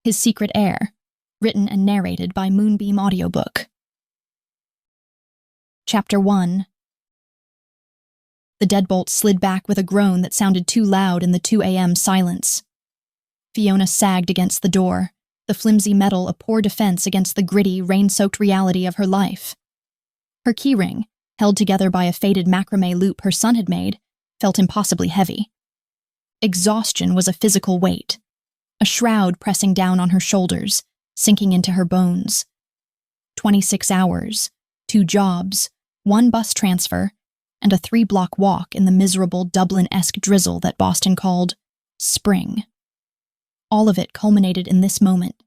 His Secret Heir, written and narrated by Moonbeam Audiobook. Chapter 1. The deadbolt slid back with a groan that sounded too loud in the 2 a.m. silence. Fiona sagged against the door, the flimsy metal a poor defense against the gritty, rain-soaked reality of her life. Her keyring, held together by a faded macrame loop her son had made, felt impossibly heavy. Exhaustion was a physical weight, a shroud pressing down on her shoulders, sinking into her bones. 26 hours, 2 jobs, 1 bus transfer, and a 3-block walk in the miserable Dublin-esque drizzle that Boston called spring. All of it culminated in this moment.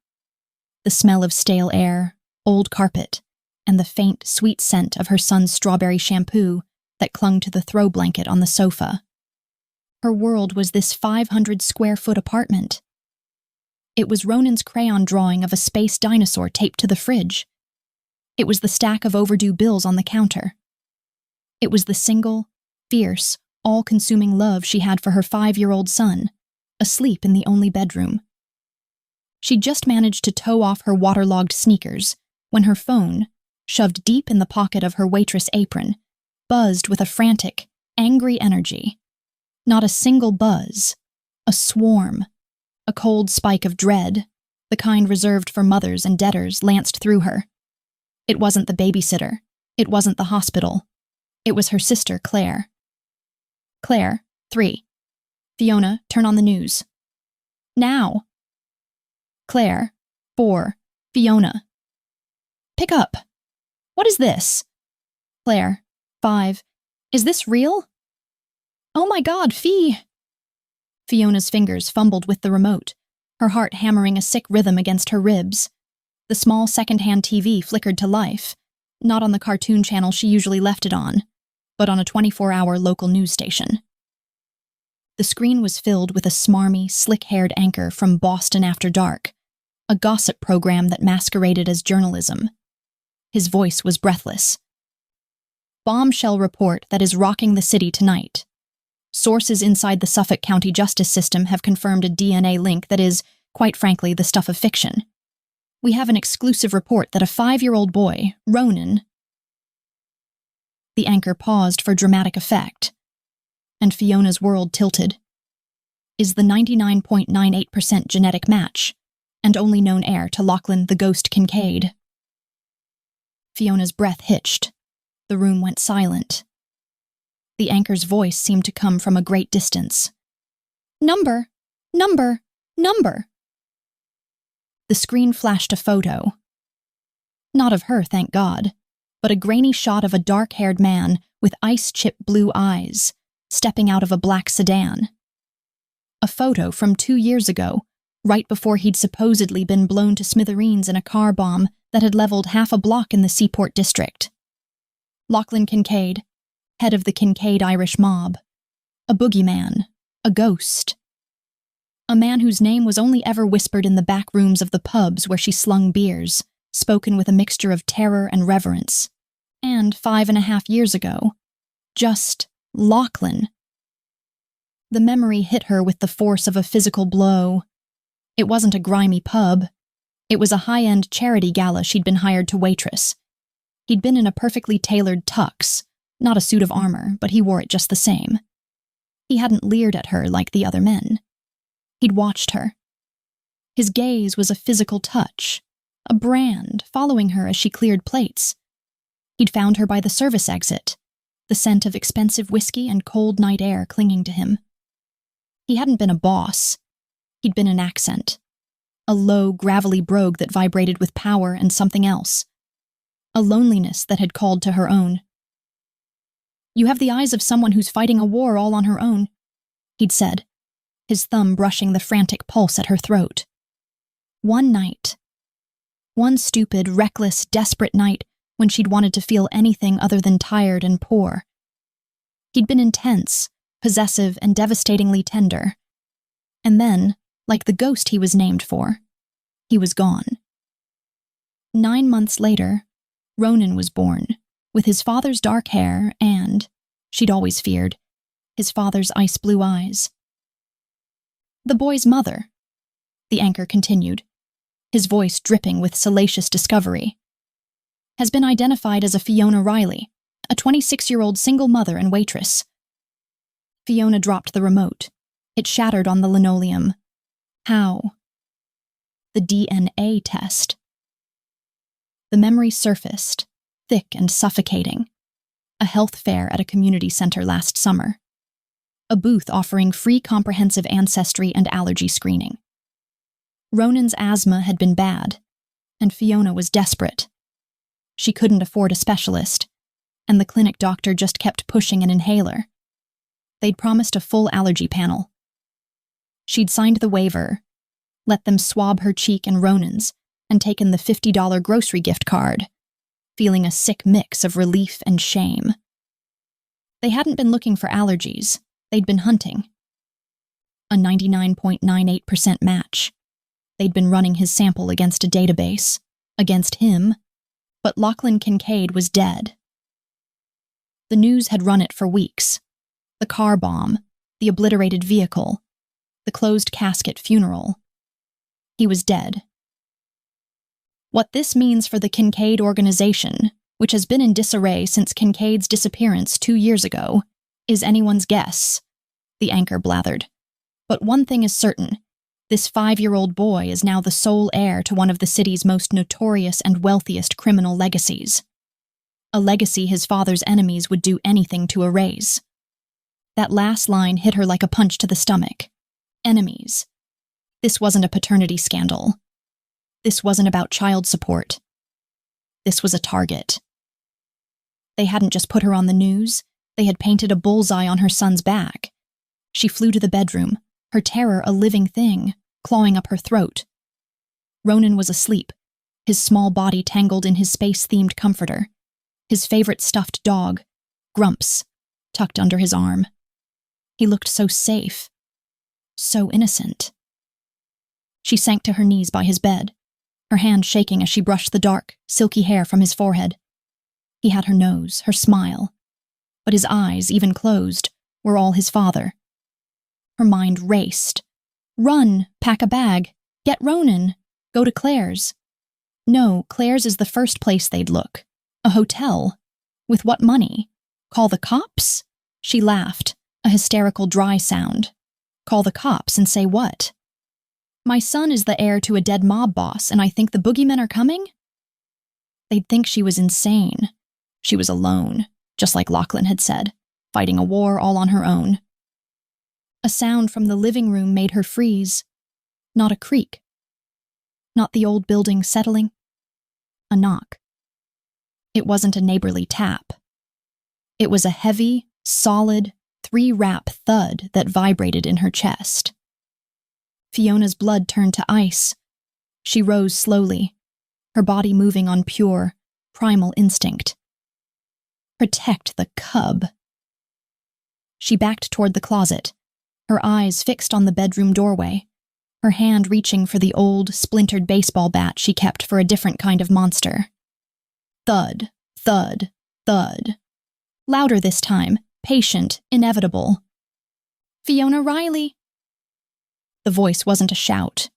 The smell of stale air, old carpet, and the faint, sweet scent of her son's strawberry shampoo that clung to the throw blanket on the sofa. Her world was this 500-square-foot apartment. It was Ronan's crayon drawing of a space dinosaur taped to the fridge. It was the stack of overdue bills on the counter. It was the single, fierce, all-consuming love she had for her 5-year-old son, asleep in the only bedroom. She'd just managed to tow off her waterlogged sneakers when her phone, shoved deep in the pocket of her waitress apron, buzzed with a frantic, angry energy. Not a single buzz, a swarm, a cold spike of dread, the kind reserved for mothers and debtors, lanced through her. It wasn't the babysitter. It wasn't the hospital. It was her sister, Claire. Claire, 3. Fiona, turn on the news. Now. Claire, 4. Fiona. Pick up. What is this? Claire, 5. Is this real? Oh my God, Fee! Fiona's fingers fumbled with the remote, her heart hammering a sick rhythm against her ribs. The small second-hand TV flickered to life, not on the cartoon channel she usually left it on, but on a 24-hour local news station. The screen was filled with a smarmy, slick-haired anchor from Boston After Dark, a gossip program that masqueraded as journalism. His voice was breathless. Bombshell report that is rocking the city tonight. Sources inside the Suffolk County justice system have confirmed a DNA link that is, quite frankly, the stuff of fiction. We have an exclusive report that a 5-year-old boy, Ronan— The anchor paused for dramatic effect, and Fiona's world tilted. Is the 99.98% genetic match, and only known heir to Lachlan the ghost Kincaid. Fiona's breath hitched. The room went silent. The anchor's voice seemed to come from a great distance. Number, number, number. The screen flashed a photo. Not of her, thank God, but a grainy shot of a dark-haired man with ice-chip blue eyes, stepping out of a black sedan. A photo from 2 years ago, right before he'd supposedly been blown to smithereens in a car bomb that had leveled half a block in the Seaport district. Lachlan Kincaid, head of the Kincaid Irish mob. A boogeyman. A ghost. A man whose name was only ever whispered in the back rooms of the pubs where she slung beers, spoken with a mixture of terror and reverence. And 5.5 years ago, just Lachlan. The memory hit her with the force of a physical blow. It wasn't a grimy pub. It was a high-end charity gala she'd been hired to waitress. He'd been in a perfectly tailored tux, not a suit of armor, but he wore it just the same. He hadn't leered at her like the other men. He'd watched her. His gaze was a physical touch, a brand following her as she cleared plates. He'd found her by the service exit, the scent of expensive whiskey and cold night air clinging to him. He hadn't been a boss. He'd been an accent. A low, gravelly brogue that vibrated with power and something else. A loneliness that had called to her own. You have the eyes of someone who's fighting a war all on her own, he'd said, his thumb brushing the frantic pulse at her throat. One night. One stupid, reckless, desperate night when she'd wanted to feel anything other than tired and poor. He'd been intense, possessive, and devastatingly tender. And then, like the ghost he was named for, he was gone. 9 months later, Ronan was born, with his father's dark hair and, she'd always feared, his father's ice-blue eyes. The boy's mother, the anchor continued, his voice dripping with salacious discovery. Has been identified as a Fiona Riley, a 26-year-old single mother and waitress. Fiona dropped the remote. It shattered on the linoleum. How? The DNA test. The memory surfaced, thick and suffocating. A health fair at a community center last summer. A booth offering free comprehensive ancestry and allergy screening. Ronan's asthma had been bad, and Fiona was desperate. She couldn't afford a specialist, and the clinic doctor just kept pushing an inhaler. They'd promised a full allergy panel. She'd signed the waiver, let them swab her cheek and Ronan's, and taken the $50 grocery gift card, feeling a sick mix of relief and shame. They hadn't been looking for allergies, they'd been hunting. A 99.98% match. They'd been running his sample against a database, against him, but Lachlan Kincaid was dead. The news had run it for weeks. The car bomb, the obliterated vehicle, the closed casket funeral. He was dead. What this means for the Kincaid organization, which has been in disarray since Kincaid's disappearance 2 years ago, is anyone's guess, the anchor blathered. But one thing is certain. This 5-year-old boy is now the sole heir to one of the city's most notorious and wealthiest criminal legacies. A legacy his father's enemies would do anything to erase. That last line hit her like a punch to the stomach. Enemies. This wasn't a paternity scandal. This wasn't about child support. This was a target. They hadn't just put her on the news, they had painted a bullseye on her son's back. She flew to the bedroom, her terror a living thing, clawing up her throat. Ronan was asleep, his small body tangled in his space-themed comforter, his favorite stuffed dog, Grumps, tucked under his arm. He looked so safe, so innocent. She sank to her knees by his bed, her hand shaking as she brushed the dark, silky hair from his forehead. He had her nose, her smile, but his eyes, even closed, were all his father. Her mind raced. Run, pack a bag, get Ronan, go to Claire's. No, Claire's is the first place they'd look. A hotel. With what money? Call the cops? She laughed, a hysterical dry sound. Call the cops and say what? My son is the heir to a dead mob boss, and I think the boogeymen are coming? They'd think she was insane. She was alone, just like Lachlan had said, fighting a war all on her own. A sound from the living room made her freeze. Not a creak. Not the old building settling. A knock. It wasn't a neighborly tap. It was a heavy, solid, 3-rap thud that vibrated in her chest. Fiona's blood turned to ice. She rose slowly, her body moving on pure, primal instinct. Protect the cub. She backed toward the closet, her eyes fixed on the bedroom doorway, her hand reaching for the old, splintered baseball bat she kept for a different kind of monster. Thud, thud, thud. Louder this time, patient, inevitable. Fiona Riley. The voice wasn't a shout.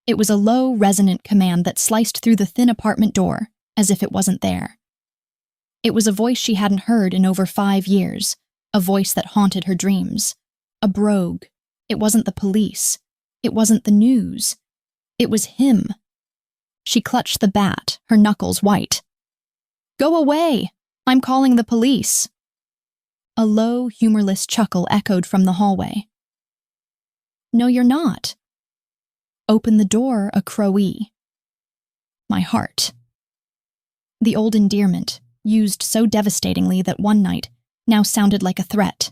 It was a low, resonant command that sliced through the thin apartment door, as if it wasn't there. It was a voice she hadn't heard in over 5 years, a voice that haunted her dreams. A brogue. It wasn't the police. It wasn't the news. It was him. She clutched the bat, her knuckles white. Go away! I'm calling the police. A low, humorless chuckle echoed from the hallway. No, you're not. Open the door, a crowee. My heart. The old endearment, used so devastatingly that one night, now sounded like a threat.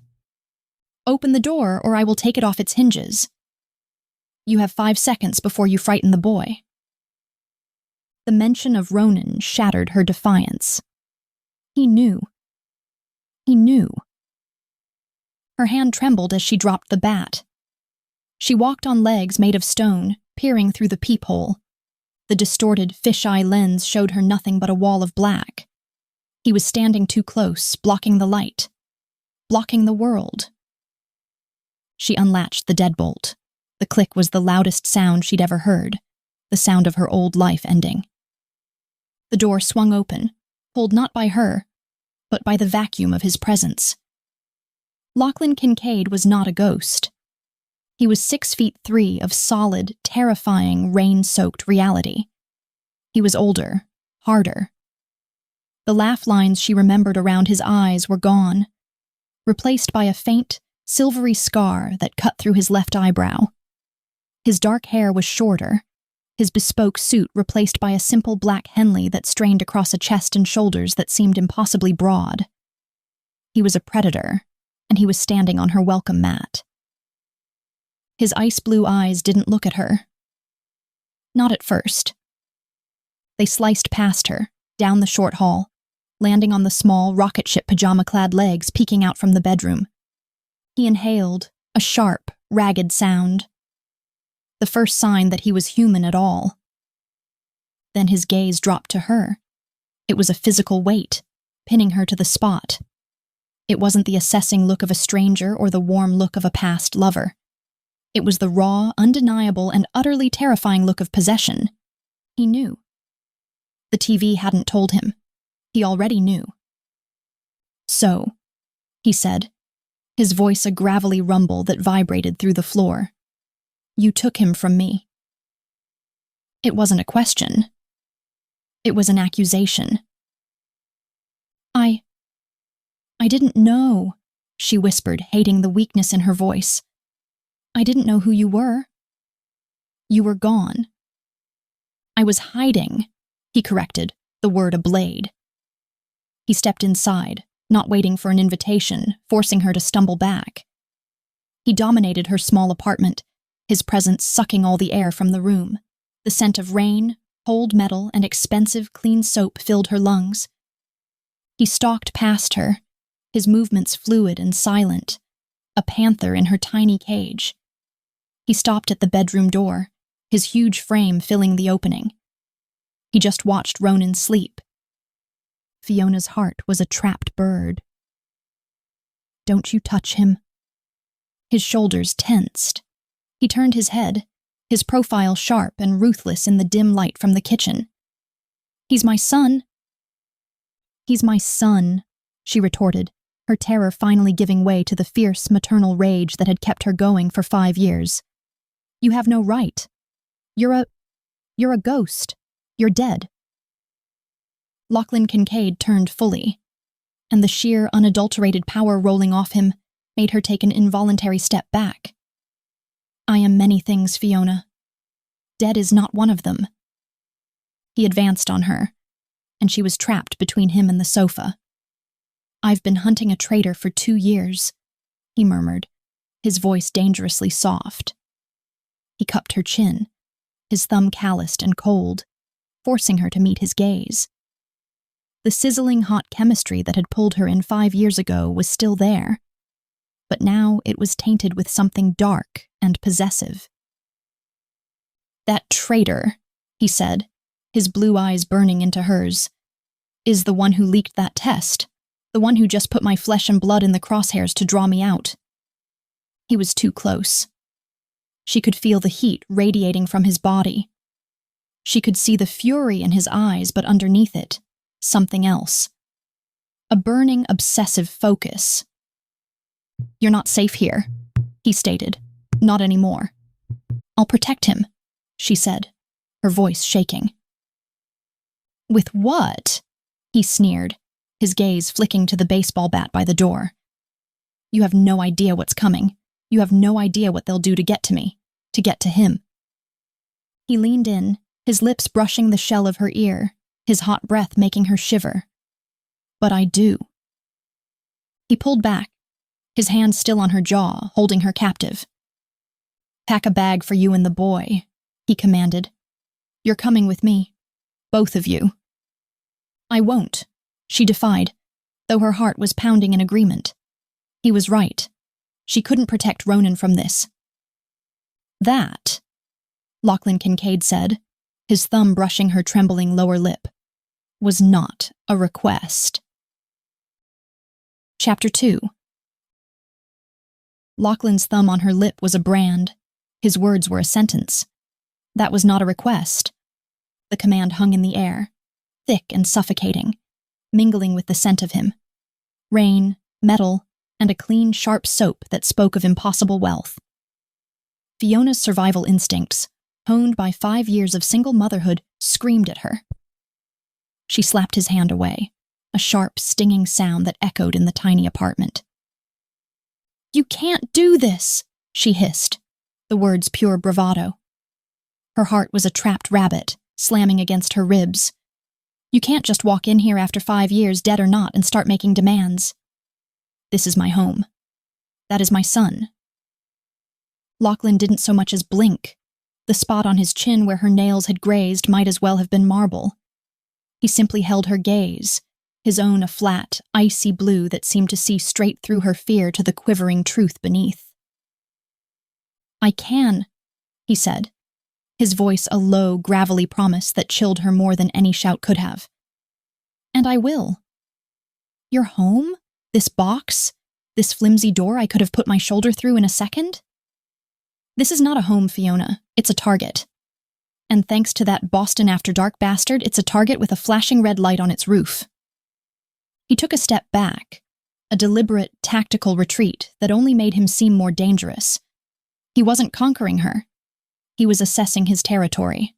Open the door, or I will take it off its hinges. You have 5 seconds before you frighten the boy. The mention of Ronan shattered her defiance. He knew. He knew. Her hand trembled as she dropped the bat. She walked on legs made of stone, peering through the peephole. The distorted fisheye lens showed her nothing but a wall of black. He was standing too close, blocking the light. Blocking the world. She unlatched the deadbolt. The click was the loudest sound she'd ever heard. the sound of her old life ending. The door swung open, pulled not by her, but by the vacuum of his presence. Lachlan Kincaid was not a ghost. He was 6'3" of solid, terrifying, rain-soaked reality. He was older, harder. The laugh lines she remembered around his eyes were gone, replaced by a faint, silvery scar that cut through his left eyebrow. His dark hair was shorter, his bespoke suit replaced by a simple black Henley that strained across a chest and shoulders that seemed impossibly broad. He was a predator, and he was standing on her welcome mat. His ice-blue eyes didn't look at her. Not at first. They sliced past her, down the short hall, landing on the small, rocket ship pajama-clad legs peeking out from the bedroom. He inhaled, a sharp, ragged sound. The first sign that he was human at all. Then his gaze dropped to her. It was a physical weight, pinning her to the spot. It wasn't the assessing look of a stranger or the warm look of a past lover. It was the raw, undeniable, and utterly terrifying look of possession. He knew. The TV hadn't told him. He already knew. "So," he said, his voice a gravelly rumble that vibrated through the floor. "You took him from me." It wasn't a question. It was an accusation. I didn't know," she whispered, hating the weakness in her voice. "I didn't know who you were. You were gone." "I was hiding," he corrected, the word a blade. He stepped inside, not waiting for an invitation, forcing her to stumble back. He dominated her small apartment, his presence sucking all the air from the room. The scent of rain, cold metal, and expensive, clean soap filled her lungs. He stalked past her, his movements fluid and silent, a panther in her tiny cage. He stopped at the bedroom door, his huge frame filling the opening. He just watched Ronan sleep. Fiona's heart was a trapped bird. "Don't you touch him." His shoulders tensed. He turned his head, his profile sharp and ruthless in the dim light from the kitchen. "He's my son." "He's my son," she retorted, her terror finally giving way to the fierce maternal rage that had kept her going for 5 years. "You have no right. You're a ghost. You're dead." Lachlan Kincaid turned fully, and the sheer, unadulterated power rolling off him made her take an involuntary step back. "I am many things, Fiona. Dead is not one of them." He advanced on her, and she was trapped between him and the sofa. "I've been hunting a traitor for 2 years," he murmured, his voice dangerously soft. He cupped her chin, his thumb calloused and cold, forcing her to meet his gaze. The sizzling hot chemistry that had pulled her in 5 years ago was still there, but now it was tainted with something dark and possessive. "That traitor," he said, his blue eyes burning into hers, "is the one who leaked that test, the one who just put my flesh and blood in the crosshairs to draw me out." He was too close. She could feel the heat radiating from his body. She could see the fury in his eyes, but underneath it, something else. A burning, obsessive focus. "You're not safe here," he stated. "Not anymore." "I'll protect him," she said, her voice shaking. "With what?" he sneered, his gaze flicking to the baseball bat by the door. "You have no idea what's coming. You have no idea what they'll do to get to me, to get to him." He leaned in, his lips brushing the shell of her ear, his hot breath making her shiver. "But I do." He pulled back, his hand still on her jaw, holding her captive. "Pack a bag for you and the boy," he commanded. "You're coming with me. Both of you." "I won't," she defied, though her heart was pounding in agreement. He was right. She couldn't protect Ronan from this. "That," Lachlan Kincaid said, his thumb brushing her trembling lower lip, "was not a request." Chapter 2. Lachlan's thumb on her lip was a brand. His words were a sentence. That was not a request. The command hung in the air, thick and suffocating, mingling with the scent of him. Rain, metal, and a clean, sharp soap that spoke of impossible wealth. Fiona's survival instincts, honed by 5 years of single motherhood, screamed at her. She slapped his hand away, a sharp, stinging sound that echoed in the tiny apartment. "You can't do this," she hissed, the words pure bravado. Her heart was a trapped rabbit, slamming against her ribs. "You can't just walk in here after 5 years, dead or not, and start making demands. This is my home. That is my son." Lachlan didn't so much as blink. The spot on his chin where her nails had grazed might as well have been marble. He simply held her gaze, his own a flat, icy blue that seemed to see straight through her fear to the quivering truth beneath. "I can," he said, his voice a low, gravelly promise that chilled her more than any shout could have. "And I will. Your home? This box? This flimsy door I could have put my shoulder through in a second? This is not a home, Fiona. It's a target. And thanks to that Boston After Dark bastard, it's a target with a flashing red light on its roof." He took a step back, a deliberate, tactical retreat that only made him seem more dangerous. He wasn't conquering her. He was assessing his territory.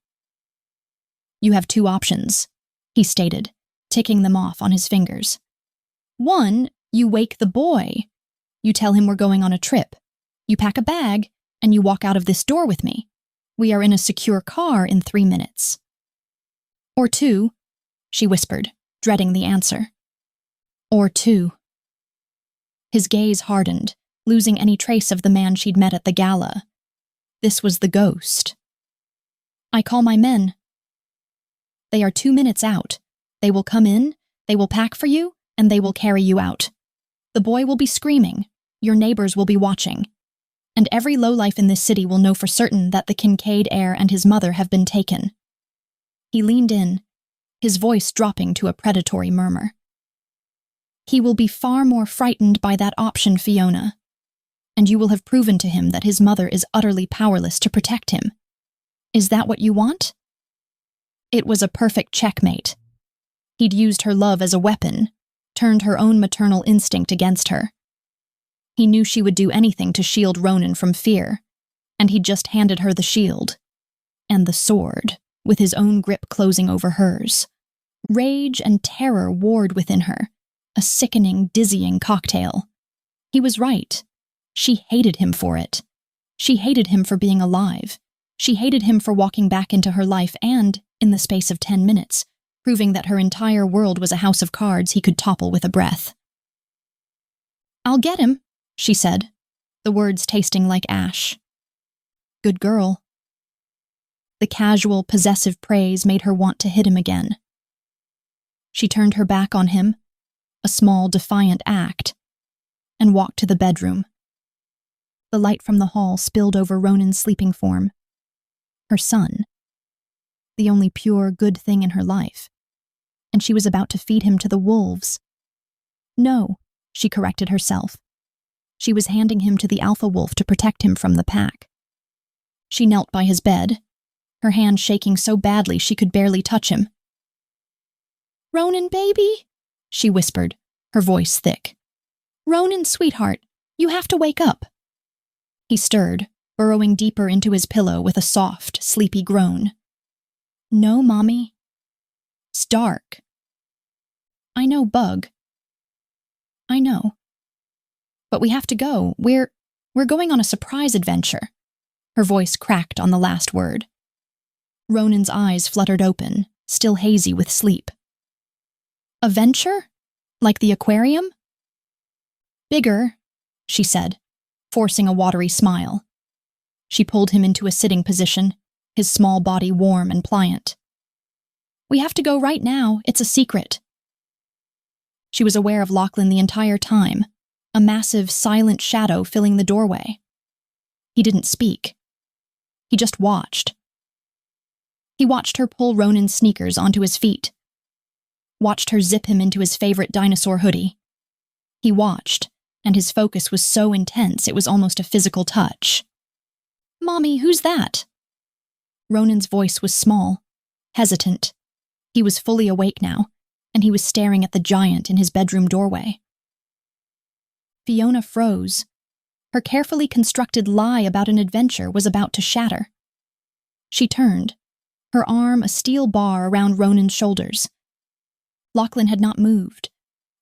"You have 2 options," he stated, ticking them off on his fingers. "1, you wake the boy. You tell him we're going on a trip. You pack a bag, and you walk out of this door with me. We are in a secure car in 3 minutes. Or 2, she whispered, dreading the answer. Or 2. His gaze hardened, losing any trace of the man she'd met at the gala. This was the ghost. "I call my men. They are 2 minutes out. They will come in, they will pack for you, and they will carry you out. The boy will be screaming. Your neighbors will be watching. And every lowlife in this city will know for certain that the Kincaid heir and his mother have been taken." He leaned in, his voice dropping to a predatory murmur. "He will be far more frightened by that option, Fiona. And you will have proven to him that his mother is utterly powerless to protect him. Is that what you want?" It was a perfect checkmate. He'd used her love as a weapon, turned her own maternal instinct against her. He knew she would do anything to shield Ronan from fear, and he'd just handed her the shield. And the sword, with his own grip closing over hers. Rage and terror warred within her, a sickening, dizzying cocktail. He was right. She hated him for it. She hated him for being alive. She hated him for walking back into her life and, in the space of 10 minutes, proving that her entire world was a house of cards he could topple with a breath. "I'll get him," she said, the words tasting like ash. "Good girl." The casual, possessive praise made her want to hit him again. She turned her back on him, a small, defiant act, and walked to the bedroom. The light from the hall spilled over Ronan's sleeping form. Her son. The only pure, good thing in her life. And she was about to feed him to the wolves. No, she corrected herself. She was handing him to the alpha wolf to protect him from the pack. She knelt by his bed, her hand shaking so badly she could barely touch him. "Ronan, baby," she whispered, her voice thick. "Ronan, sweetheart, you have to wake up." He stirred, burrowing deeper into his pillow with a soft, sleepy groan. "No, Mommy." "It's dark." "I know, Bug." "I know. But we have to go. We're going on a surprise adventure." Her voice cracked on the last word. Ronan's eyes fluttered open, still hazy with sleep. "A venture? Like the aquarium?" "Bigger," she said, forcing a watery smile. She pulled him into a sitting position, his small body warm and pliant. "We have to go right now. It's a secret." She was aware of Lachlan the entire time, a massive, silent shadow filling the doorway. He didn't speak. He just watched. He watched her pull Ronan's sneakers onto his feet. Watched her zip him into his favorite dinosaur hoodie. He watched, and his focus was so intense it was almost a physical touch. "Mommy, who's that?" Ronan's voice was small, hesitant. He was fully awake now, and he was staring at the giant in his bedroom doorway. Fiona froze. Her carefully constructed lie about an adventure was about to shatter. She turned, her arm a steel bar around Ronan's shoulders. Lachlan had not moved,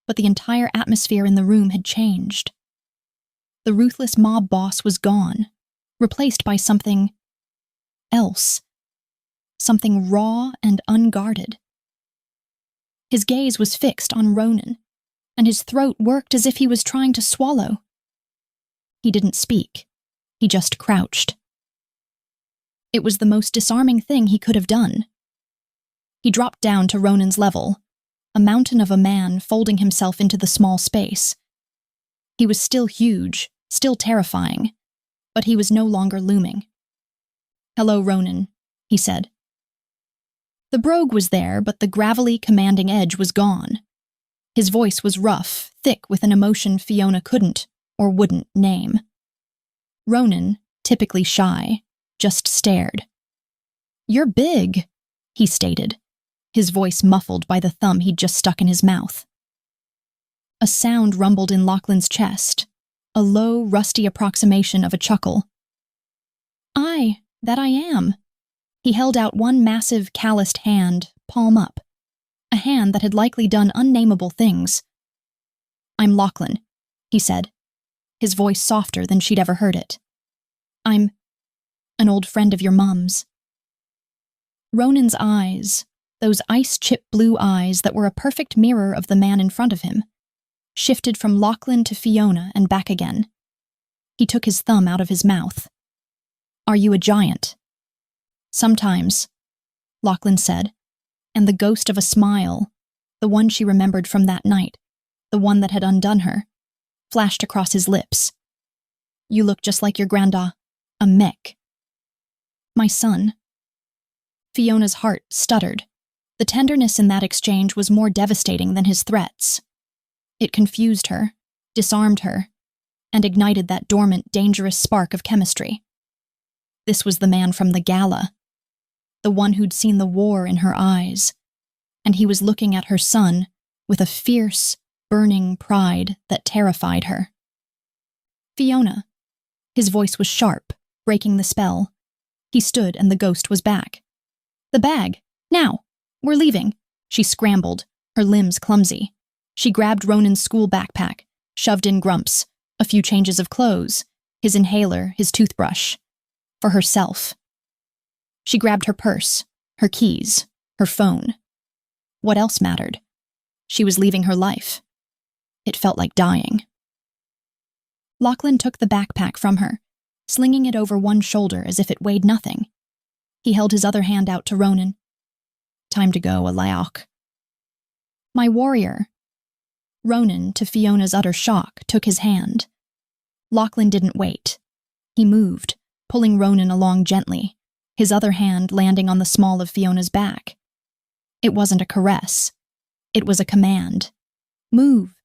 but the entire atmosphere in the room had changed. The ruthless mob boss was gone, replaced by something else. Something raw and unguarded. His gaze was fixed on Ronan, and his throat worked as if he was trying to swallow. He didn't speak. He just crouched. It was the most disarming thing he could have done. He dropped down to Ronan's level, a mountain of a man folding himself into the small space. He was still huge, still terrifying, but he was no longer looming. "Hello, Ronan," he said. The brogue was there, but the gravelly, commanding edge was gone. His voice was rough, thick with an emotion Fiona couldn't or wouldn't name. Ronan, typically shy, just stared. "You're big," he stated, his voice muffled by the thumb he'd just stuck in his mouth. A sound rumbled in Lachlan's chest, a low, rusty approximation of a chuckle. That I am." He held out one massive, calloused hand, palm up, a hand that had likely done unnameable things. "I'm Lachlan," he said, his voice softer than she'd ever heard it. "I'm an old friend of your mom's." Ronan's eyes, those ice-chip blue eyes that were a perfect mirror of the man in front of him, shifted from Lachlan to Fiona and back again. He took his thumb out of his mouth. "Are you a giant?" "Sometimes," Lachlan said, and the ghost of a smile, the one she remembered from that night, the one that had undone her, flashed across his lips. "You look just like your granda, a mech." "My son." Fiona's heart stuttered. The tenderness in that exchange was more devastating than his threats. It confused her, disarmed her, and ignited that dormant, dangerous spark of chemistry. This was the man from the gala, the one who'd seen the war in her eyes, and he was looking at her son with a fierce, burning pride that terrified her. "Fiona." His voice was sharp, breaking the spell. He stood and the ghost was back. "The bag, now, we're leaving." She scrambled, her limbs clumsy. She grabbed Ronan's school backpack, shoved in Grumps, a few changes of clothes, his inhaler, his toothbrush. For herself. She grabbed her purse, her keys, her phone. What else mattered? She was leaving her life. It felt like dying. Lachlan took the backpack from her, slinging it over one shoulder as if it weighed nothing. He held his other hand out to Ronan. "Time to go, Alaok." "My warrior." Ronan, to Fiona's utter shock, took his hand. Lachlan didn't wait. He moved, pulling Ronan along gently, his other hand landing on the small of Fiona's back. It wasn't a caress. It was a command. "Move."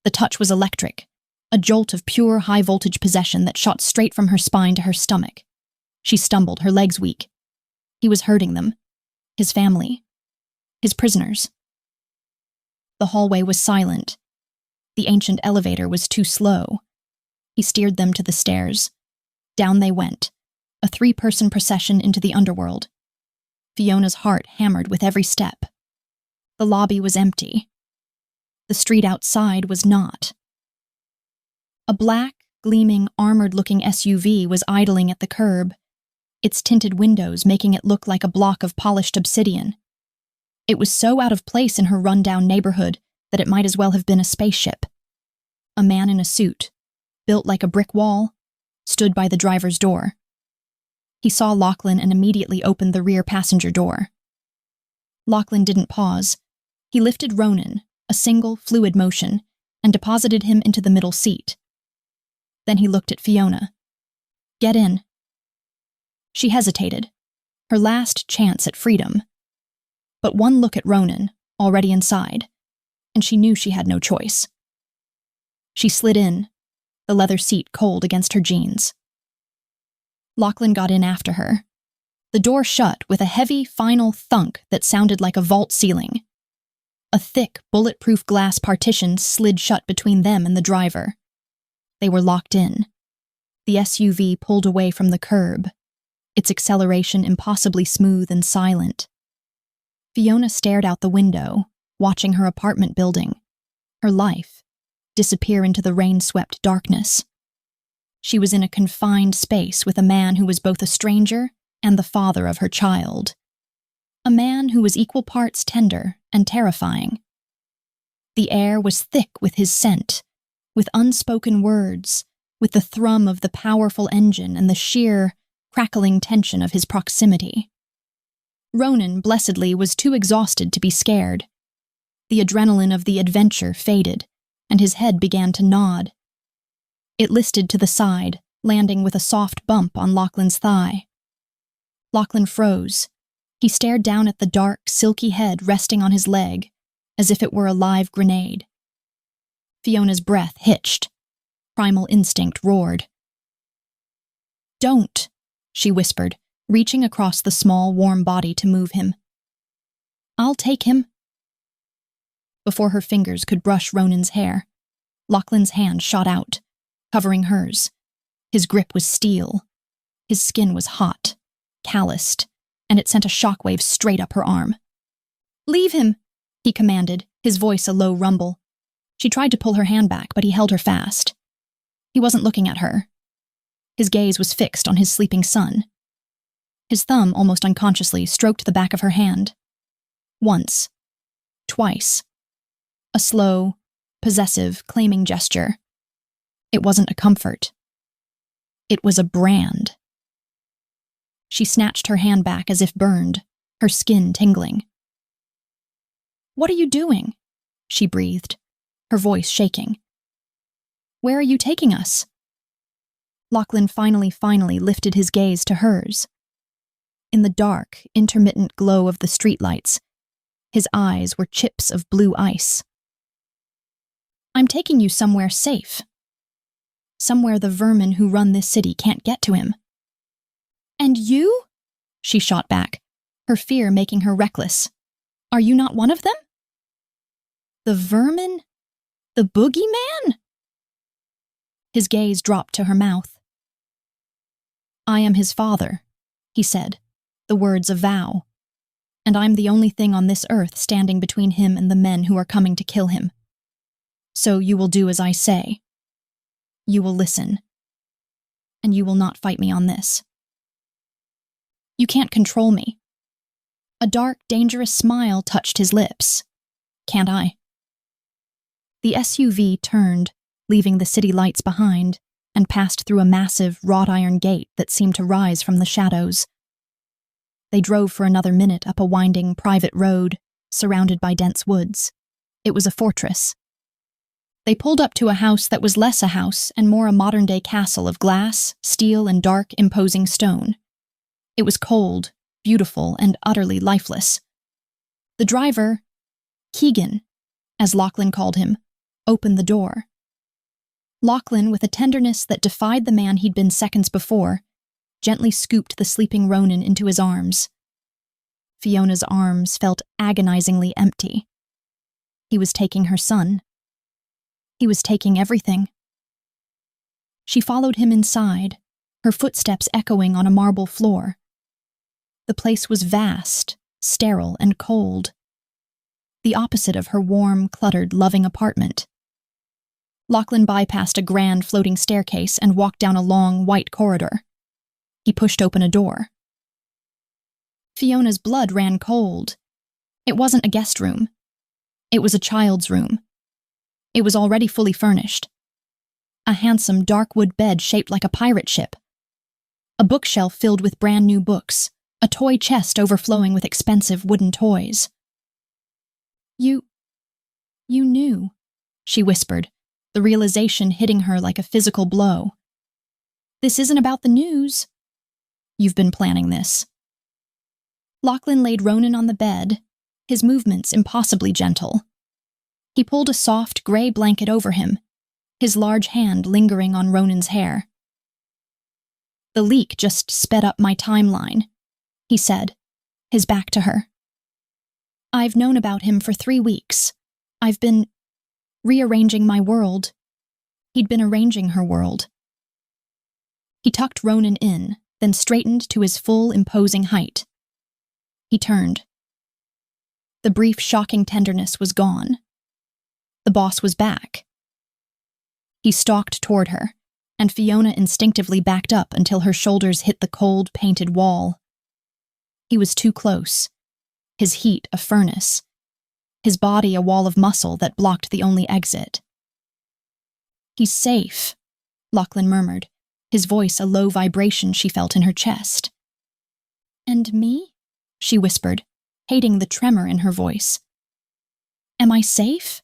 The touch was electric, a jolt of pure high-voltage possession that shot straight from her spine to her stomach. She stumbled, her legs weak. He was hurting them. His family. His prisoners. The hallway was silent. The ancient elevator was too slow. He steered them to the stairs. Down they went, a 3-person procession into the underworld. Fiona's heart hammered with every step. The lobby was empty. The street outside was not. A black, gleaming, armored-looking SUV was idling at the curb, its tinted windows making it look like a block of polished obsidian. It was so out of place in her run-down neighborhood that it might as well have been a spaceship. A man in a suit, built like a brick wall, stood by the driver's door. He saw Lachlan and immediately opened the rear passenger door. Lachlan didn't pause. He lifted Ronan, a single, fluid motion, and deposited him into the middle seat. Then he looked at Fiona. "Get in." She hesitated, her last chance at freedom. But one look at Ronan, already inside, and she knew she had no choice. She slid in, the leather seat cold against her jeans. Lachlan got in after her. The door shut with a heavy, final thunk that sounded like a vault ceiling. A thick, bulletproof glass partition slid shut between them and the driver. They were locked in. The SUV pulled away from the curb, its acceleration impossibly smooth and silent. Fiona stared out the window, watching her apartment building, her life, disappear into the rain-swept darkness. She was in a confined space with a man who was both a stranger and the father of her child. A man who was equal parts tender and terrifying. The air was thick with his scent, with unspoken words, with the thrum of the powerful engine and the sheer, crackling tension of his proximity. Ronan, blessedly, was too exhausted to be scared. The adrenaline of the adventure faded, and his head began to nod. It listed to the side, landing with a soft bump on Lachlan's thigh. Lachlan froze. He stared down at the dark, silky head resting on his leg, as if it were a live grenade. Fiona's breath hitched. Primal instinct roared. "Don't," she whispered, reaching across the small, warm body to move him. "I'll take him." Before her fingers could brush Ronan's hair, Lachlan's hand shot out, covering hers. His grip was steel. His skin was hot, calloused, and it sent a shockwave straight up her arm. "Leave him," he commanded, his voice a low rumble. She tried to pull her hand back, but he held her fast. He wasn't looking at her. His gaze was fixed on his sleeping son. His thumb, almost unconsciously, stroked the back of her hand. Once. Twice. A slow, possessive, claiming gesture. It wasn't a comfort. It was a brand. She snatched her hand back as if burned, her skin tingling. "What are you doing?" she breathed, her voice shaking. "Where are you taking us?" Lachlan finally lifted his gaze to hers. In the dark, intermittent glow of the streetlights, his eyes were chips of blue ice. "I'm taking you somewhere safe. Somewhere the vermin who run this city can't get to him." "And you?" she shot back, her fear making her reckless. "Are you not one of them?" "The vermin? The boogeyman?" His gaze dropped to her mouth. "I am his father," he said, the words a vow. "And I'm the only thing on this earth standing between him and the men who are coming to kill him. So you will do as I say. You will listen. And you will not fight me on this. You can't control me." A dark, dangerous smile touched his lips. "Can't I?" The SUV turned, leaving the city lights behind, and passed through a massive wrought iron gate that seemed to rise from the shadows. They drove for another minute up a winding private road, surrounded by dense woods. It was a fortress. They pulled up to a house that was less a house and more a modern-day castle of glass, steel, and dark, imposing stone. It was cold, beautiful, and utterly lifeless. The driver, Keegan, as Lachlan called him, opened the door. Lachlan, with a tenderness that defied the man he'd been seconds before, gently scooped the sleeping Ronan into his arms. Fiona's arms felt agonizingly empty. He was taking her son. He was taking everything. She followed him inside, her footsteps echoing on a marble floor. The place was vast, sterile, and cold. The opposite of her warm, cluttered, loving apartment. Lachlan bypassed a grand floating staircase and walked down a long, white corridor. He pushed open a door. Fiona's blood ran cold. It wasn't a guest room. It was a child's room. It was already fully furnished. A handsome, dark wood bed shaped like a pirate ship. A bookshelf filled with brand new books. A toy chest overflowing with expensive wooden toys. You knew," she whispered, the realization hitting her like a physical blow. "This isn't about the news. You've been planning this." Lachlan laid Ronan on the bed, his movements impossibly gentle. He pulled a soft, gray blanket over him, his large hand lingering on Ronan's hair. "The leak just sped up my timeline," he said, his back to her. I've known about him for 3 weeks. I've been rearranging my world. He'd been arranging her world. He tucked Ronan in, then straightened to his full, imposing height. He turned. The brief, shocking tenderness was gone. The boss was back. He stalked toward her, and Fiona instinctively backed up until her shoulders hit the cold, painted wall. He was too close, his heat a furnace, his body a wall of muscle that blocked the only exit. He's safe, Lachlan murmured, his voice a low vibration she felt in her chest. And me? She whispered, hating the tremor in her voice. Am I safe?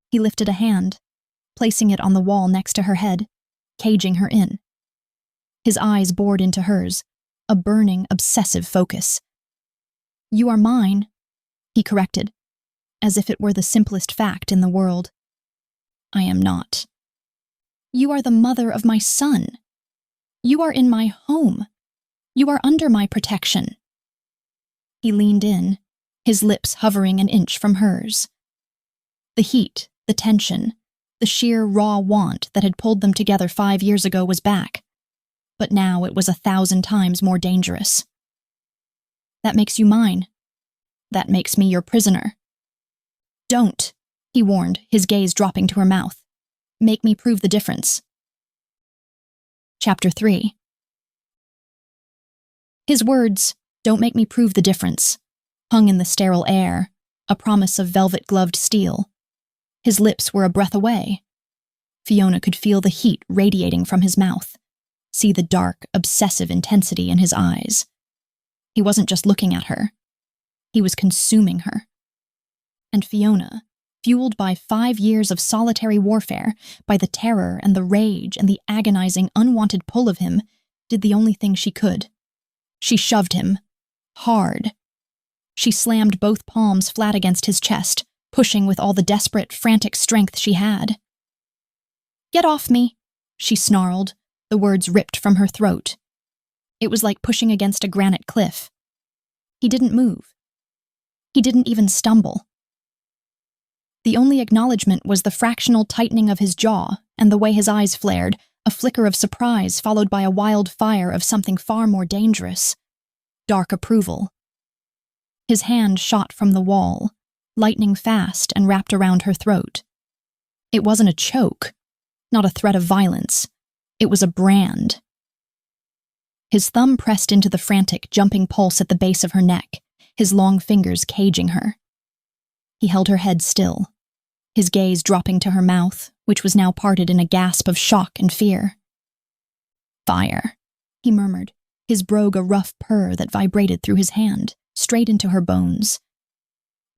He lifted a hand, placing it on the wall next to her head, caging her in. His eyes bored into hers, a burning, obsessive focus. You are mine, he corrected, as if it were the simplest fact in the world. I am not. You are the mother of my son. You are in my home. You are under my protection. He leaned in, his lips hovering an inch from hers. The heat, the tension, the sheer raw want that had pulled them together 5 years ago was back, but now it was 1,000 times more dangerous. That makes you mine. That makes me your prisoner. Don't, he warned, his gaze dropping to her mouth. Make me prove the difference. Chapter 3. His words, "Don't make me prove the difference," hung in the sterile air, a promise of velvet-gloved steel. His lips were a breath away. Fiona could feel the heat radiating from his mouth, see the dark, obsessive intensity in his eyes. He wasn't just looking at her. He was consuming her. And Fiona, fueled by 5 years of solitary warfare, by the terror and the rage and the agonizing, unwanted pull of him, did the only thing she could. She shoved him. Hard. She slammed both palms flat against his chest, pushing with all the desperate, frantic strength she had. Get off me, she snarled, the words ripped from her throat. It was like pushing against a granite cliff. He didn't move. He didn't even stumble. The only acknowledgement was the fractional tightening of his jaw and the way his eyes flared, a flicker of surprise followed by a wild fire of something far more dangerous. Dark approval. His hand shot from the wall, lightning fast and wrapped around her throat. It wasn't a choke, not a threat of violence. It was a brand. His thumb pressed into the frantic, jumping pulse at the base of her neck, his long fingers caging her. He held her head still, his gaze dropping to her mouth, which was now parted in a gasp of shock and fear. Fire, he murmured, his brogue a rough purr that vibrated through his hand, straight into her bones.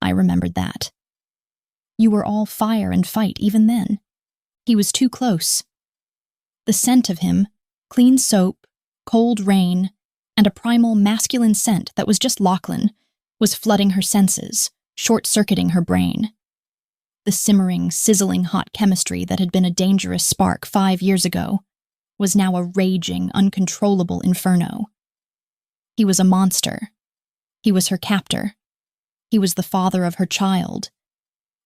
I remembered that. You were all fire and fight even then. He was too close. The scent of him, clean soap, cold rain, and a primal masculine scent that was just Lachlan, was flooding her senses, short-circuiting her brain. The simmering, sizzling hot chemistry that had been a dangerous spark 5 years ago was now a raging, uncontrollable inferno. He was a monster. He was her captor. He was the father of her child.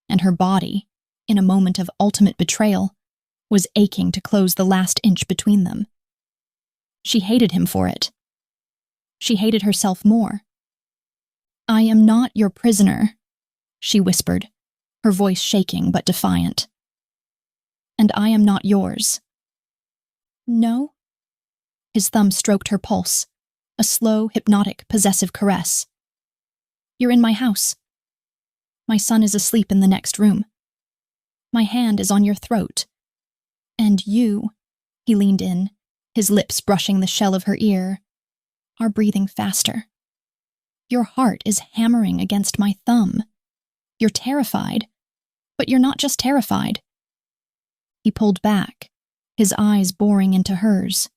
And her body, in a moment of ultimate betrayal, was aching to close the last inch between them. She hated him for it. She hated herself more. I am not your prisoner, she whispered, her voice shaking but defiant. And I am not yours. No? His thumb stroked her pulse, a slow, hypnotic, possessive caress. You're in my house. My son is asleep in the next room. My hand is on your throat. And you, he leaned in, his lips brushing the shell of her ear, are breathing faster. Your heart is hammering against my thumb. You're terrified, but you're not just terrified. He pulled back, his eyes boring into hers.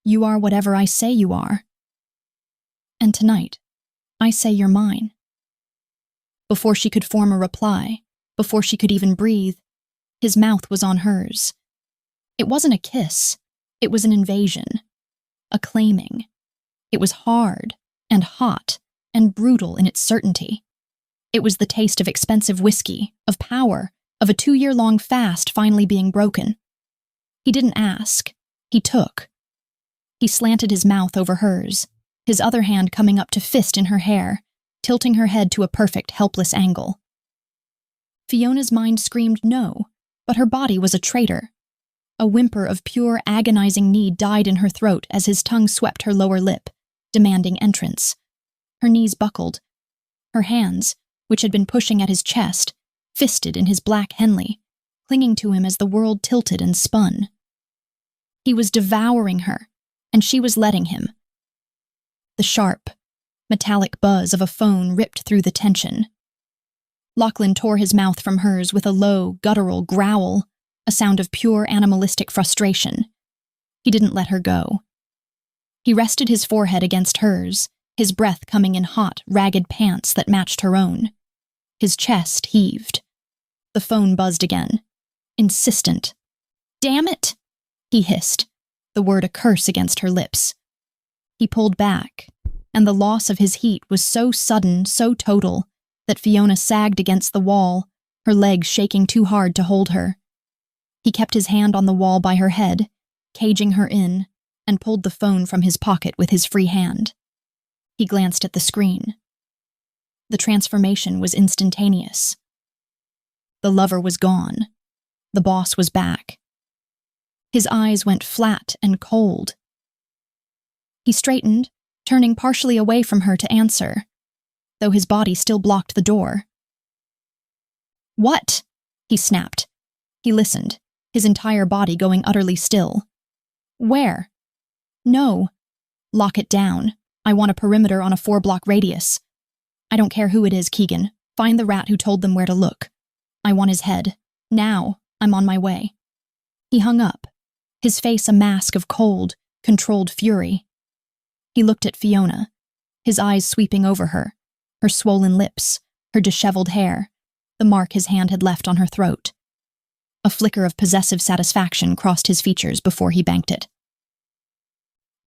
You are whatever I say you are. And tonight, I say you're mine. Before she could form a reply, before she could even breathe, his mouth was on hers. It wasn't a kiss. It was an invasion. A claiming. It was hard and hot and brutal in its certainty. It was the taste of expensive whiskey, of power, of a 2-year-long fast finally being broken. He didn't ask. He took. He slanted his mouth over hers, his other hand coming up to fist in her hair, tilting her head to a perfect, helpless angle. Fiona's mind screamed no, but her body was a traitor. A whimper of pure, agonizing need died in her throat as his tongue swept her lower lip, demanding entrance. Her knees buckled. Her hands, which had been pushing at his chest, fisted in his black Henley, clinging to him as the world tilted and spun. He was devouring her, and she was letting him. The sharp, metallic buzz of a phone ripped through the tension. Lachlan tore his mouth from hers with a low, guttural growl, a sound of pure animalistic frustration. He didn't let her go. He rested his forehead against hers, his breath coming in hot, ragged pants that matched her own. His chest heaved. The phone buzzed again. Insistent. "Damn it!" he hissed, the word a curse against her lips. He pulled back, and the loss of his heat was so sudden, so total, that Fiona sagged against the wall, her legs shaking too hard to hold her. He kept his hand on the wall by her head, caging her in, and pulled the phone from his pocket with his free hand. He glanced at the screen. The transformation was instantaneous. The lover was gone. The boss was back. His eyes went flat and cold. He straightened, turning partially away from her to answer, though his body still blocked the door. "What?" he snapped. He listened, his entire body going utterly still. "Where?" "No. Lock it down. I want a perimeter on a 4-block radius. I don't care who it is, Keegan. Find the rat who told them where to look. I want his head. Now. I'm on my way." He hung up, his face a mask of cold, controlled fury. He looked at Fiona, his eyes sweeping over her, her swollen lips, her disheveled hair, the mark his hand had left on her throat. A flicker of possessive satisfaction crossed his features before he banked it.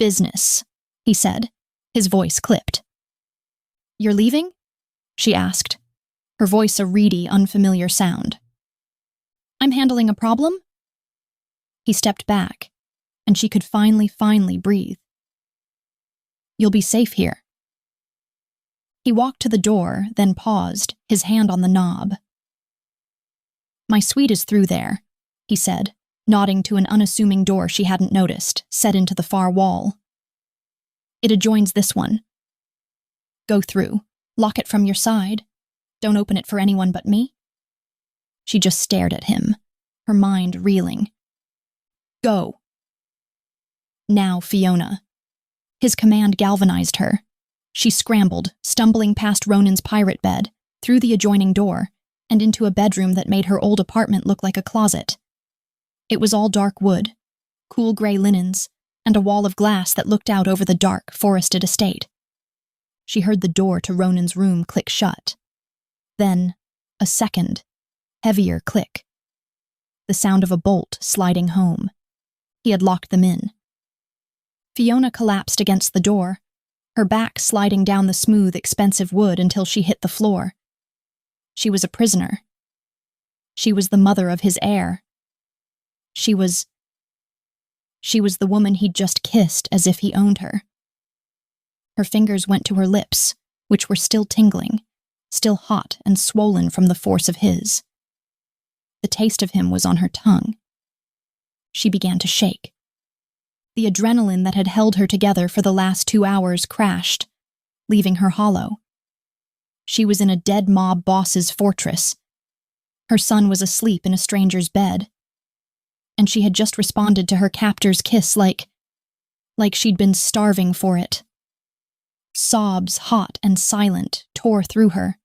"Business," he said, his voice clipped. "You're leaving?" she asked, her voice a reedy, unfamiliar sound. "I'm handling a problem?" He stepped back, and she could finally breathe. "You'll be safe here." He walked to the door, then paused, his hand on the knob. "My suite is through there," he said, nodding to an unassuming door she hadn't noticed, set into the far wall. "It adjoins this one. Go through. Lock it from your side. Don't open it for anyone but me." She just stared at him, her mind reeling. "Go." Now Fiona. His command galvanized her. She scrambled, stumbling past Ronan's pirate bed, through the adjoining door, and into a bedroom that made her old apartment look like a closet. It was all dark wood, cool gray linens, and a wall of glass that looked out over the dark, forested estate. She heard the door to Ronan's room click shut. Then, a second, heavier click. The sound of a bolt sliding home. He had locked them in. Fiona collapsed against the door, her back sliding down the smooth, expensive wood until she hit the floor. She was a prisoner. She was the mother of his heir. She was the woman he'd just kissed as if he owned her. Her fingers went to her lips, which were still tingling, still hot and swollen from the force of his. The taste of him was on her tongue. She began to shake. The adrenaline that had held her together for the last 2 hours crashed, leaving her hollow. She was in a dead mob boss's fortress. Her son was asleep in a stranger's bed. And she had just responded to her captor's kiss like she'd been starving for it. Sobs, hot and silent, tore through her.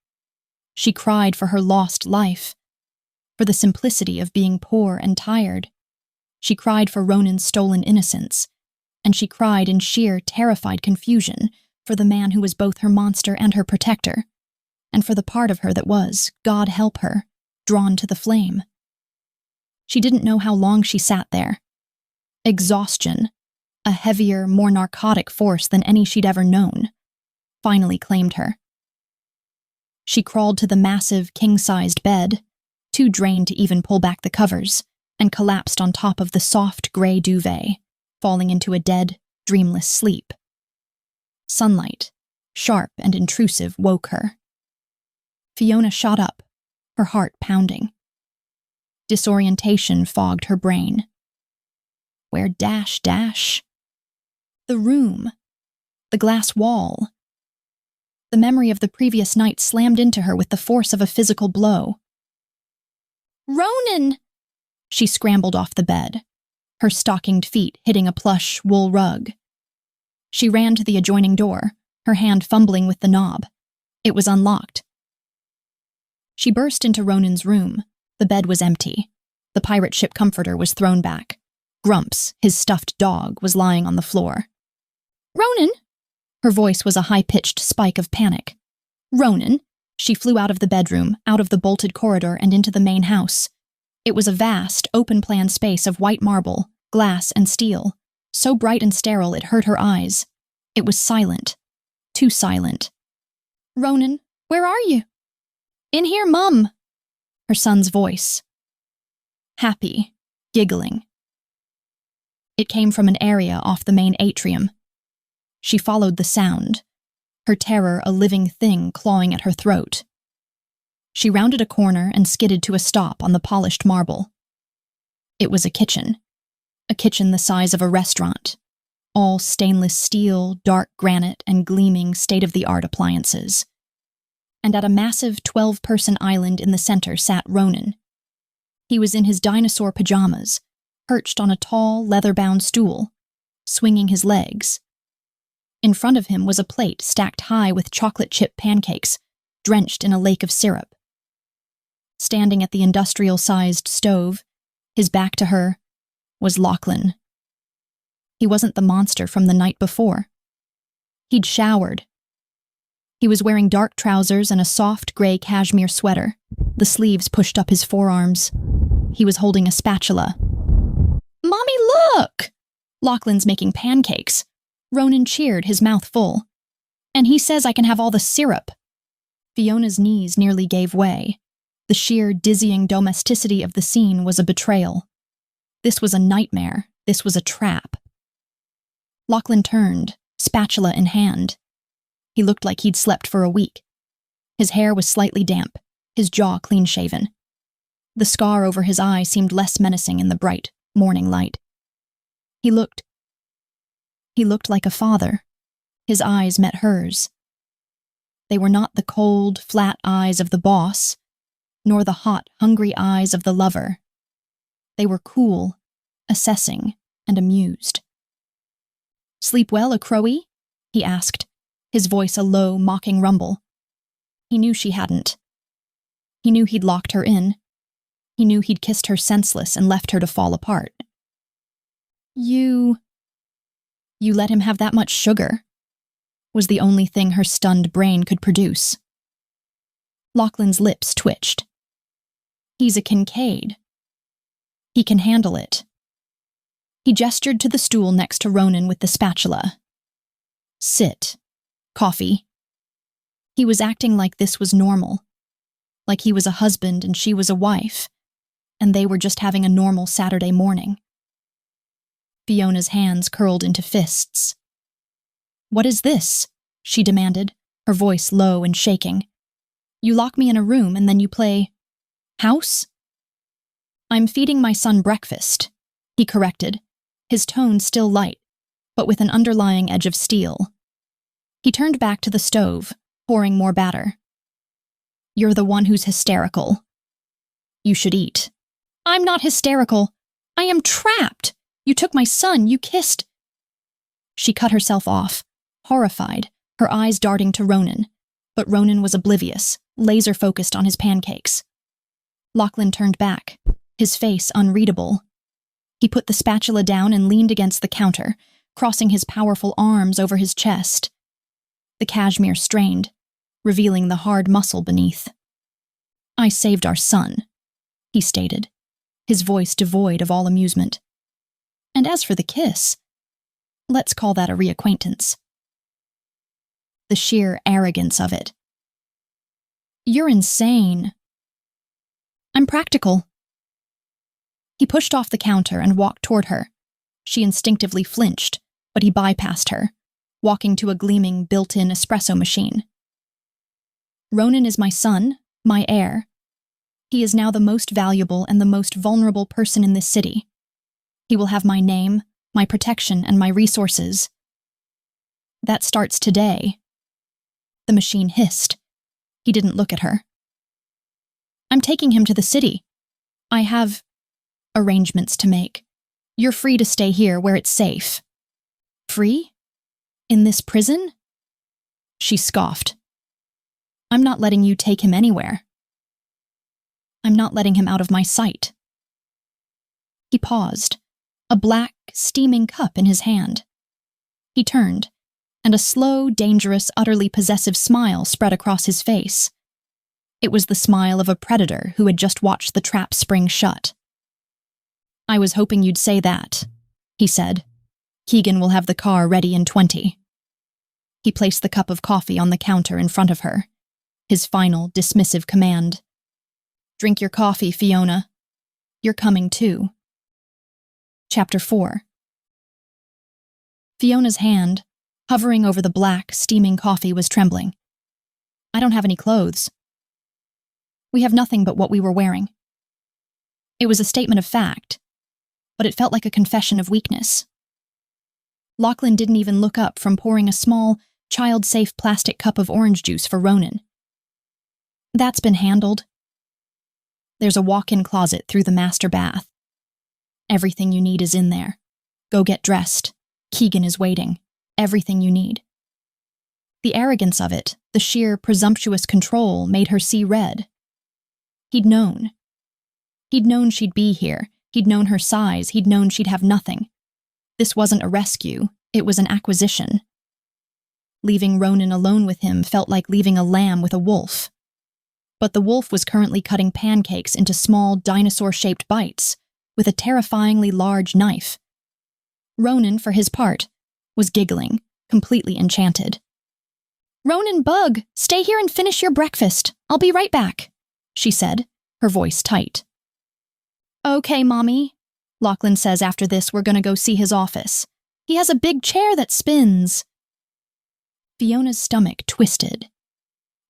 She cried for her lost life, for the simplicity of being poor and tired. She cried for Ronan's stolen innocence, and she cried in sheer, terrified confusion for the man who was both her monster and her protector, and for the part of her that was, God help her, drawn to the flame. She didn't know how long she sat there. Exhaustion, A heavier, more narcotic force than any she'd ever known, finally claimed her. She crawled to the massive, king-sized bed, too drained to even pull back the covers, and collapsed on top of the soft gray duvet, falling into a dead, dreamless sleep. Sunlight, sharp and intrusive, woke her. Fiona shot up, her heart pounding. Disorientation fogged her brain. Where dash? The room. The glass wall. The memory of the previous night slammed into her with the force of a physical blow. "Ronan!" She scrambled off the bed, her stockinged feet hitting a plush wool rug. She ran to the adjoining door, her hand fumbling with the knob. It was unlocked. She burst into Ronan's room. The bed was empty. The pirate ship comforter was thrown back. Grumps, his stuffed dog, was lying on the floor. "Ronan!" Her voice was a high-pitched spike of panic. "Ronan!" She flew out of the bedroom, out of the bolted corridor, and into the main house. It was a vast, open-plan space of white marble, glass, and steel, so bright and sterile it hurt her eyes. It was silent. Too silent. "Ronan, where are you?" "In here, Mum." Her son's voice. Happy, giggling. It came from an area off the main atrium. She followed the sound, her terror a living thing clawing at her throat. She rounded a corner and skidded to a stop on the polished marble. It was a kitchen the size of a restaurant, all stainless steel, dark granite, and gleaming state-of-the-art appliances. And at a massive 12-person island in the center sat Ronan. He was in his dinosaur pajamas, perched on a tall, leather-bound stool, swinging his legs. In front of him was a plate stacked high with chocolate chip pancakes, drenched in a lake of syrup. Standing at the industrial-sized stove, his back to her, was Lachlan. He wasn't the monster from the night before. He'd showered. He was wearing dark trousers and a soft gray cashmere sweater, the sleeves pushed up his forearms. He was holding a spatula. "Mommy, look!" Lachlan's making pancakes. Ronan cheered, his mouth full. "And he says I can have all the syrup." Fiona's knees nearly gave way. The sheer, dizzying domesticity of the scene was a betrayal. This was a nightmare. This was a trap. Lachlan turned, spatula in hand. He looked like he'd slept for a week. His hair was slightly damp, his jaw clean-shaven. The scar over his eye seemed less menacing in the bright, morning light. He looked like a father. His eyes met hers. They were not the cold, flat eyes of the boss, nor the hot, hungry eyes of the lover. They were cool, assessing, and amused. "Sleep well, a crowie?" he asked, his voice a low, mocking rumble. He knew she hadn't. He knew he'd locked her in. He knew he'd kissed her senseless and left her to fall apart. You let him have that much sugar," was the only thing her stunned brain could produce. Lachlan's lips twitched. "He's a Kincaid. He can handle it." He gestured to the stool next to Ronan with the spatula. "Sit. Coffee." He was acting like this was normal, like he was a husband and she was a wife, and they were just having a normal Saturday morning. Fiona's hands curled into fists. "What is this?" she demanded, her voice low and shaking. "You lock me in a room and then you play house?" "I'm feeding my son breakfast," he corrected, his tone still light, but with an underlying edge of steel. He turned back to the stove, pouring more batter. "You're the one who's hysterical. You should eat." "I'm not hysterical. I am trapped. You took my son. You kissed." She cut herself off, horrified, her eyes darting to Ronan, but Ronan was oblivious, laser-focused on his pancakes. Lachlan turned back, his face unreadable. He put the spatula down and leaned against the counter, crossing his powerful arms over his chest. The cashmere strained, revealing the hard muscle beneath. "I saved our son," he stated, his voice devoid of all amusement. "And as for the kiss, Let's call that a reacquaintance. The sheer arrogance of it. You're insane. I'm practical. He pushed off the counter and walked toward her. She instinctively flinched, but he bypassed her, walking to a gleaming built-in espresso machine. Ronan is my son, my heir. He is now the most valuable and the most vulnerable person in this city. He will have my name, my protection, and my resources. That starts today. The machine hissed. He didn't look at her. I'm taking him to the city. I have arrangements to make. You're free to stay here where it's safe. Free? In this prison? She scoffed. I'm not letting you take him anywhere. I'm not letting him out of my sight. He paused, a black, steaming cup in his hand. He turned, and a slow, dangerous, utterly possessive smile spread across his face. It was the smile of a predator who had just watched the trap spring shut. I was hoping you'd say that, he said. Keegan will have the car ready in 20. He placed the cup of coffee on the counter in front of her, his final, dismissive command. Drink your coffee, Fiona. You're coming too. Chapter 4. Fiona's hand, hovering over the black, steaming coffee, was trembling. I don't have any clothes. We have nothing but what we were wearing. It was a statement of fact, but it felt like a confession of weakness. Lachlan didn't even look up from pouring a small, child-safe plastic cup of orange juice for Ronan. That's been handled. There's a walk-in closet through the master bath. Everything you need is in there. Go get dressed. Keegan is waiting. Everything you need. The arrogance of it, the sheer presumptuous control, made her see red. He'd known. He'd known she'd be here. He'd known her size. He'd known she'd have nothing. This wasn't a rescue. It was an acquisition. Leaving Ronan alone with him felt like leaving a lamb with a wolf. But the wolf was currently cutting pancakes into small, dinosaur-shaped bites with a terrifyingly large knife. Ronan, for his part, was giggling, completely enchanted. Ronan Bug, stay here and finish your breakfast. I'll be right back, she said, her voice tight. Okay, Mommy. Lachlan says after this we're gonna go see his office. He has a big chair that spins. Fiona's stomach twisted.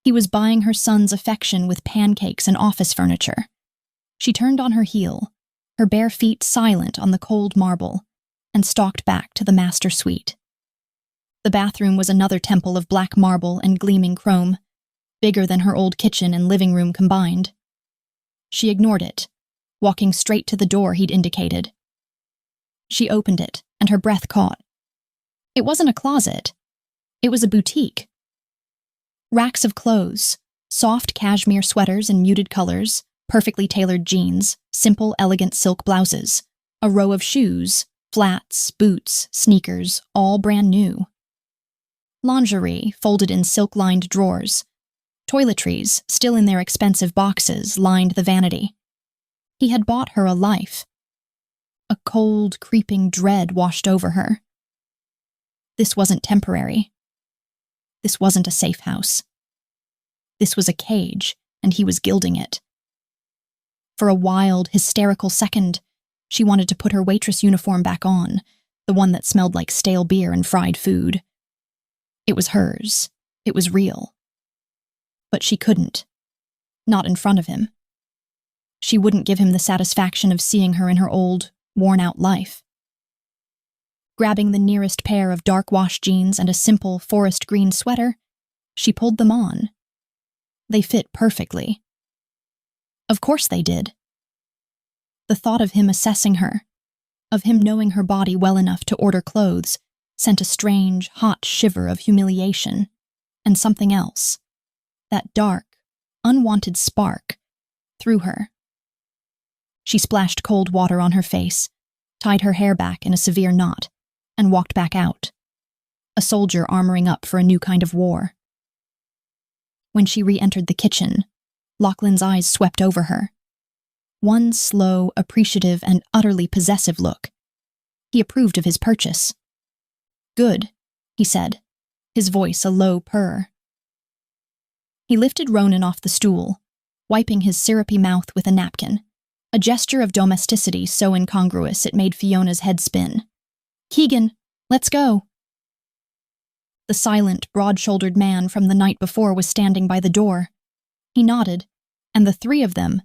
He was buying her son's affection with pancakes and office furniture. She turned on her heel, her bare feet silent on the cold marble, and stalked back to the master suite. The bathroom was another temple of black marble and gleaming chrome, bigger than her old kitchen and living room combined. She ignored it, walking straight to the door he'd indicated. She opened it, and her breath caught. It wasn't a closet. It was a boutique. Racks of clothes, soft cashmere sweaters in muted colors, perfectly tailored jeans, simple, elegant silk blouses, a row of shoes, flats, boots, sneakers, all brand new. Lingerie folded in silk-lined drawers. Toiletries, still in their expensive boxes, lined the vanity. He had bought her a life. A cold, creeping dread washed over her. This wasn't temporary. This wasn't a safe house. This was a cage, and he was gilding it. For a wild, hysterical second, she wanted to put her waitress uniform back on, the one that smelled like stale beer and fried food. It was hers. It was real. But she couldn't. Not in front of him. She wouldn't give him the satisfaction of seeing her in her old, worn-out life. Grabbing the nearest pair of dark wash jeans and a simple forest green sweater, she pulled them on. They fit perfectly. Of course they did. The thought of him assessing her, of him knowing her body well enough to order clothes, sent a strange, hot shiver of humiliation, and something else, that dark, unwanted spark, through her. She splashed cold water on her face, tied her hair back in a severe knot, and walked back out, a soldier armoring up for a new kind of war. When she re-entered the kitchen, Lachlan's eyes swept over her. One slow, appreciative, and utterly possessive look. He approved of his purchase. Good, he said, his voice a low purr. He lifted Ronan off the stool, wiping his syrupy mouth with a napkin, a gesture of domesticity so incongruous it made Fiona's head spin. Keegan, let's go. The silent, broad-shouldered man from the night before was standing by the door. He nodded, and the three of them,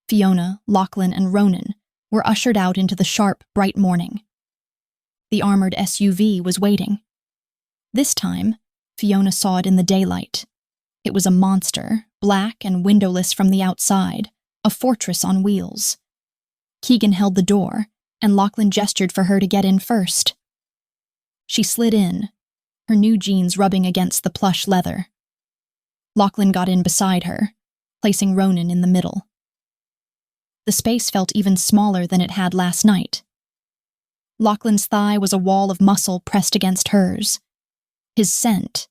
Fiona, Lachlan, and Ronan, were ushered out into the sharp, bright morning. The armored SUV was waiting. This time, Fiona saw it in the daylight. It was a monster, black and windowless from the outside, a fortress on wheels. Keegan held the door, and Lachlan gestured for her to get in first. She slid in, her new jeans rubbing against the plush leather. Lachlan got in beside her, placing Ronan in the middle. The space felt even smaller than it had last night. Lachlan's thigh was a wall of muscle pressed against hers. His scent,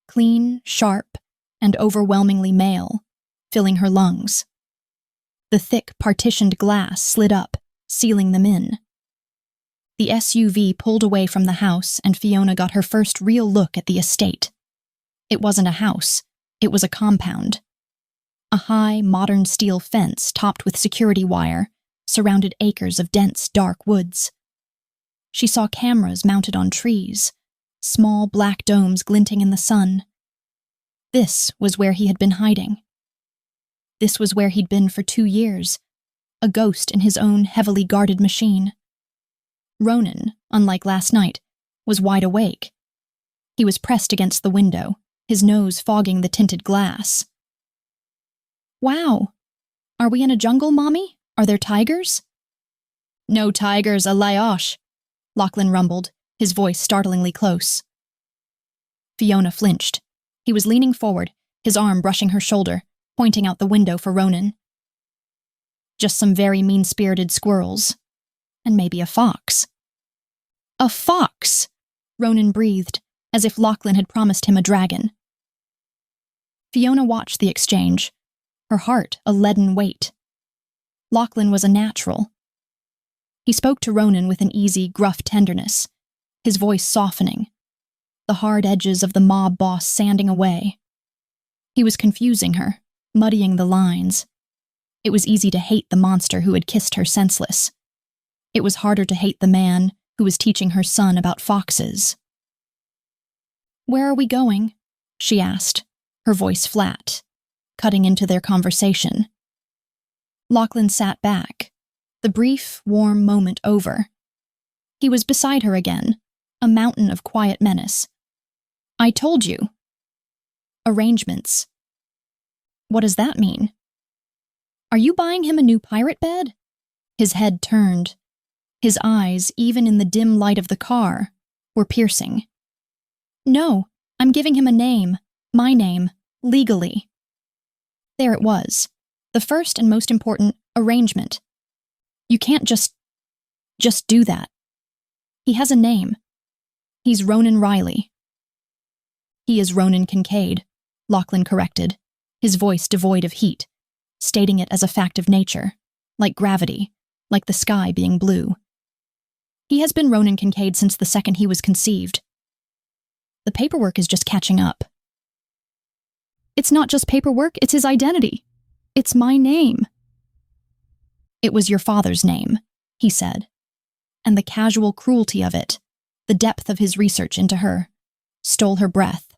clean, sharp, and overwhelmingly male, filling her lungs. The thick, partitioned glass slid up, sealing them in. The SUV pulled away from the house, and Fiona got her first real look at the estate. It wasn't a house, it was a compound. A high, modern steel fence topped with security wire surrounded acres of dense, dark woods. She saw cameras mounted on trees, small black domes glinting in the sun. This was where he had been hiding. This was where he'd been for 2 years, a ghost in his own heavily guarded machine. Ronan, unlike last night, was wide awake. He was pressed against the window, his nose fogging the tinted glass. Wow. Are we in a jungle, Mommy? Are there tigers? No tigers, a layosh, Lachlan rumbled, his voice startlingly close. Fiona flinched. He was leaning forward, his arm brushing her shoulder, pointing out the window for Ronan. Just some very mean-spirited squirrels. And maybe a fox. A fox! Ronan breathed, as if Lachlan had promised him a dragon. Fiona watched the exchange, her heart a leaden weight. Lachlan was a natural. He spoke to Ronan with an easy, gruff tenderness, his voice softening, the hard edges of the mob boss sanding away. He was confusing her, muddying the lines. It was easy to hate the monster who had kissed her senseless. It was harder to hate the man who was teaching her son about foxes. Where are we going? She asked, her voice flat, cutting into their conversation. Lachlan sat back, the brief, warm moment over. He was beside her again, a mountain of quiet menace. I told you. Arrangements. What does that mean? Are you buying him a new pirate bed? His head turned. His eyes, even in the dim light of the car, were piercing. No, I'm giving him a name, my name, legally. There it was, the first and most important arrangement. You can't just do that. He has a name. He's Ronan Riley. He is Ronan Kincaid, Lachlan corrected, his voice devoid of heat, stating it as a fact of nature, like gravity, like the sky being blue. He has been Ronan Kincaid since the second he was conceived. The paperwork is just catching up. It's not just paperwork, it's his identity. It's my name. It was your father's name, he said, and the casual cruelty of it, the depth of his research into her, stole her breath.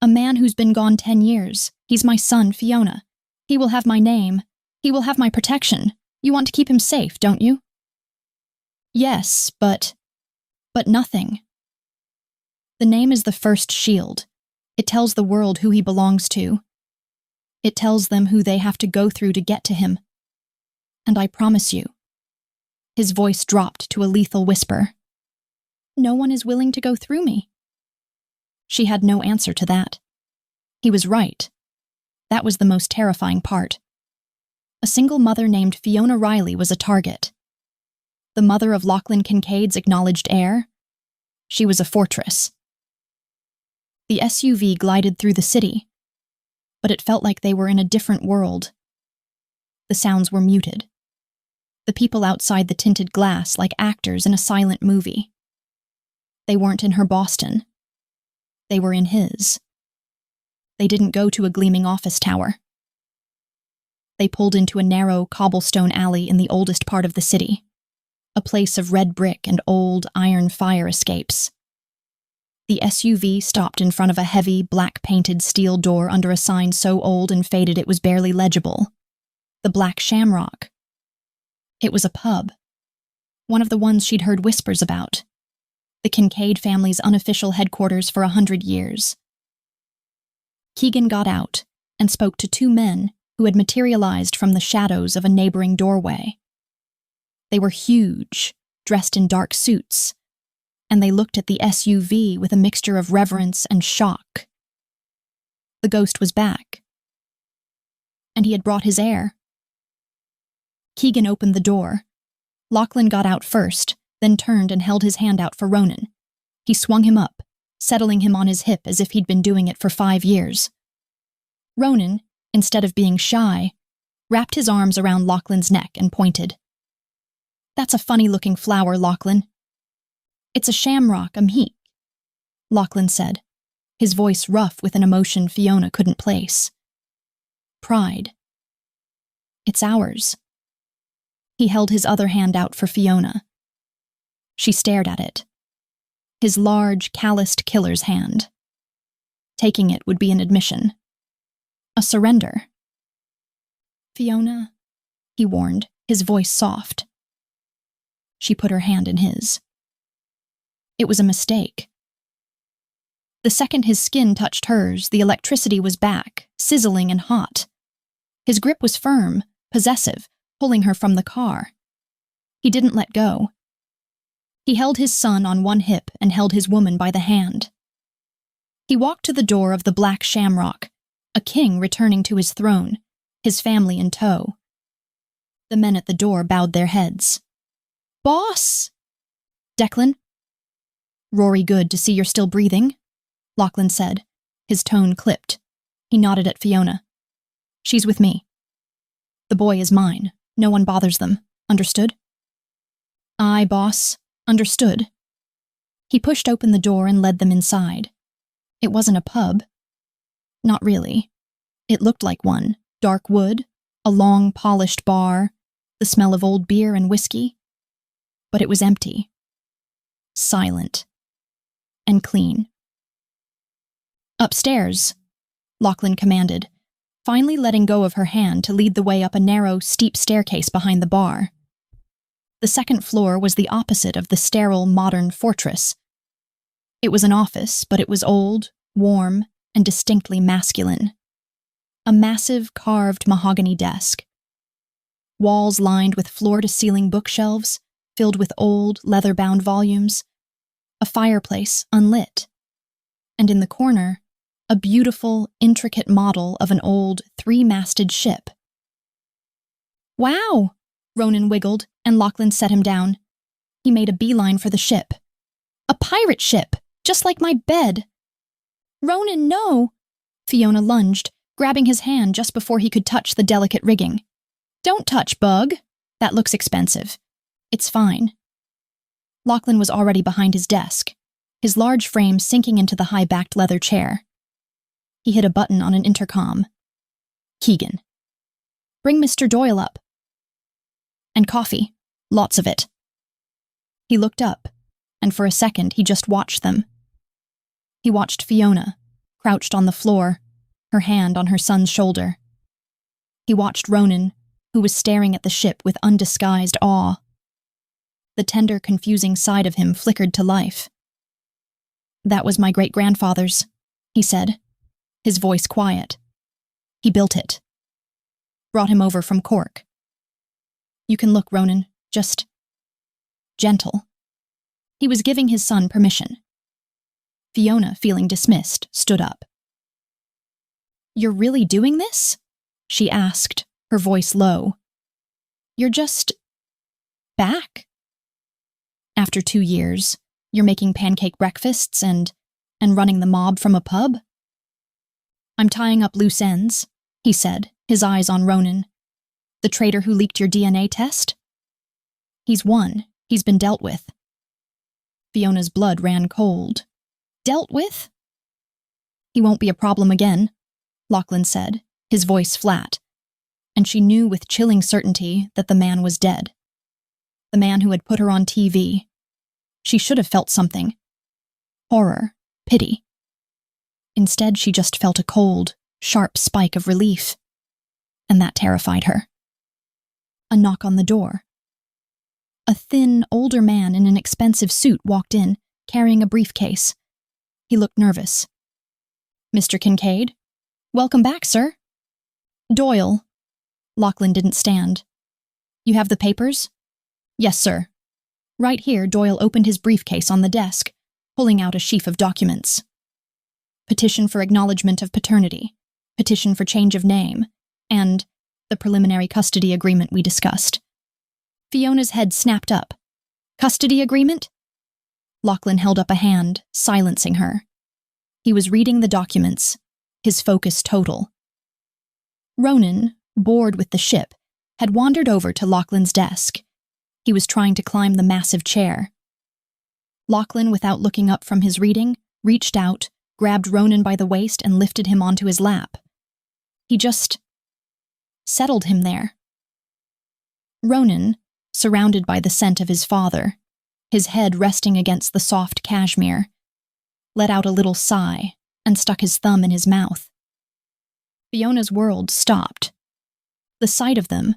A man who's been gone 10 years. He's my son, Fiona. He will have my name. He will have my protection. You want to keep him safe, don't you? Yes, but nothing. The name is the first shield. It tells the world who he belongs to. It tells them who they have to go through to get to him. And I promise you. His voice dropped to a lethal whisper. No one is willing to go through me. She had no answer to that. He was right. That was the most terrifying part. A single mother named Fiona Riley was a target. The mother of Lachlan Kincaid's acknowledged heir? She was a fortress. The SUV glided through the city, but it felt like they were in a different world. The sounds were muted. The people outside the tinted glass like actors in a silent movie. They weren't in her Boston. They were in his. They didn't go to a gleaming office tower. They pulled into a narrow cobblestone alley in the oldest part of the city, a place of red brick and old iron fire escapes. The SUV stopped in front of a heavy, black-painted steel door under a sign so old and faded it was barely legible. The Black Shamrock. It was a pub. One of the ones she'd heard whispers about. The Kincaid family's unofficial headquarters for 100 years. Keegan got out and spoke to two men who had materialized from the shadows of a neighboring doorway. They were huge, dressed in dark suits, and they looked at the SUV with a mixture of reverence and shock. The ghost was back, and he had brought his heir. Keegan opened the door. Lachlan got out first, then turned and held his hand out for Ronan. He swung him up, settling him on his hip as if he'd been doing it for 5 years. Ronan, instead of being shy, wrapped his arms around Lachlan's neck and pointed. "That's a funny-looking flower, Lachlan." "It's a shamrock, a meek," Lachlan said, his voice rough with an emotion Fiona couldn't place. Pride. "It's ours." He held his other hand out for Fiona. She stared at it. His large, calloused killer's hand. Taking it would be an admission. A surrender. "Fiona," he warned, his voice soft. She put her hand in his. It was a mistake. The second his skin touched hers, the electricity was back, sizzling and hot. His grip was firm, possessive, pulling her from the car. He didn't let go. He held his son on one hip and held his woman by the hand. He walked to the door of the Black Shamrock, a king returning to his throne, his family in tow. The men at the door bowed their heads. "Boss!" "Declan?" "Rory, good to see you're still breathing," Lachlan said, his tone clipped. He nodded at Fiona. "She's with me. The boy is mine. No one bothers them. Understood?" "Aye, boss. Understood." He pushed open the door and led them inside. It wasn't a pub. Not really. It looked like one. Dark wood, a long, polished bar, the smell of old beer and whiskey. But it was empty. Silent. And clean. "Upstairs," Lachlan commanded, finally letting go of her hand to lead the way up a narrow, steep staircase behind the bar. The second floor was the opposite of the sterile, modern fortress. It was an office, but it was old, warm, and distinctly masculine. A massive, carved mahogany desk. Walls lined with floor-to-ceiling bookshelves, filled with old, leather-bound volumes. A fireplace, unlit. And in the corner, a beautiful, intricate model of an old, three-masted ship. "Wow!" Ronan wiggled, and Lachlan set him down. He made a beeline for the ship. "A pirate ship, just like my bed." "Ronan, no!" Fiona lunged, grabbing his hand just before he could touch the delicate rigging. "Don't touch, Bug. That looks expensive. It's fine." Lachlan was already behind his desk, his large frame sinking into the high-backed leather chair. He hit a button on an intercom. "Keegan. Bring Mr. Doyle up. And coffee. Lots of it." He looked up, and for a second he just watched them. He watched Fiona, crouched on the floor, her hand on her son's shoulder. He watched Ronan, who was staring at the ship with undisguised awe. The tender, confusing side of him flickered to life. "That was my great-grandfather's," he said, his voice quiet. "He built it. Brought him over from Cork. You can look, Ronan, just gentle." He was giving his son permission. Fiona, feeling dismissed, stood up. "You're really doing this?" she asked, her voice low. "You're just back? After 2 years, you're making pancake breakfasts and running the mob from a pub?" "I'm tying up loose ends," he said, his eyes on Ronan. "The traitor who leaked your DNA test? He's won. He's been dealt with." Fiona's blood ran cold. Dealt with? He won't be a problem again, Lachlan said, his voice flat, and she knew with chilling certainty that the man was dead. The man who had put her on TV. She should have felt something. Horror, pity. Instead, she just felt a cold, sharp spike of relief, and that terrified her. A knock on the door. A thin, older man in an expensive suit walked in, carrying a briefcase. He looked nervous. Mr. Kincaid? Welcome back, sir. Doyle. Lachlan didn't stand. You have the papers? Yes, sir. Right here, Doyle opened his briefcase on the desk, pulling out a sheaf of documents. Petition for acknowledgement of paternity, petition for change of name, and the preliminary custody agreement we discussed. Fiona's head snapped up. Custody agreement? Lachlan held up a hand, silencing her. He was reading the documents, his focus total. Ronan, bored with the ship, had wandered over to Lachlan's desk. He was trying to climb the massive chair. Lachlan, without looking up from his reading, reached out, grabbed Ronan by the waist and lifted him onto his lap. He just settled him there. Ronan, surrounded by the scent of his father, his head resting against the soft cashmere, let out a little sigh and stuck his thumb in his mouth. Fiona's world stopped. The sight of them,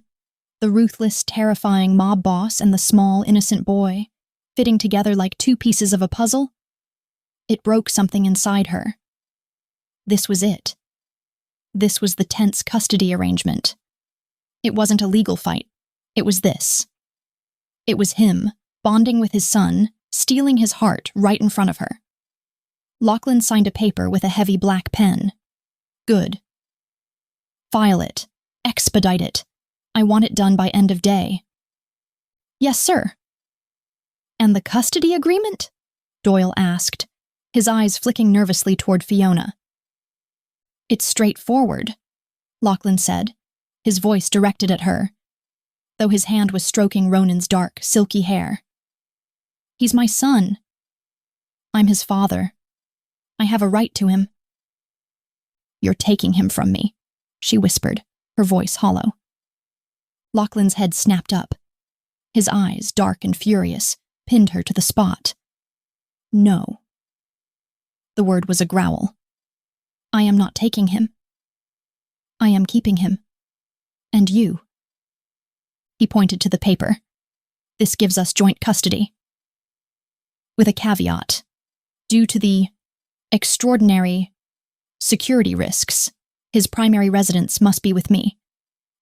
the ruthless, terrifying mob boss and the small, innocent boy, fitting together like two pieces of a puzzle, it broke something inside her. This was it. This was the tense custody arrangement. It wasn't a legal fight. It was this. It was him, bonding with his son, stealing his heart right in front of her. Lachlan signed a paper with a heavy black pen. Good. File it. Expedite it. I want it done by end of day. Yes, sir. And the custody agreement? Doyle asked, his eyes flicking nervously toward Fiona. It's straightforward, Lachlan said, his voice directed at her, though his hand was stroking Ronan's dark, silky hair. He's my son. I'm his father. I have a right to him. You're taking him from me, she whispered, her voice hollow. Lachlan's head snapped up. His eyes, dark and furious, pinned her to the spot. No. The word was a growl. I am not taking him. I am keeping him. And you. He pointed to the paper. This gives us joint custody. With a caveat. Due to the extraordinary security risks, his primary residence must be with me,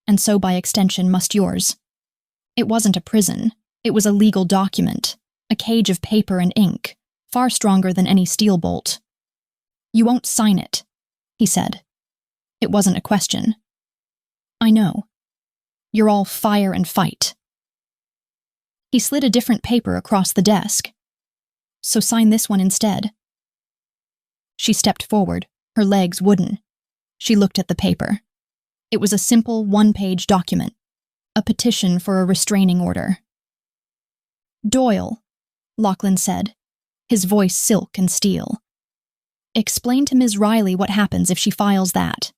and so by extension must yours. It wasn't a prison. It was a legal document, a cage of paper and ink, far stronger than any steel bolt. You won't sign it, he said. It wasn't a question. I know. You're all fire and fight. He slid a different paper across the desk. So sign this one instead. She stepped forward, her legs wooden. She looked at the paper. It was a simple one-page document, a petition for a restraining order. Doyle, Lachlan said, his voice silk and steel. Explain to Ms. Riley what happens if she files that.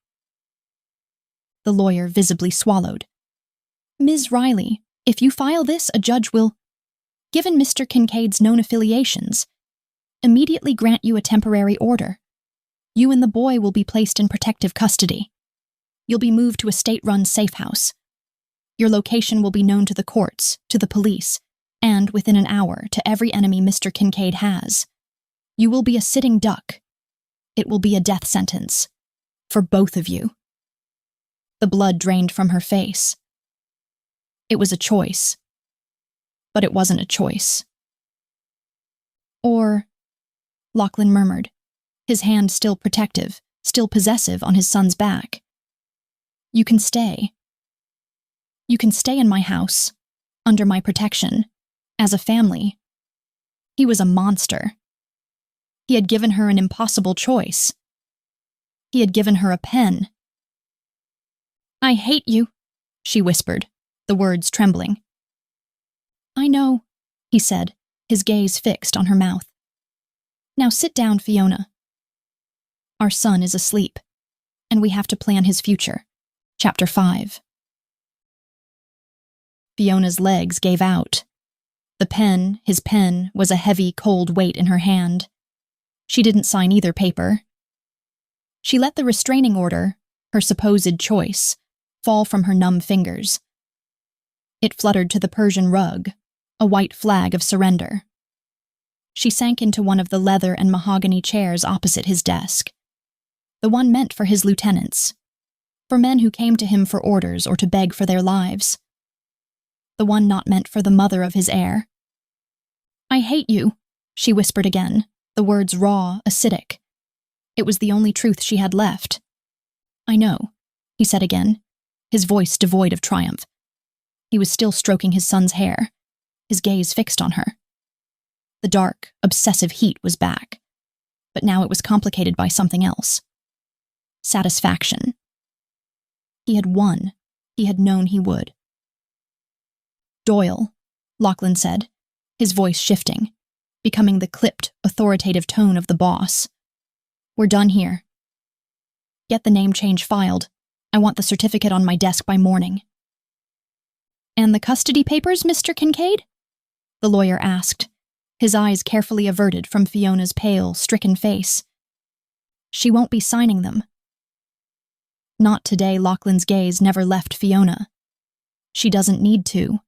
The lawyer visibly swallowed. Ms. Riley, if you file this, a judge will, given Mr. Kincaid's known affiliations, immediately grant you a temporary order. You and the boy will be placed in protective custody. You'll be moved to a state-run Safehouse. Your location will be known to the courts, to the police, and within an hour to every enemy Mr. Kincaid has. You will be a sitting duck. It will be a death sentence. For both of you. The blood drained from her face. It was a choice. But it wasn't a choice. Or, Lachlan murmured, his hand still protective, still possessive on his son's back. You can stay. You can stay in my house, under my protection, as a family. He was a monster. He had given her an impossible choice. He had given her a pen. I hate you, she whispered, the words trembling. I know, he said, his gaze fixed on her mouth. Now sit down, Fiona. Our son is asleep, and we have to plan his future. Chapter 5. Fiona's legs gave out. His pen, was a heavy, cold weight in her hand. She didn't sign either paper. She let the restraining order, her supposed choice, fall from her numb fingers. It fluttered to the Persian rug, a white flag of surrender. She sank into one of the leather and mahogany chairs opposite his desk, the one meant for his lieutenants, for men who came to him for orders or to beg for their lives, the one not meant for the mother of his heir. "I hate you," she whispered again, the words raw, acidic. It was the only truth she had left. "I know," he said again, his voice devoid of triumph. He was still stroking his son's hair, his gaze fixed on her. The dark, obsessive heat was back, but now it was complicated by something else. Satisfaction. He had won. He had known he would. "Doyle," Lachlan said, his voice shifting, becoming the clipped, authoritative tone of the boss. "We're done here. Get the name change filed. I want the certificate on my desk by morning." "And the custody papers, Mr. Kincaid?" the lawyer asked, his eyes carefully averted from Fiona's pale, stricken face. "She won't be signing them." Not today. Lachlan's gaze never left Fiona. She doesn't need to.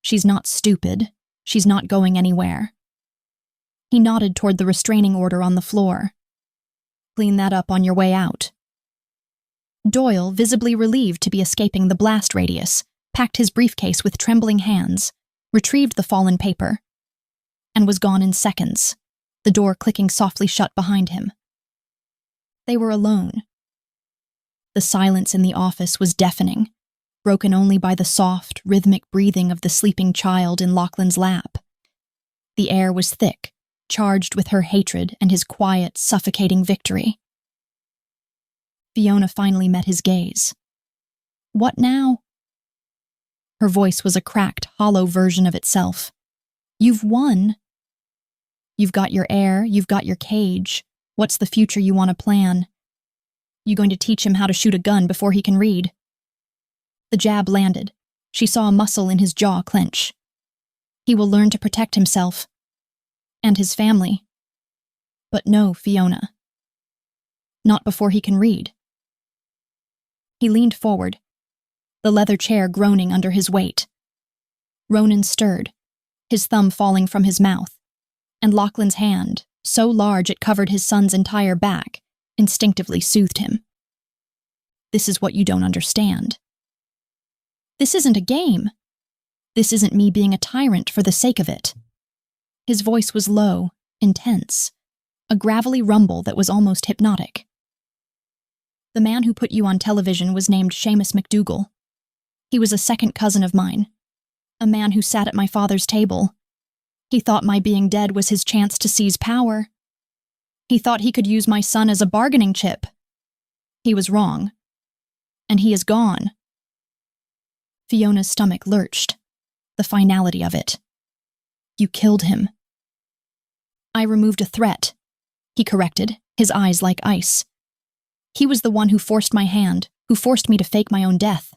She's not stupid. She's not going anywhere. He nodded toward the restraining order on the floor. "Clean that up on your way out." Doyle, visibly relieved to be escaping the blast radius, packed his briefcase with trembling hands, retrieved the fallen paper, and was gone in seconds, the door clicking softly shut behind him. They were alone. The silence in the office was deafening, broken only by the soft, rhythmic breathing of the sleeping child in Lachlan's lap. The air was thick, charged with her hatred and his quiet, suffocating victory. Fiona finally met his gaze. "What now?" Her voice was a cracked, hollow version of itself. "You've won. You've got your heir, you've got your cage. What's the future you want to plan? You going to teach him how to shoot a gun before he can read?" The jab landed. She saw a muscle in his jaw clench. He will learn to protect himself. And his family. But no, Fiona. Not before he can read. He leaned forward, the leather chair groaning under his weight. Ronan stirred, his thumb falling from his mouth, and Lachlan's hand, so large it covered his son's entire back, instinctively soothed him. "This is what you don't understand. This isn't a game. This isn't me being a tyrant for the sake of it." His voice was low, intense, a gravelly rumble that was almost hypnotic. "The man who put you on television was named Seamus McDougal. He was a second cousin of mine, a man who sat at my father's table. He thought my being dead was his chance to seize power. He thought he could use my son as a bargaining chip. He was wrong. And he is gone." Fiona's stomach lurched, the finality of it. "You killed him." "I removed a threat," he corrected, his eyes like ice. "He was the one who forced my hand, who forced me to fake my own death.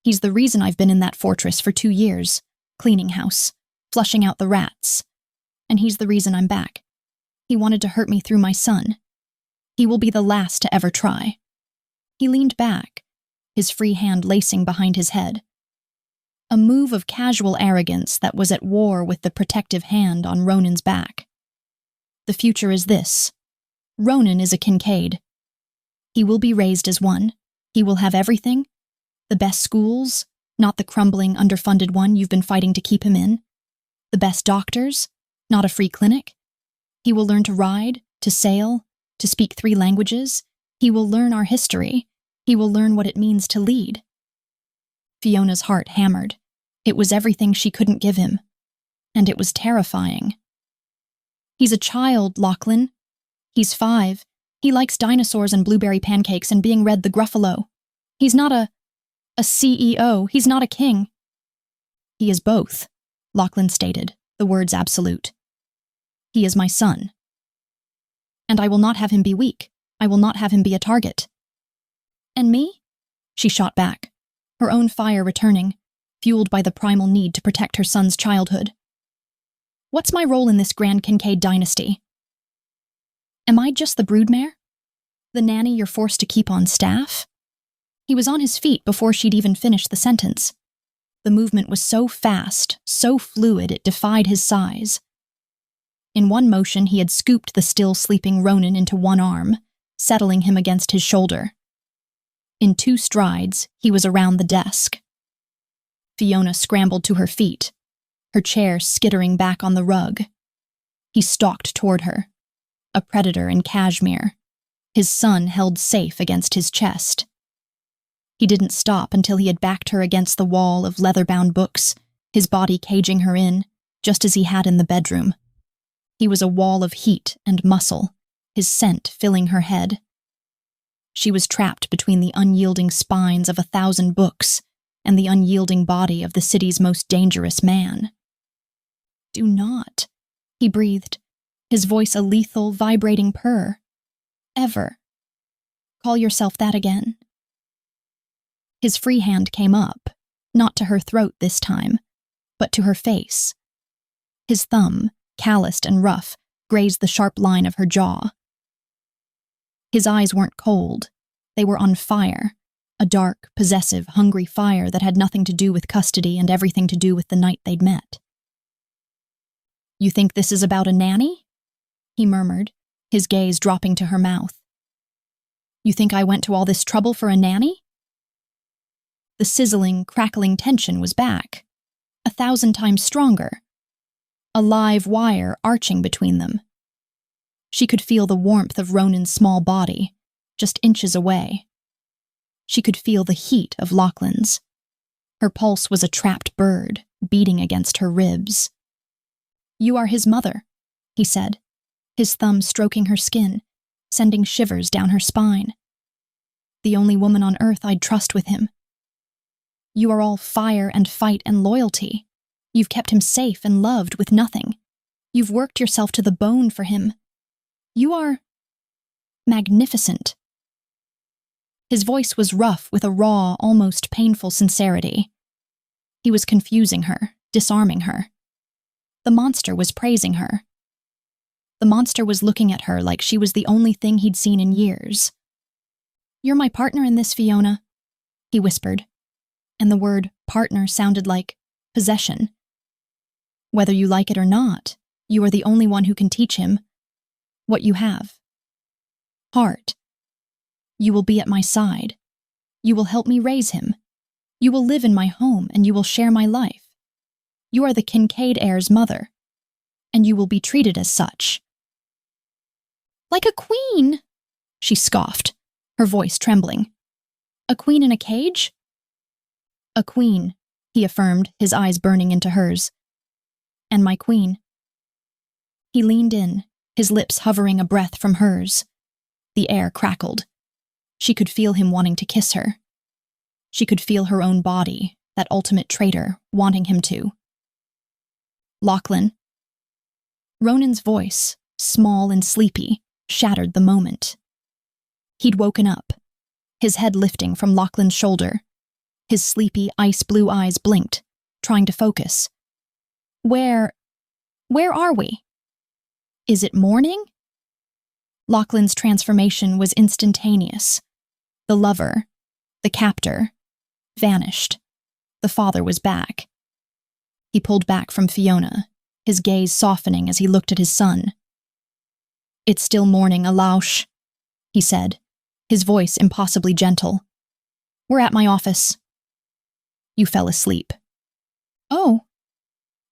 He's the reason I've been in that fortress for 2 years, cleaning house, flushing out the rats. And he's the reason I'm back. He wanted to hurt me through my son. He will be the last to ever try." He leaned back, his free hand lacing behind his head. A move of casual arrogance that was at war with the protective hand on Ronan's back. "The future is this. Ronan is a Kincaid. He will be raised as one. He will have everything. The best schools, not the crumbling, underfunded one you've been fighting to keep him in. The best doctors, not a free clinic. He will learn to ride, to sail, to speak 3 languages. He will learn our history. He will learn what it means to lead." Fiona's heart hammered. It was everything she couldn't give him. And it was terrifying. "He's a child, Lachlan. He's 5. He likes dinosaurs and blueberry pancakes and being read the Gruffalo. He's not a CEO. He's not a king." "He is both," Lachlan stated, the the words absolute. He is my son. And I will not have him be weak. I will not have him be a target. And me? She shot back, her own fire returning, fueled by the primal need to protect her son's childhood. What's my role in this grand Kincaid dynasty? Am I just the broodmare? The nanny you're forced to keep on staff? He was on his feet before she'd even finished the sentence. The movement was so fast, so fluid it defied his size. In one motion, he had scooped the still sleeping Ronan into one arm, settling him against his shoulder. In 2 strides, he was around the desk. Fiona scrambled to her feet, her chair skittering back on the rug. He stalked toward her, a predator in cashmere, his son held safe against his chest. He didn't stop until he had backed her against the wall of leather-bound books, his body caging her in, just as he had in the bedroom. He was a wall of heat and muscle, his scent filling her head. She was trapped between the unyielding spines of 1,000 books and the unyielding body of the city's most dangerous man. Do not, he breathed, his voice a lethal, vibrating purr. Ever. Call yourself that again. His free hand came up, not to her throat this time, but to her face. His thumb, calloused and rough, grazed the sharp line of her jaw. His eyes weren't cold. They were on fire, a dark, possessive, hungry fire that had nothing to do with custody and everything to do with the night they'd met. You think this is about a nanny? He murmured, his gaze dropping to her mouth. You think I went to all this trouble for a nanny? The sizzling, crackling tension was back, 1,000 times stronger, a live wire arching between them. She could feel the warmth of Ronan's small body, just inches away. She could feel the heat of Lachlan's. Her pulse was a trapped bird, beating against her ribs. You are his mother, he said, his thumb stroking her skin, sending shivers down her spine. The only woman on earth I'd trust with him. You are all fire and fight and loyalty. You've kept him safe and loved with nothing. You've worked yourself to the bone for him. You are magnificent. His voice was rough with a raw, almost painful sincerity. He was confusing her, disarming her. The monster was praising her. The monster was looking at her like she was the only thing he'd seen in years. You're my partner in this, Fiona, he whispered, and the word partner sounded like possession. Whether you like it or not, you are the only one who can teach him what you have. Heart. You will be at my side. You will help me raise him. You will live in my home and you will share my life. You are the Kincaid heir's mother, and you will be treated as such. Like a queen, she scoffed, her voice trembling. A queen in a cage? A queen, he affirmed, his eyes burning into hers. And my queen. He leaned in, his lips hovering a breath from hers. The air crackled. She could feel him wanting to kiss her. She could feel her own body, that ultimate traitor, wanting him to. Lachlan. Ronan's voice, small and sleepy, shattered the moment. He'd woken up, his head lifting from Lachlan's shoulder. His sleepy, ice-blue eyes blinked, trying to focus. Where are we? Is it morning? Lachlan's transformation was instantaneous. The lover, the captor, vanished. The father was back. He pulled back from Fiona, his gaze softening as he looked at his son. It's still morning, Alaush, he said, his voice impossibly gentle. We're at my office. You fell asleep. Oh.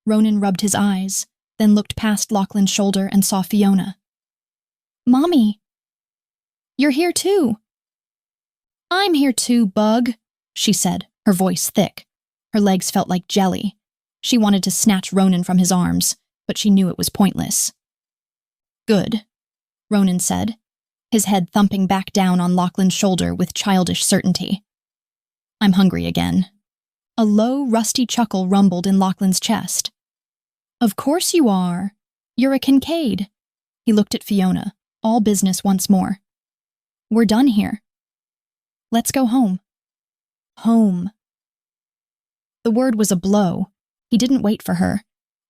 Ronan rubbed his eyes, then looked past Lachlan's shoulder and saw Fiona. Mommy. You're here too. I'm here too, Bug, she said, her voice thick. Her legs felt like jelly. She wanted to snatch Ronan from his arms, but she knew it was pointless. Good, Ronan said, his head thumping back down on Lachlan's shoulder with childish certainty. I'm hungry again. A low, rusty chuckle rumbled in Lachlan's chest. Of course you are. You're a Kincaid. He looked at Fiona, all business once more. We're done here. Let's go home. Home. The word was a blow. He didn't wait for her.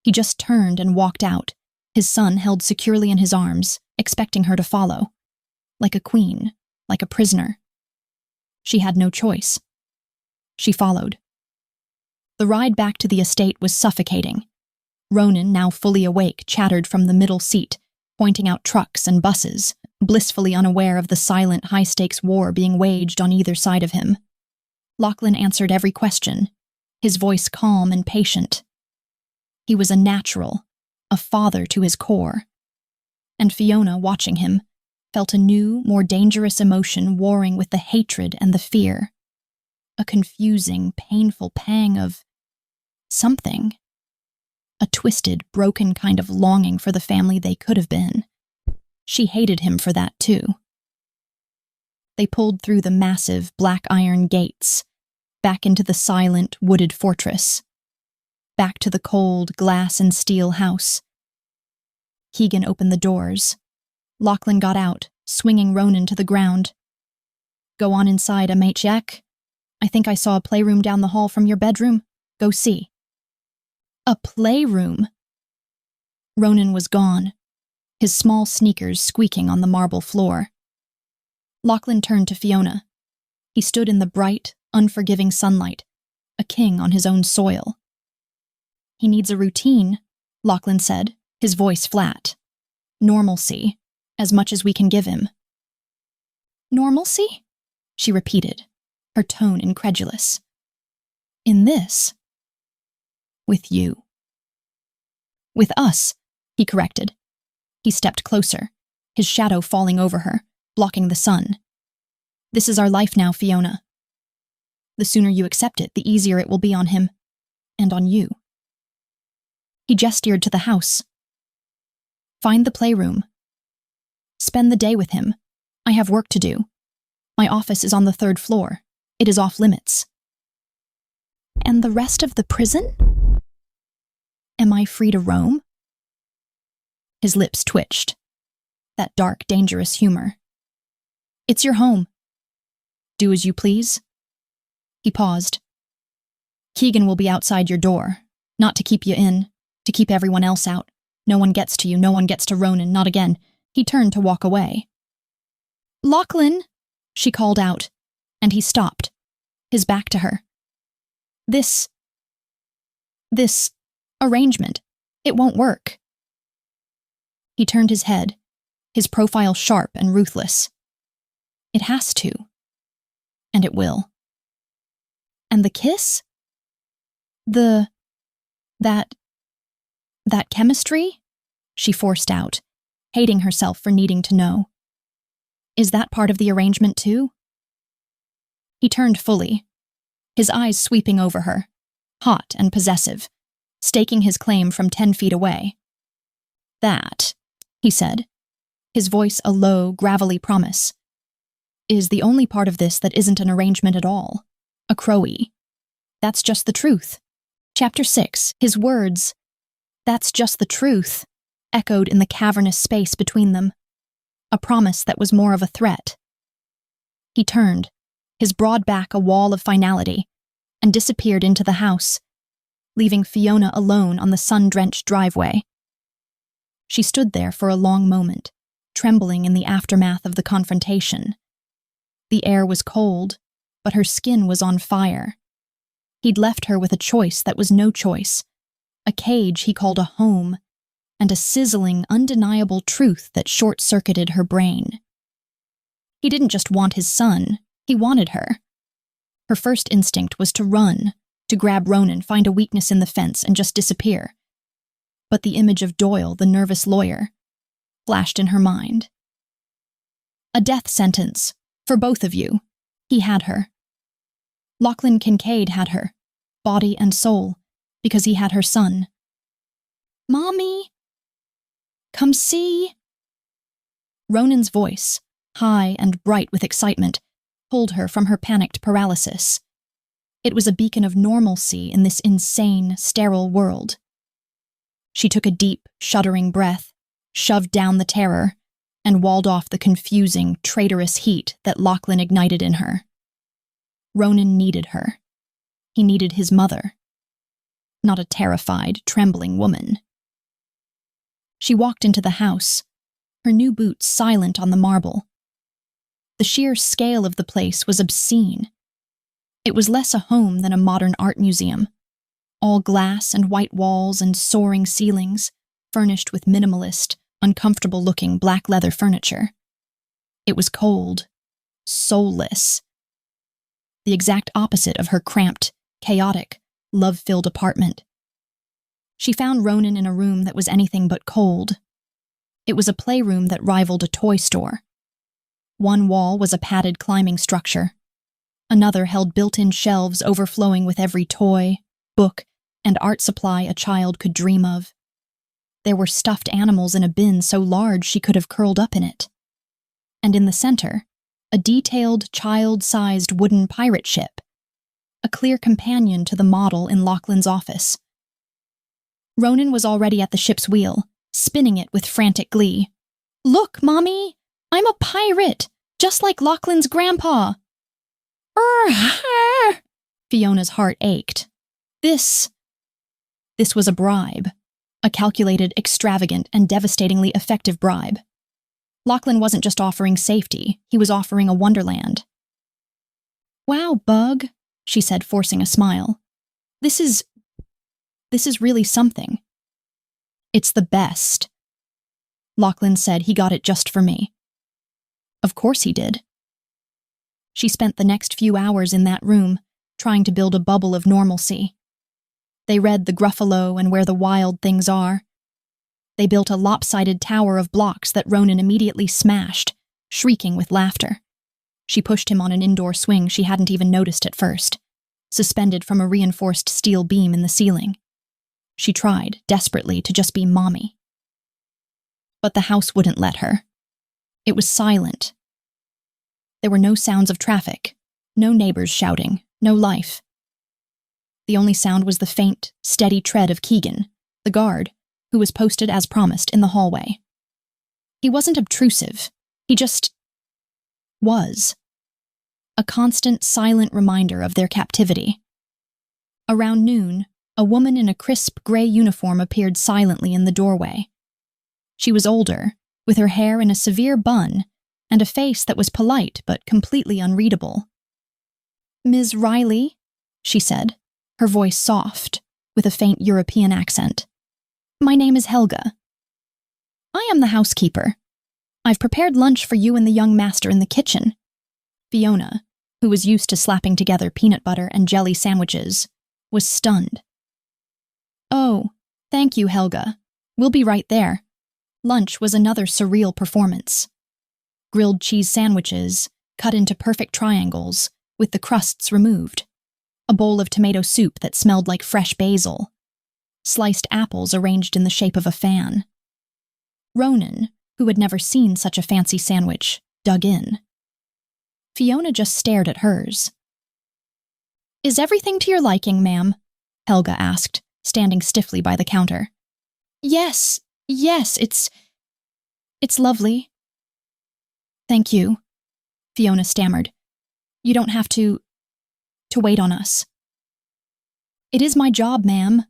He just turned and walked out, his son held securely in his arms, expecting her to follow. Like a queen, like a prisoner. She had no choice. She followed. The ride back to the estate was suffocating. Ronan, now fully awake, chattered from the middle seat, pointing out trucks and buses, blissfully unaware of the silent, high-stakes war being waged on either side of him. Lachlan answered every question, his voice calm and patient. He was a natural, a father to his core. And Fiona, watching him, felt a new, more dangerous emotion warring with the hatred and the fear. A confusing, painful pang of something. A twisted, broken kind of longing for the family they could have been. She hated him for that, too. They pulled through the massive, black iron gates, back into the silent, wooded fortress. Back to the cold, glass and steel house. Keegan opened the doors. Lachlan got out, swinging Ronan to the ground. Go on inside, Mafia'S. I think I saw a playroom down the hall from your bedroom. Go see. A playroom? Ronan was gone, his small sneakers squeaking on the marble floor. Lachlan turned to Fiona. He stood in the bright, unforgiving sunlight, a king on his own soil. He needs a routine, Lachlan said, his voice flat. Normalcy, as much as we can give him. Normalcy? She repeated, her tone incredulous. In this? With you. With us, he corrected. He stepped closer, his shadow falling over her, blocking the sun. This is our life now, Fiona. The sooner you accept it, the easier it will be on him. And on you. He gestured to the house. Find the playroom. Spend the day with him. I have work to do. My office is on the 3rd floor. It is off limits. And the rest of the prison? Am I free to roam? His lips twitched. That dark, dangerous humor. It's your home. Do as you please. He paused. Keegan will be outside your door, not to keep you in, to keep everyone else out. No one gets to you, no one gets to Ronan, not again. He turned to walk away. Lachlan, she called out, and he stopped, his back to her. This arrangement, it won't work. He turned his head, his profile sharp and ruthless. It has to. And it will. And the kiss? That chemistry? She forced out, hating herself for needing to know. Is that part of the arrangement too? He turned fully, his eyes sweeping over her, hot and possessive, staking his claim from 10 feet away. That, he said, his voice a low, gravelly promise, is the only part of this that isn't an arrangement at all. A crowy. That's just the truth. Chapter 6, his words, that's just the truth, echoed in the cavernous space between them. A promise that was more of a threat. He turned, his broad back a wall of finality, and disappeared into the house, leaving Fiona alone on the sun-drenched driveway. She stood there for a long moment, trembling in the aftermath of the confrontation. The air was cold, but her skin was on fire. He'd left her with a choice that was no choice, a cage he called a home, and a sizzling, undeniable truth that short-circuited her brain. He didn't just want his son, he wanted her. Her first instinct was to run, to grab Ronan, find a weakness in the fence, and just disappear. But the image of Doyle, the nervous lawyer, flashed in her mind. A death sentence, for both of you. He had her. Lachlan Kincaid had her, body and soul, because he had her son. Mommy! Come see! Ronan's voice, high and bright with excitement, pulled her from her panicked paralysis. It was a beacon of normalcy in this insane, sterile world. She took a deep, shuddering breath, shoved down the terror, and walled off the confusing, traitorous heat that Lachlan ignited in her. Ronan needed her. He needed his mother. Not a terrified, trembling woman. She walked into the house, her new boots silent on the marble. The sheer scale of the place was obscene. It was less a home than a modern art museum, all glass and white walls and soaring ceilings, furnished with minimalist, uncomfortable-looking black leather furniture. It was cold, soulless. The exact opposite of her cramped, chaotic, love-filled apartment. She found Ronan in a room that was anything but cold. It was a playroom that rivaled a toy store. One wall was a padded climbing structure. Another held built-in shelves overflowing with every toy, book, and art supply a child could dream of. There were stuffed animals in a bin so large she could have curled up in it. And in the center, a detailed, child-sized wooden pirate ship, a clear companion to the model in Lachlan's office. Ronan was already at the ship's wheel, spinning it with frantic glee. "Look, Mommy! I'm a pirate, just like Lachlan's grandpa!" Fiona's heart ached. This was a bribe. A calculated, extravagant, and devastatingly effective bribe. Lachlan wasn't just offering safety, he was offering a wonderland. "Wow, Bug," she said, forcing a smile. This is really something." "It's the best." Lachlan said he got it just for me. Of course he did. She spent the next few hours in that room, trying to build a bubble of normalcy. They read The Gruffalo and Where the Wild Things Are. They built a lopsided tower of blocks that Ronan immediately smashed, shrieking with laughter. She pushed him on an indoor swing she hadn't even noticed at first, suspended from a reinforced steel beam in the ceiling. She tried, desperately, to just be Mommy. But the house wouldn't let her. It was silent. There were no sounds of traffic, no neighbors shouting, no life. The only sound was the faint, steady tread of Keegan, the guard, who was posted as promised in the hallway. He wasn't obtrusive, he just was. A constant, silent reminder of their captivity. Around noon, a woman in a crisp gray uniform appeared silently in the doorway. She was older, with her hair in a severe bun, and a face that was polite but completely unreadable. "Ms. Riley," she said, her voice soft, with a faint European accent. "My name is Helga. I am the housekeeper. I've prepared lunch for you and the young master in the kitchen." Fiona, who was used to slapping together peanut butter and jelly sandwiches, was stunned. "Oh, thank you, Helga. We'll be right there." Lunch was another surreal performance. Grilled cheese sandwiches, cut into perfect triangles, with the crusts removed. A bowl of tomato soup that smelled like fresh basil. Sliced apples arranged in the shape of a fan. Ronan, who had never seen such a fancy sandwich, dug in. Fiona just stared at hers. "Is everything to your liking, ma'am?" Helga asked, standing stiffly by the counter. Yes, it's lovely." "Thank you," Fiona stammered. "You don't have to wait on us." "It is my job, ma'am,"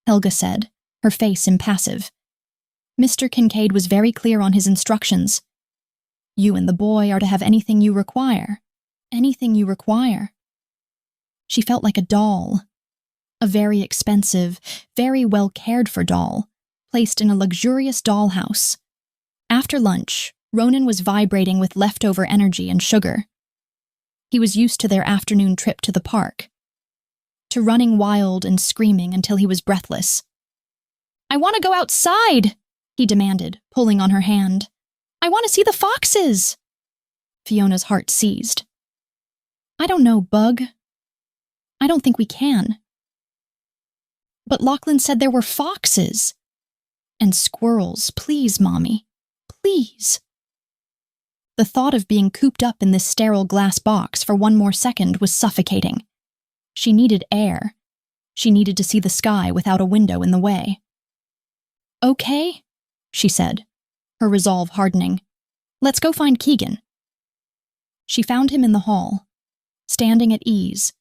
Helga said, her face impassive. "Mr. Kincaid was very clear on his instructions. You and the boy are to have anything you require. Anything you require." She felt like a doll. A very expensive, very well cared-for doll, placed in a luxurious dollhouse. After lunch, Ronan was vibrating with leftover energy and sugar. He was used to their afternoon trip to the park, to running wild and screaming until he was breathless. "I want to go outside," he demanded, pulling on her hand. "I want to see the foxes." Fiona's heart seized. "I don't know, Bug. I don't think we can." "But Lachlan said there were foxes." "And squirrels. Please, Mommy. Please." The thought of being cooped up in this sterile glass box for one more second was suffocating. She needed air. She needed to see the sky without a window in the way. Okay, she said, her resolve hardening. Let's go find Keegan. She found him in the hall, standing at ease,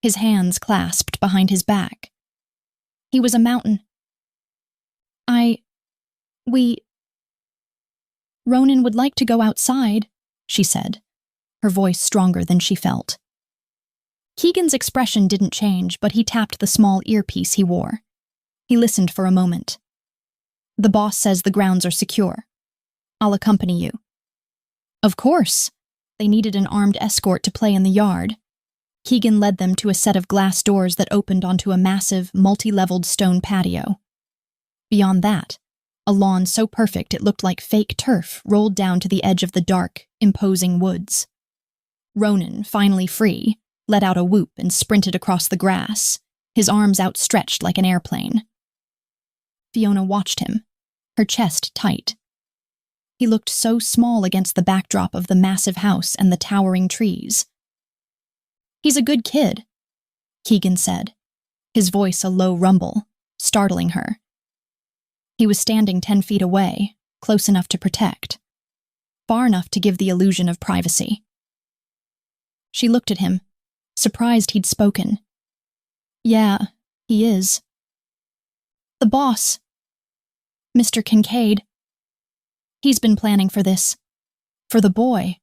his hands clasped behind his back. He was a mountain. Ronan would like to go outside, she said, her voice stronger than she felt. Keegan's expression didn't change, but he tapped the small earpiece he wore. He listened for a moment. The boss says the grounds are secure. I'll accompany you. Of course. They needed an armed escort to play in the yard. Keegan led them to a set of glass doors that opened onto a massive, multi-leveled stone patio. Beyond that, a lawn so perfect it looked like fake turf rolled down to the edge of the dark, imposing woods. Ronan, finally free, let out a whoop and sprinted across the grass, his arms outstretched like an airplane. Fiona watched him, her chest tight. He looked so small against the backdrop of the massive house and the towering trees. He's a good kid, Keegan said, his voice a low rumble, startling her. He was standing 10 feet away, close enough to protect, far enough to give the illusion of privacy. She looked at him, surprised he'd spoken. Yeah, he is. The boss, Mr. Kincaid. He's been planning for this. For the boy.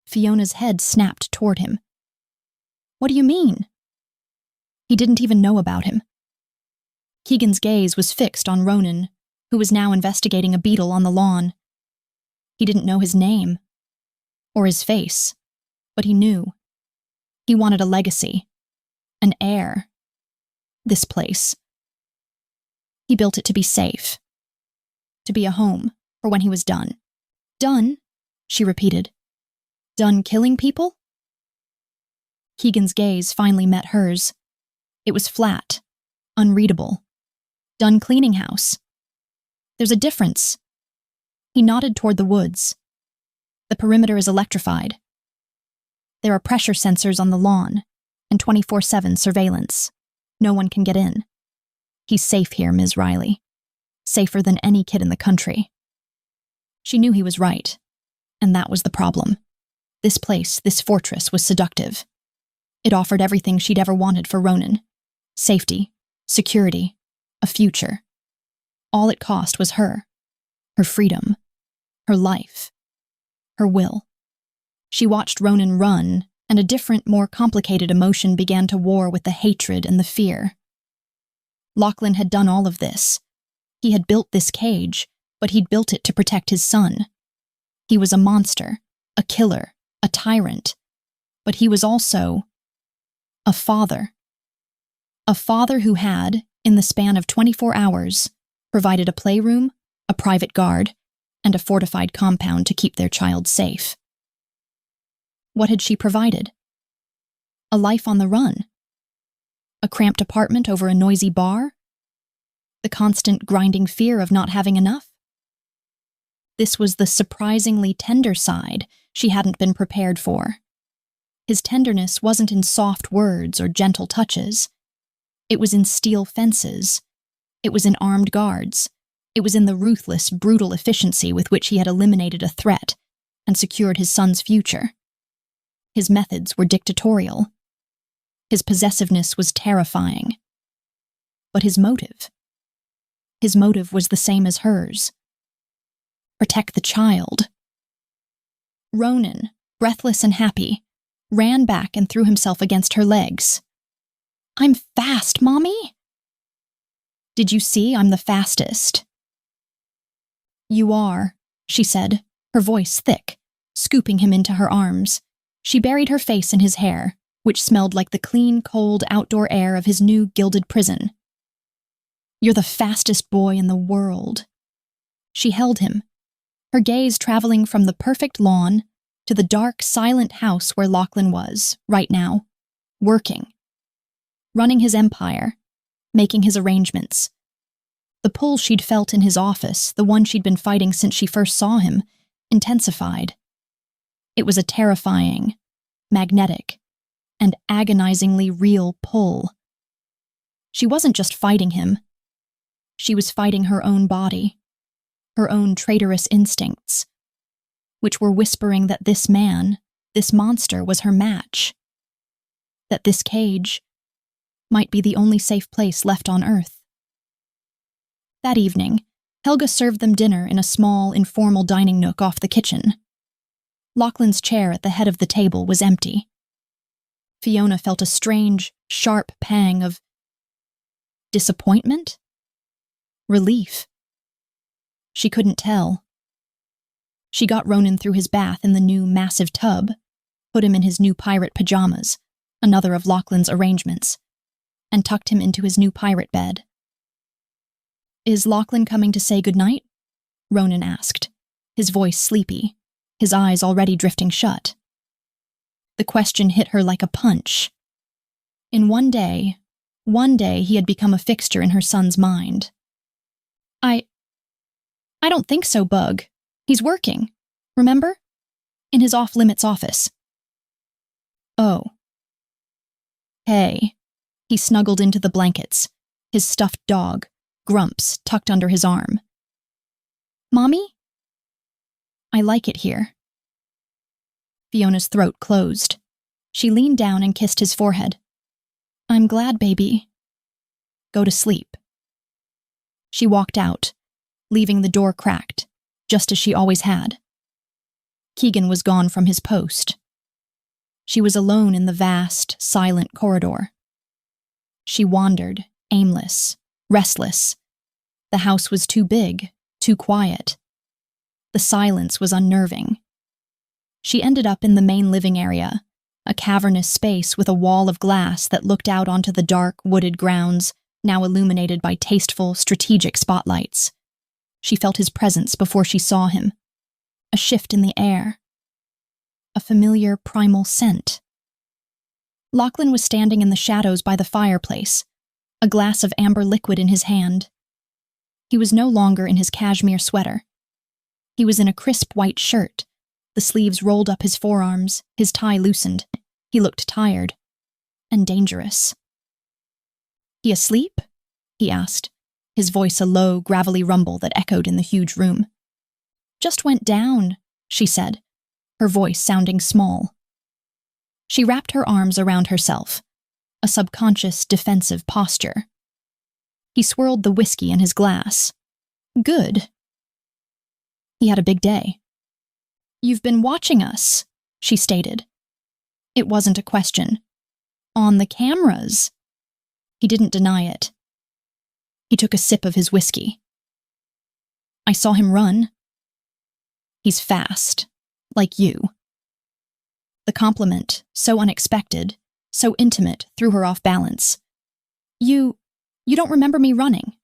Fiona's head snapped toward him. What do you mean? He didn't even know about him. Keegan's gaze was fixed on Ronan, who was now investigating a beetle on the lawn. He didn't know his name, or his face, but he knew. He wanted a legacy, an heir. This place. He built it to be safe. To be a home for when he was done. Done? She repeated. Done killing people? Keegan's gaze finally met hers. It was flat, unreadable. Done cleaning house. There's a difference. He nodded toward the woods. The perimeter is electrified. There are pressure sensors on the lawn and 24/7 surveillance. No one can get in. He's safe here, Ms. Riley. Safer than any kid in the country. She knew he was right, and that was the problem. This place, this fortress, was seductive. It offered everything she'd ever wanted for Ronan. Safety, security, a future. All it cost was her freedom, her life, her will. She watched Ronan run, and a different, more complicated emotion began to war with the hatred and the fear. Lachlan had done all of this. He had built this cage, but he'd built it to protect his son. He was a monster, a killer, a tyrant, but he was also a father. A father who had, in the span of 24 hours, provided a playroom, a private guard, and a fortified compound to keep their child safe. What had she provided? A life on the run? A cramped apartment over a noisy bar? The constant grinding fear of not having enough? This was the surprisingly tender side she hadn't been prepared for. His tenderness wasn't in soft words or gentle touches. It was in steel fences. It was in armed guards. It was in the ruthless, brutal efficiency with which he had eliminated a threat and secured his son's future. His methods were dictatorial. His possessiveness was terrifying. But his motive was the same as hers. Protect the child. Ronan, breathless and happy, ran back and threw himself against her legs. I'm fast, Mommy. Did you see I'm the fastest? You are, she said, her voice thick, scooping him into her arms. She buried her face in his hair, which smelled like the clean, cold outdoor air of his new gilded prison. You're the fastest boy in the world. She held him, her gaze traveling from the perfect lawn to the dark, silent house where Lachlan was, right now, working. Running his empire, making his arrangements. The pull she'd felt in his office, the one she'd been fighting since she first saw him, intensified. It was a terrifying, magnetic, and agonizingly real pull. She wasn't just fighting him. She was fighting her own body, her own traitorous instincts, which were whispering that this man, this monster, was her match, that this cage might be the only safe place left on Earth. That evening, Helga served them dinner in a small, informal dining nook off the kitchen. Lachlan's chair at the head of the table was empty. Fiona felt a strange, sharp pang of disappointment? Relief? She couldn't tell. She got Ronan through his bath in the new massive tub, put him in his new pirate pajamas, another of Lachlan's arrangements, and tucked him into his new pirate bed. "Is Lachlan coming to say goodnight?" Ronan asked, his voice sleepy, his eyes already drifting shut. The question hit her like a punch. In one day he had become a fixture in her son's mind. I don't think so, Bug. He's working. Remember? In his off-limits office." "Oh." "Hey." He snuggled into the blankets, his stuffed dog, Grumps, tucked under his arm. "Mommy?" "I like it here." Fiona's throat closed. She leaned down and kissed his forehead. "I'm glad, baby." "Go to sleep." She walked out, leaving the door cracked, just as she always had. Keegan was gone from his post. She was alone in the vast, silent corridor. She wandered, aimless, restless. The house was too big, too quiet. The silence was unnerving. She ended up in the main living area, a cavernous space with a wall of glass that looked out onto the dark, wooded grounds, now illuminated by tasteful, strategic spotlights. She felt his presence before she saw him. A shift in the air. A familiar, primal scent. Lachlan was standing in the shadows by the fireplace, a glass of amber liquid in his hand. He was no longer in his cashmere sweater. He was in a crisp white shirt, the sleeves rolled up his forearms, his tie loosened. He looked tired and dangerous. "He asleep?" he asked, his voice a low, gravelly rumble that echoed in the huge room. "Just went down," she said, her voice sounding small. She wrapped her arms around herself, a subconscious, defensive posture. He swirled the whiskey in his glass. "Good." He had a big day. "You've been watching us," she stated. It wasn't a question. "On the cameras." He didn't deny it. He took a sip of his whiskey. "I saw him run." "He's fast, like you." The compliment, so unexpected, so intimate, threw her off balance. You don't remember me running."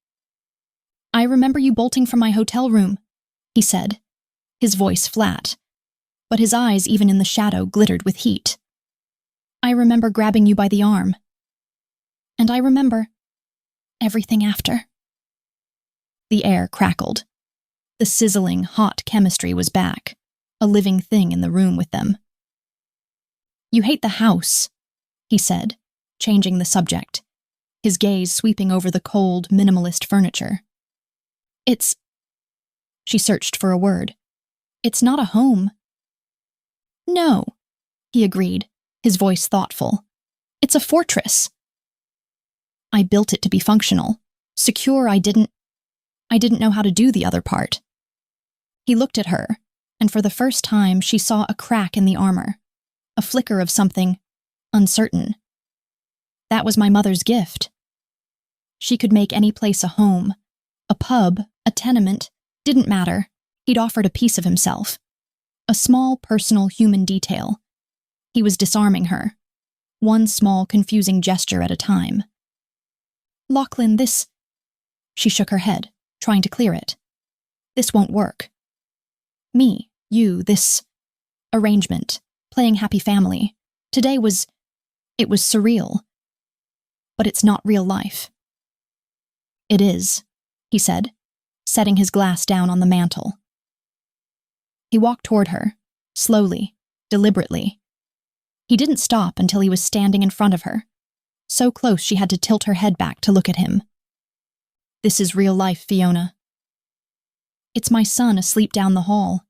"I remember you bolting from my hotel room," he said, his voice flat, but his eyes, even in the shadow, glittered with heat. "I remember grabbing you by the arm. And I remember everything after." The air crackled. The sizzling, hot chemistry was back, a living thing in the room with them. "You hate the house," he said, changing the subject, his gaze sweeping over the cold, minimalist furniture. "It's..." She searched for a word. "It's not a home." "No," he agreed, his voice thoughtful. "It's a fortress. I built it to be functional, secure. I didn't know how to do the other part." He looked at her, and for the first time she saw a crack in the armor, a flicker of something uncertain. "That was my mother's gift." She could make any place a home, a pub, a tenement, didn't matter. He'd offered a piece of himself, a small, personal, human detail. He was disarming her, one small, confusing gesture at a time. "Lachlan, this..." She shook her head, trying to clear it. "This won't work. Me, you, this arrangement, playing happy family. Today it was surreal. But it's not real life." "It is," he said, setting his glass down on the mantel. He walked toward her, slowly, deliberately. He didn't stop until he was standing in front of her, so close she had to tilt her head back to look at him. This is real life, Fiona. It's my son asleep down the hall.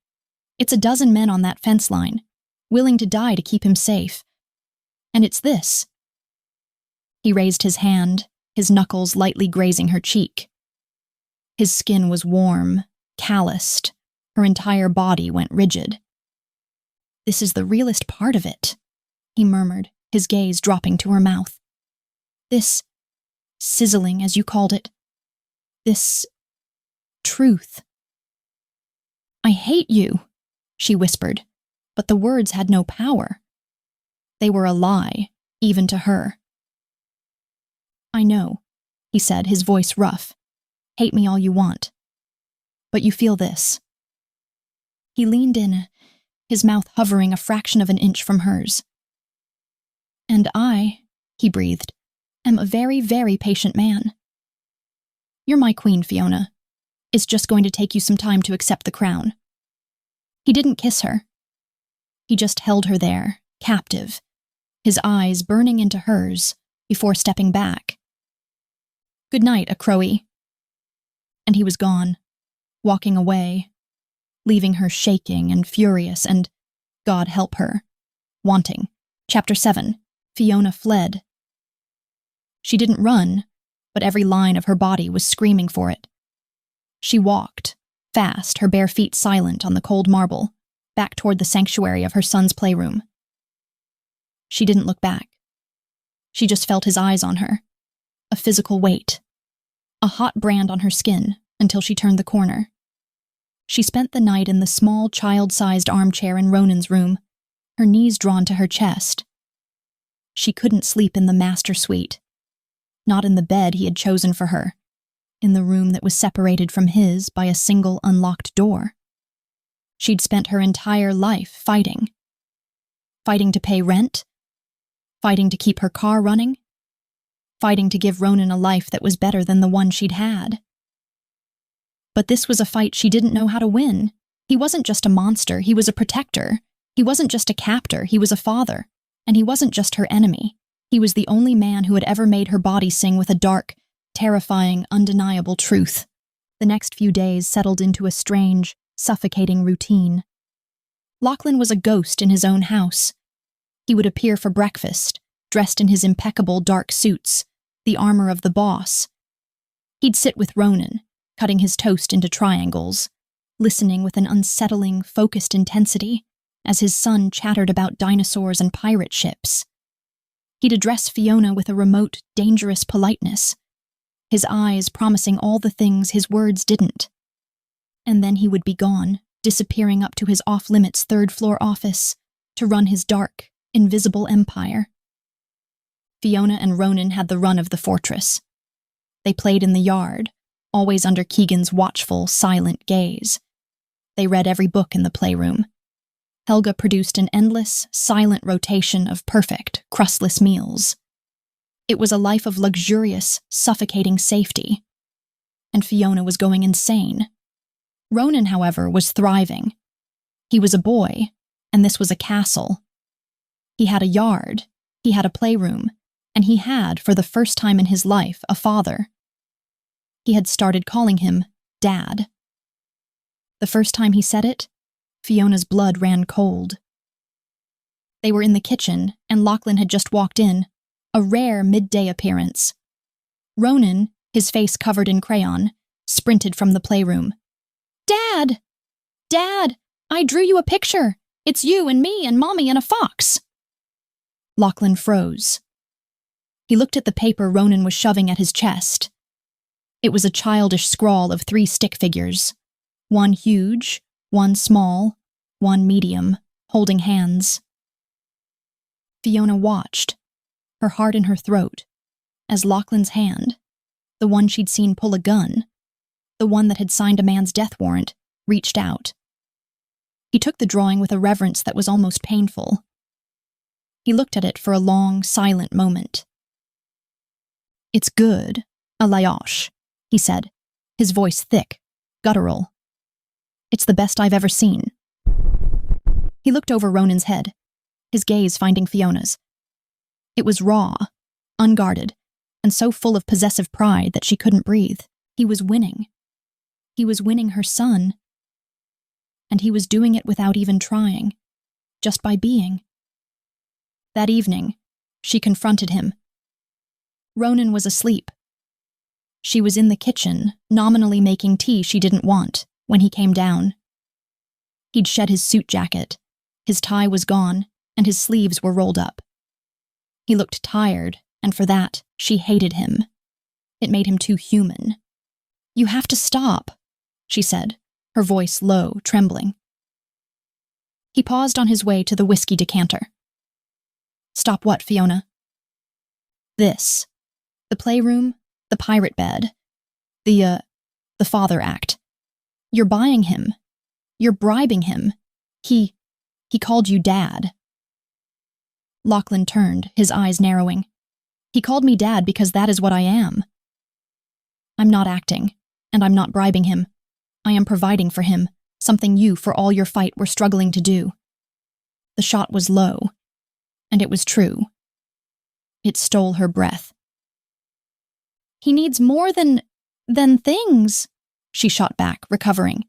It's a dozen men on that fence line, willing to die to keep him safe. And it's this. He raised his hand, his knuckles lightly grazing her cheek. His skin was warm, calloused. Her entire body went rigid. This is the realest part of it, he murmured, his gaze dropping to her mouth. This sizzling, as you called it. This truth. I hate you, she whispered, but the words had no power. They were a lie, even to her. I know, he said, his voice rough. Hate me all you want. But you feel this. He leaned in, his mouth hovering a fraction of an inch from hers. And I, he breathed, am a very, very patient man. You're my queen, Fiona. It's just going to take you some time to accept the crown. He didn't kiss her. He just held her there, captive, his eyes burning into hers before stepping back. Good night, Acroe. And he was gone, walking away, leaving her shaking and furious and, God help her, wanting. Chapter 7. Fiona fled. She didn't run, but every line of her body was screaming for it. She walked, fast, her bare feet silent on the cold marble, back toward the sanctuary of her son's playroom. She didn't look back. She just felt his eyes on her, a physical weight, a hot brand on her skin until she turned the corner. She spent the night in the small, child-sized armchair in Ronan's room, her knees drawn to her chest. She couldn't sleep in the master suite, not in the bed he had chosen for her, in the room that was separated from his by a single unlocked door. She'd spent her entire life fighting. Fighting to pay rent, fighting to keep her car running, fighting to give Ronan a life that was better than the one she'd had. But this was a fight she didn't know how to win. He wasn't just a monster, he was a protector. He wasn't just a captor, he was a father. And he wasn't just her enemy. He was the only man who had ever made her body sing with a dark, terrifying, undeniable truth. The next few days settled into a strange, suffocating routine. Lachlan was a ghost in his own house. He would appear for breakfast, dressed in his impeccable dark suits, the armor of the boss. He'd sit with Ronan, cutting his toast into triangles, listening with an unsettling, focused intensity as his son chattered about dinosaurs and pirate ships. He'd address Fiona with a remote, dangerous politeness, his eyes promising all the things his words didn't. And then he would be gone, disappearing up to his off-limits third-floor office to run his dark, invisible empire. Fiona and Ronan had the run of the fortress. They played in the yard, always under Keegan's watchful, silent gaze. They read every book in the playroom. Helga produced an endless, silent rotation of perfect, crustless meals. It was a life of luxurious, suffocating safety. And Fiona was going insane. Ronan, however, was thriving. He was a boy, and this was a castle. He had a yard, he had a playroom, and he had, for the first time in his life, a father. He had started calling him Dad. The first time he said it, Fiona's blood ran cold. They were in the kitchen, and Lachlan had just walked in, a rare midday appearance. Ronan, his face covered in crayon, sprinted from the playroom. Dad! Dad! I drew you a picture! It's you and me and Mommy and a fox! Lachlan froze. He looked at the paper Ronan was shoving at his chest. It was a childish scrawl of 3 stick figures, one huge, one small, one medium, holding hands. Fiona watched, her heart in her throat, as Lachlan's hand, the one she'd seen pull a gun, the one that had signed a man's death warrant, reached out. He took the drawing with a reverence that was almost painful. He looked at it for a long, silent moment. It's good, Alayosh, he said, his voice thick, guttural. It's the best I've ever seen. He looked over Ronan's head, his gaze finding Fiona's. It was raw, unguarded, and so full of possessive pride that she couldn't breathe. He was winning. He was winning her son. And he was doing it without even trying, just by being. That evening, she confronted him. Ronan was asleep. She was in the kitchen, nominally making tea she didn't want, when he came down. He'd shed his suit jacket. His tie was gone, and his sleeves were rolled up. He looked tired, and for that, she hated him. It made him too human. "You have to stop," she said, her voice low, trembling. He paused on his way to the whiskey decanter. "Stop what, Fiona?" "This. The playroom, the pirate bed, the father act. You're buying him. You're bribing him. He called you Dad." Lachlan turned, his eyes narrowing. "He called me Dad because that is what I am. I'm not acting, and I'm not bribing him. I am providing for him, something you, for all your fight, were struggling to do." The shot was low, and it was true. It stole her breath. "He needs more than things," she shot back, recovering.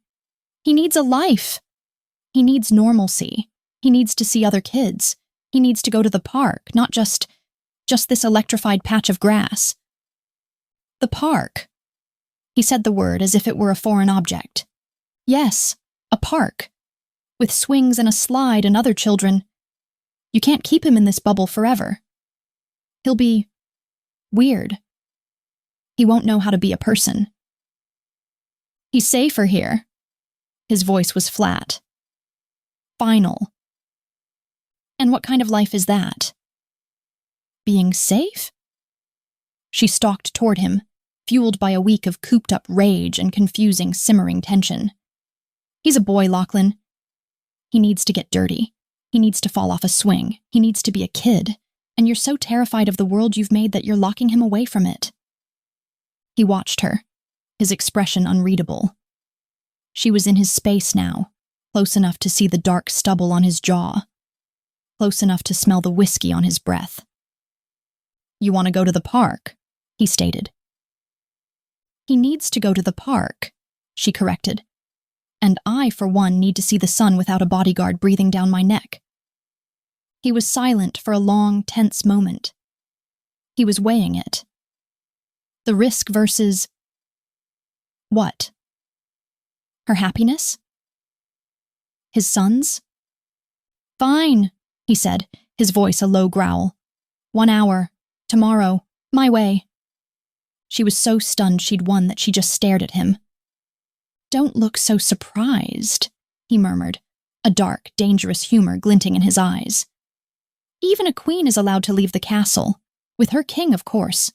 "He needs a life. He needs normalcy. He needs to see other kids. He needs to go to the park, not just this electrified patch of grass." "The park." He said the word as if it were a foreign object. "Yes, a park. With swings and a slide and other children. You can't keep him in this bubble forever. He'll be weird. He won't know how to be a person. He's safer here." His voice was flat. Final. "And what kind of life is that? Being safe?" She stalked toward him, fueled by a week of cooped-up rage and confusing, simmering tension. "He's a boy, Lachlan. He needs to get dirty. He needs to fall off a swing. He needs to be a kid. And you're so terrified of the world you've made that you're locking him away from it." He watched her, his expression unreadable. She was in his space now, close enough to see the dark stubble on his jaw, close enough to smell the whiskey on his breath. "You want to go to the park?" he stated. "He needs to go to the park," she corrected. "And I, for one, need to see the sun without a bodyguard breathing down my neck." He was silent for a long, tense moment. He was weighing it. The risk versus... what? Her happiness? His son's? "Fine," he said, his voice a low growl. "1 hour. Tomorrow. My way." She was so stunned she'd won that she just stared at him. "Don't look so surprised," he murmured, a dark, dangerous humor glinting in his eyes. "Even a queen is allowed to leave the castle, with her king, of course."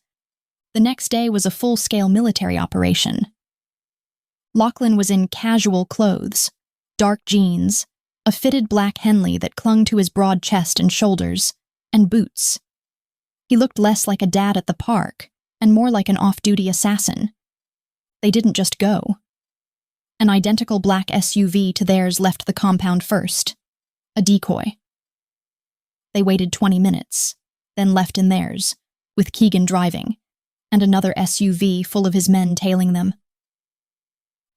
The next day was a full-scale military operation. Lachlan was in casual clothes, dark jeans, a fitted black Henley that clung to his broad chest and shoulders, and boots. He looked less like a dad at the park, and more like an off-duty assassin. They didn't just go. An identical black SUV to theirs left the compound first, a decoy. They waited 20 minutes, then left in theirs, with Keegan driving, and another SUV full of his men tailing them.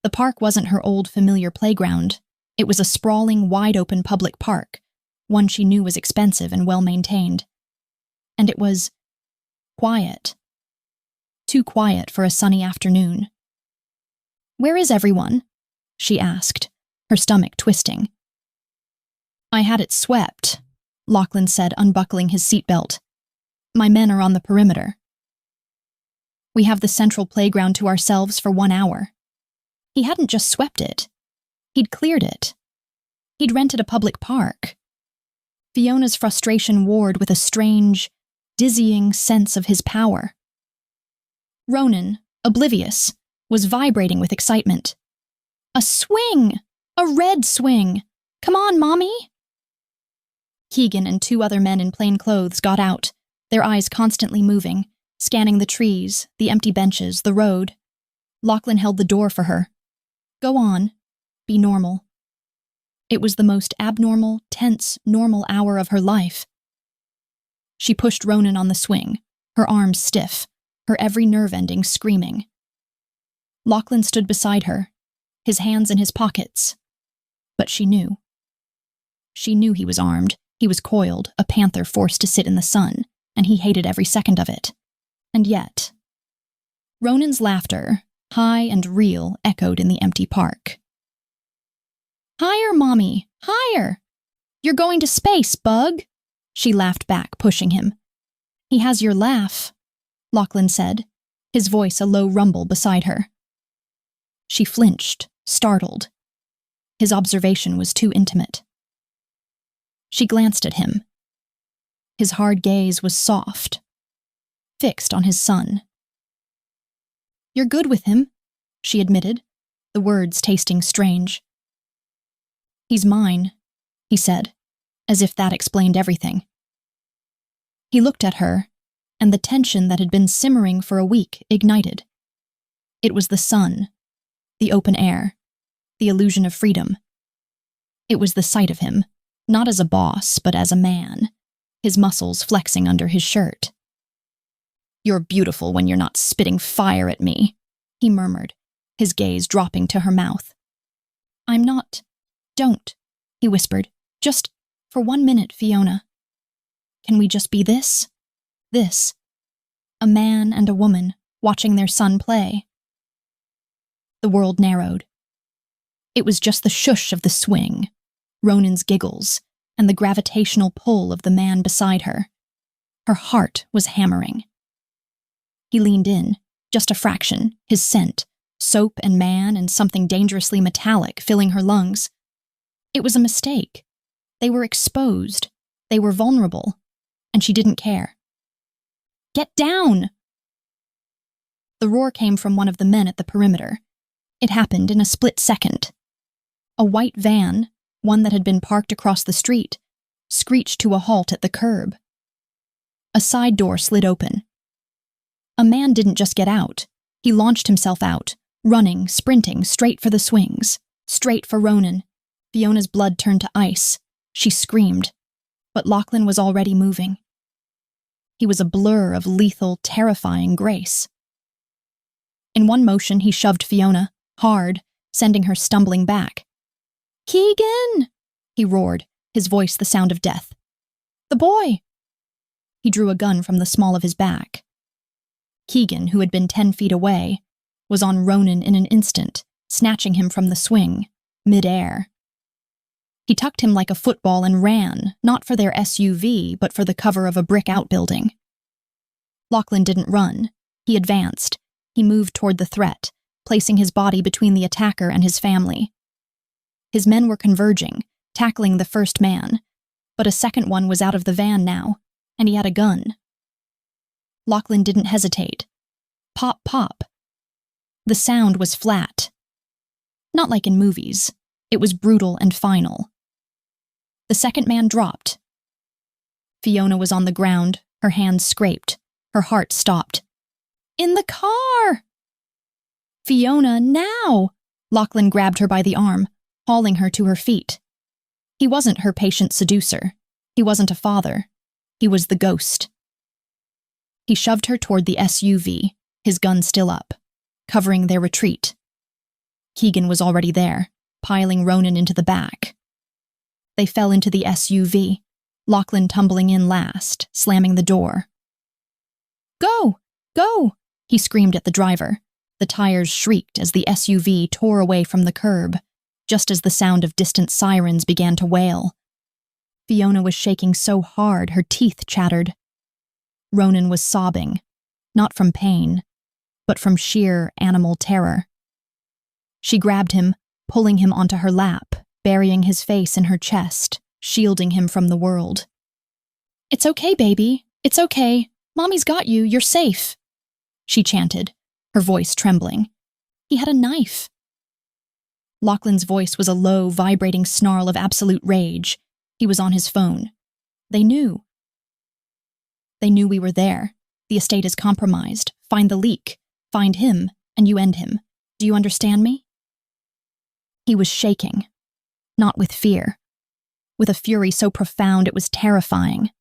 The park wasn't her old familiar playground. It was a sprawling, wide-open public park, one she knew was expensive and well-maintained. And it was quiet. Too quiet for a sunny afternoon. "Where is everyone?" she asked, her stomach twisting. "I had it swept," Lachlan said, unbuckling his seatbelt. "My men are on the perimeter. We have the central playground to ourselves for 1 hour." He hadn't just swept it. He'd cleared it. He'd rented a public park. Fiona's frustration warred with a strange, dizzying sense of his power. Ronan, oblivious, was vibrating with excitement. "A swing! A red swing! Come on, Mommy!" Keegan and 2 other men in plain clothes got out, their eyes constantly moving, scanning the trees, the empty benches, the road. Lachlan held the door for her. "Go on. Be normal." It was the most abnormal, tense, normal hour of her life. She pushed Ronan on the swing, her arms stiff, her every nerve ending screaming. Lachlan stood beside her, his hands in his pockets. But she knew. She knew he was armed. He was coiled, a panther forced to sit in the sun, and he hated every second of it. And yet... Ronan's laughter, high and real, echoed in the empty park. "Higher, Mommy! Higher! You're going to space, bug!" She laughed back, pushing him. "He has your laugh," Lachlan said, his voice a low rumble beside her. She flinched, startled. His observation was too intimate. She glanced at him. His hard gaze was soft, fixed on his son. "You're good with him," she admitted, the words tasting strange. "He's mine," he said, as if that explained everything. He looked at her, and the tension that had been simmering for a week ignited. It was the sun, the open air, the illusion of freedom. It was the sight of him, not as a boss, but as a man, his muscles flexing under his shirt. "You're beautiful when you're not spitting fire at me," he murmured, his gaze dropping to her mouth. "I'm not. Don't," he whispered. "Just for 1 minute, Fiona. Can we just be this? This. A man and a woman watching their son play." The world narrowed. It was just the shush of the swing, Ronan's giggles, and the gravitational pull of the man beside her. Her heart was hammering. He leaned in, just a fraction, his scent, soap and man and something dangerously metallic filling her lungs. It was a mistake. They were exposed. They were vulnerable. And she didn't care. "Get down!" The roar came from one of the men at the perimeter. It happened in a split second. A white van, one that had been parked across the street, screeched to a halt at the curb. A side door slid open. A man didn't just get out. He launched himself out, running, sprinting, straight for the swings, straight for Ronan. Fiona's blood turned to ice. She screamed. But Lachlan was already moving. He was a blur of lethal, terrifying grace. In one motion, he shoved Fiona, hard, sending her stumbling back. "Keegan!" he roared, his voice the sound of death. "The boy!" He drew a gun from the small of his back. Keegan, who had been 10 feet away, was on Ronan in an instant, snatching him from the swing, mid-air. He tucked him like a football and ran, not for their SUV, but for the cover of a brick outbuilding. Lachlan didn't run. He advanced. He moved toward the threat, placing his body between the attacker and his family. His men were converging, tackling the first man, but a second one was out of the van now, and he had a gun. Lachlan didn't hesitate. Pop, pop. The sound was flat. Not like in movies. It was brutal and final. The second man dropped. Fiona was on the ground, her hands scraped, her heart stopped. "In the car!" "Fiona, now!" Lachlan grabbed her by the arm, hauling her to her feet. He wasn't her patient seducer. He wasn't a father. He was the ghost. He shoved her toward the SUV, his gun still up, covering their retreat. Keegan was already there, piling Ronan into the back. They fell into the SUV, Lachlan tumbling in last, slamming the door. "Go! Go!" he screamed at the driver. The tires shrieked as the SUV tore away from the curb, just as the sound of distant sirens began to wail. Fiona was shaking so hard her teeth chattered. Ronan was sobbing, not from pain, but from sheer animal terror. She grabbed him, pulling him onto her lap, burying his face in her chest, shielding him from the world. "It's okay, baby. It's okay. Mommy's got you. You're safe," she chanted, her voice trembling. "He had a knife." Lachlan's voice was a low, vibrating snarl of absolute rage. He was on his phone. They knew. They knew we were there. The estate is compromised. Find the leak. Find him, and you end him. Do you understand me? He was shaking. Not with fear. With a fury so profound it was terrifying.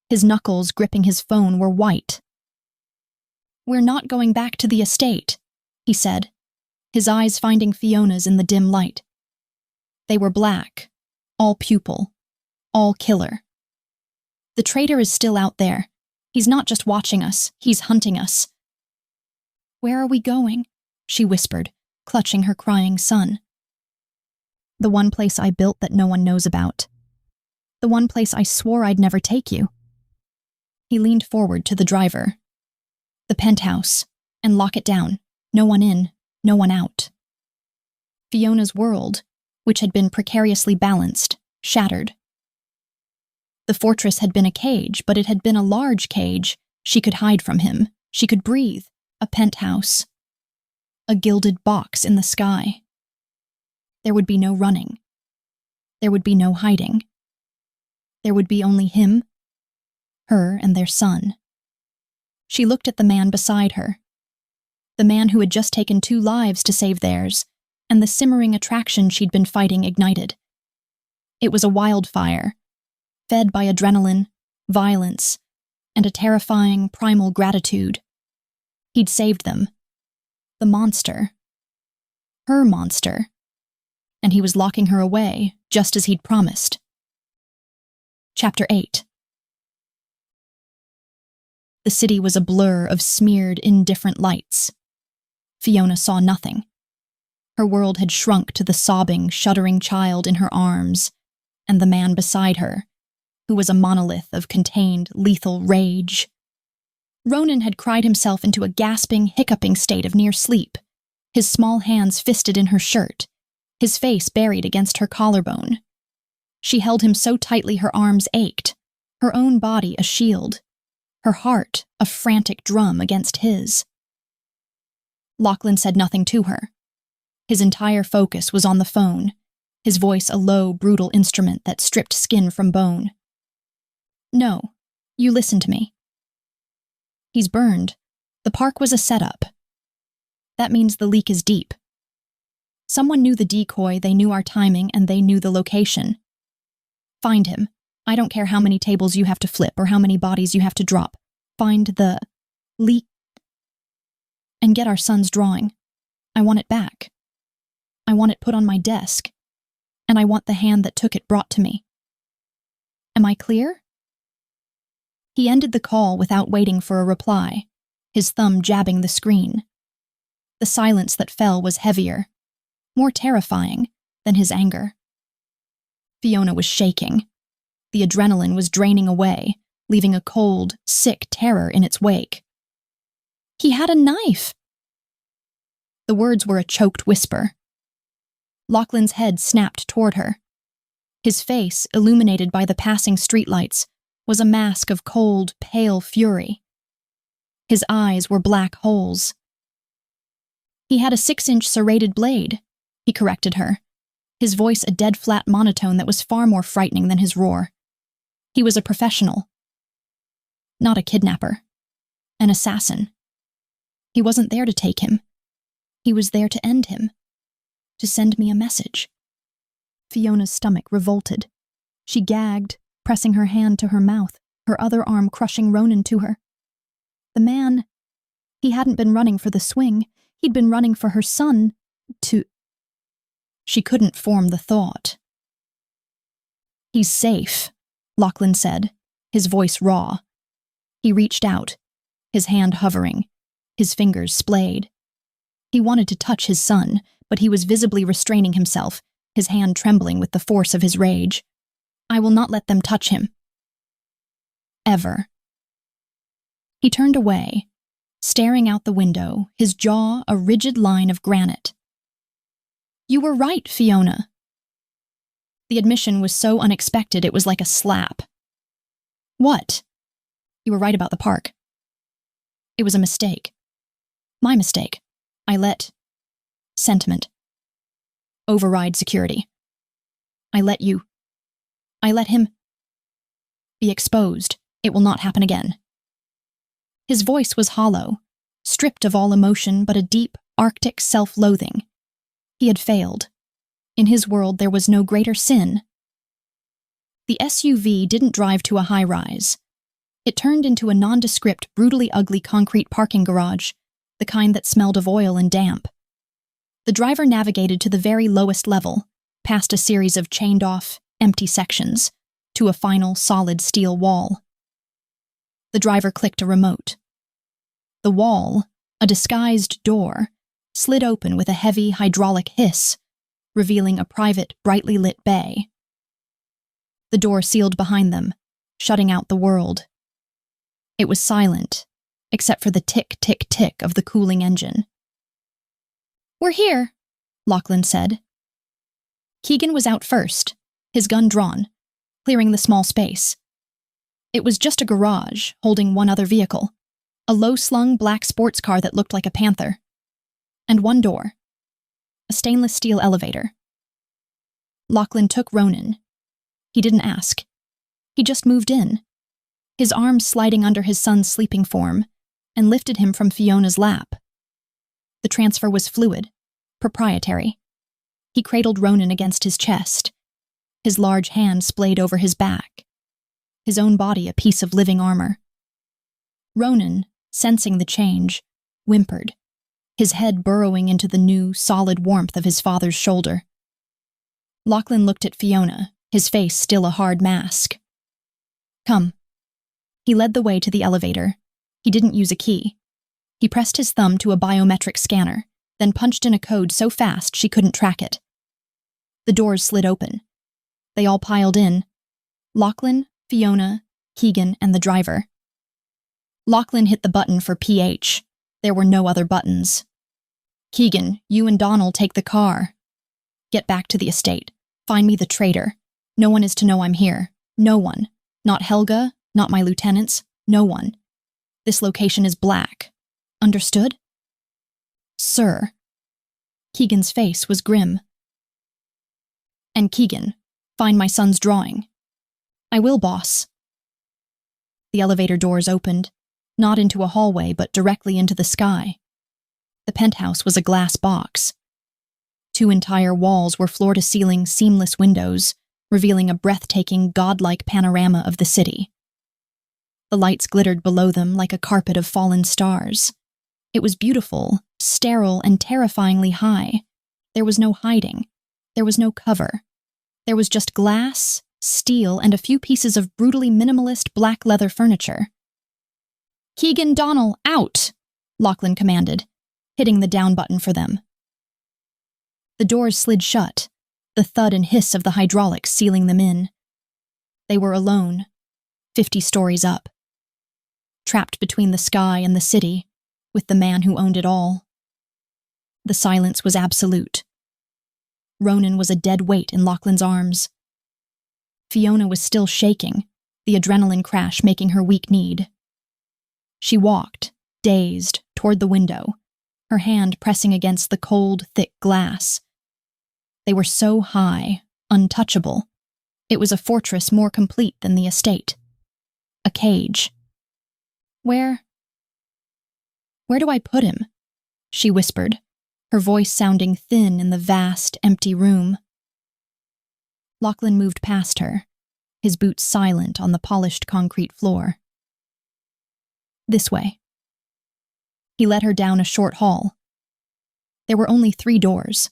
His knuckles gripping his phone were white. "We're not going back to the estate," he said, his eyes finding Fiona's in the dim light. They were black, all pupil, all killer. The traitor is still out there. He's not just watching us, he's hunting us. Where are we going? She whispered, clutching her crying son. The one place I built that no one knows about. The one place I swore I'd never take you. He leaned forward to the driver. The penthouse, and lock it down. No one in, no one out. Fiona's world, which had been precariously balanced, shattered. The fortress had been a cage, but it had been a large cage. She could hide from him. She could breathe. A penthouse. A gilded box in the sky. There would be no running. There would be no hiding. There would be only him, her, and their son. She looked at the man beside her. The man who had just taken 2 lives to save theirs, and the simmering attraction she'd been fighting ignited. It was a wildfire, fed by adrenaline, violence, and a terrifying, primal gratitude. He'd saved them. The monster. Her monster. And he was locking her away, just as he'd promised. Chapter 8. The city was a blur of smeared, indifferent lights. Fiona saw nothing. Her world had shrunk to the sobbing, shuddering child in her arms, and the man beside her, who was a monolith of contained, lethal rage. Ronan had cried himself into a gasping, hiccuping state of near sleep, his small hands fisted in her shirt, his face buried against her collarbone. She held him so tightly her arms ached, her own body a shield, her heart a frantic drum against his. Lachlan said nothing to her. His entire focus was on the phone, his voice a low, brutal instrument that stripped skin from bone. No, you listen to me. He's burned. The park was a setup. That means the leak is deep. Someone knew the decoy, they knew our timing, and they knew the location. Find him. I don't care how many tables you have to flip or how many bodies you have to drop. Find the leak and get our son's drawing. I want it back. I want it put on my desk. And I want the hand that took it brought to me. Am I clear? He ended the call without waiting for a reply, his thumb jabbing the screen. The silence that fell was heavier, more terrifying than his anger. Fiona was shaking. The adrenaline was draining away, leaving a cold, sick terror in its wake. He had a knife! The words were a choked whisper. Lachlan's head snapped toward her. His face, illuminated by the passing streetlights, was a mask of cold, pale fury. His eyes were black holes. He had a 6-inch serrated blade, he corrected her, his voice a dead flat monotone that was far more frightening than his roar. He was a professional. Not a kidnapper. An assassin. He wasn't there to take him. He was there to end him. To send me a message. Fiona's stomach revolted. She gagged, pressing her hand to her mouth, her other arm crushing Ronan to her. The man, he hadn't been running for the swing, he'd been running for her son, to... She couldn't form the thought. He's safe, Lachlan said, his voice raw. He reached out, his hand hovering, his fingers splayed. He wanted to touch his son, but he was visibly restraining himself, his hand trembling with the force of his rage. I will not let them touch him. Ever. He turned away, staring out the window, his jaw a rigid line of granite. You were right, Fiona. The admission was so unexpected it was like a slap. What? You were right about the park. It was a mistake. My mistake. I let sentiment override security. I let him be exposed. It will not happen again. His voice was hollow, stripped of all emotion but a deep, arctic self-loathing. He had failed. In his world there was no greater sin. The SUV didn't drive to a high-rise. It turned into a nondescript, brutally ugly concrete parking garage, the kind that smelled of oil and damp. The driver navigated to the very lowest level, past a series of chained-off, empty sections, to a final solid steel wall. The driver clicked a remote. The wall, a disguised door, slid open with a heavy hydraulic hiss, revealing a private, brightly lit bay. The door sealed behind them, shutting out the world. It was silent, except for the tick-tick-tick of the cooling engine. "We're here," Lachlan said. Keegan was out first, his gun drawn, clearing the small space. It was just a garage, holding one other vehicle, a low-slung black sports car that looked like a panther. And one door, a stainless steel elevator. Lachlan took Ronan. He didn't ask. He just moved in, his arms sliding under his son's sleeping form, and lifted him from Fiona's lap. The transfer was fluid, proprietary. He cradled Ronan against his chest, his large hand splayed over his back, his own body a piece of living armor. Ronan, sensing the change, whimpered, his head burrowing into the new, solid warmth of his father's shoulder. Lachlan looked at Fiona, his face still a hard mask. "Come." He led the way to the elevator. He didn't use a key. He pressed his thumb to a biometric scanner, then punched in a code so fast she couldn't track it. The doors slid open. They all piled in. Lachlan, Fiona, Keegan, and the driver. Lachlan hit the button for PH. There were no other buttons. "Keegan, you and Donald take the car. Get back to the estate. Find me the traitor. No one is to know I'm here. No one. Not Helga, not my lieutenants, no one. This location is black. Understood?" "Sir." Keegan's face was grim. "And Keegan, find my son's drawing." "I will, boss." The elevator doors opened, not into a hallway but directly into the sky. The penthouse was a glass box. 2 entire walls were floor-to-ceiling seamless windows, revealing a breathtaking, godlike panorama of the city. The lights glittered below them like a carpet of fallen stars. It was beautiful, sterile, and terrifyingly high. There was no hiding. There was no cover. There was just glass, steel, and a few pieces of brutally minimalist black leather furniture. "Keegan, Donald, out!" Lachlan commanded, hitting the down button for them. The doors slid shut, the thud and hiss of the hydraulics sealing them in. They were alone, 50 stories up, trapped between the sky and the city, with the man who owned it all. The silence was absolute. Ronan was a dead weight in Lachlan's arms. Fiona was still shaking, the adrenaline crash making her weak-kneed. She walked, dazed, toward the window, her hand pressing against the cold, thick glass. They were so high, untouchable. It was a fortress more complete than the estate. A cage. Where do I put him?" she whispered, her voice sounding thin in the vast, empty room. Lachlan moved past her, his boots silent on the polished concrete floor. "This way." He led her down a short hall. There were only 3 doors.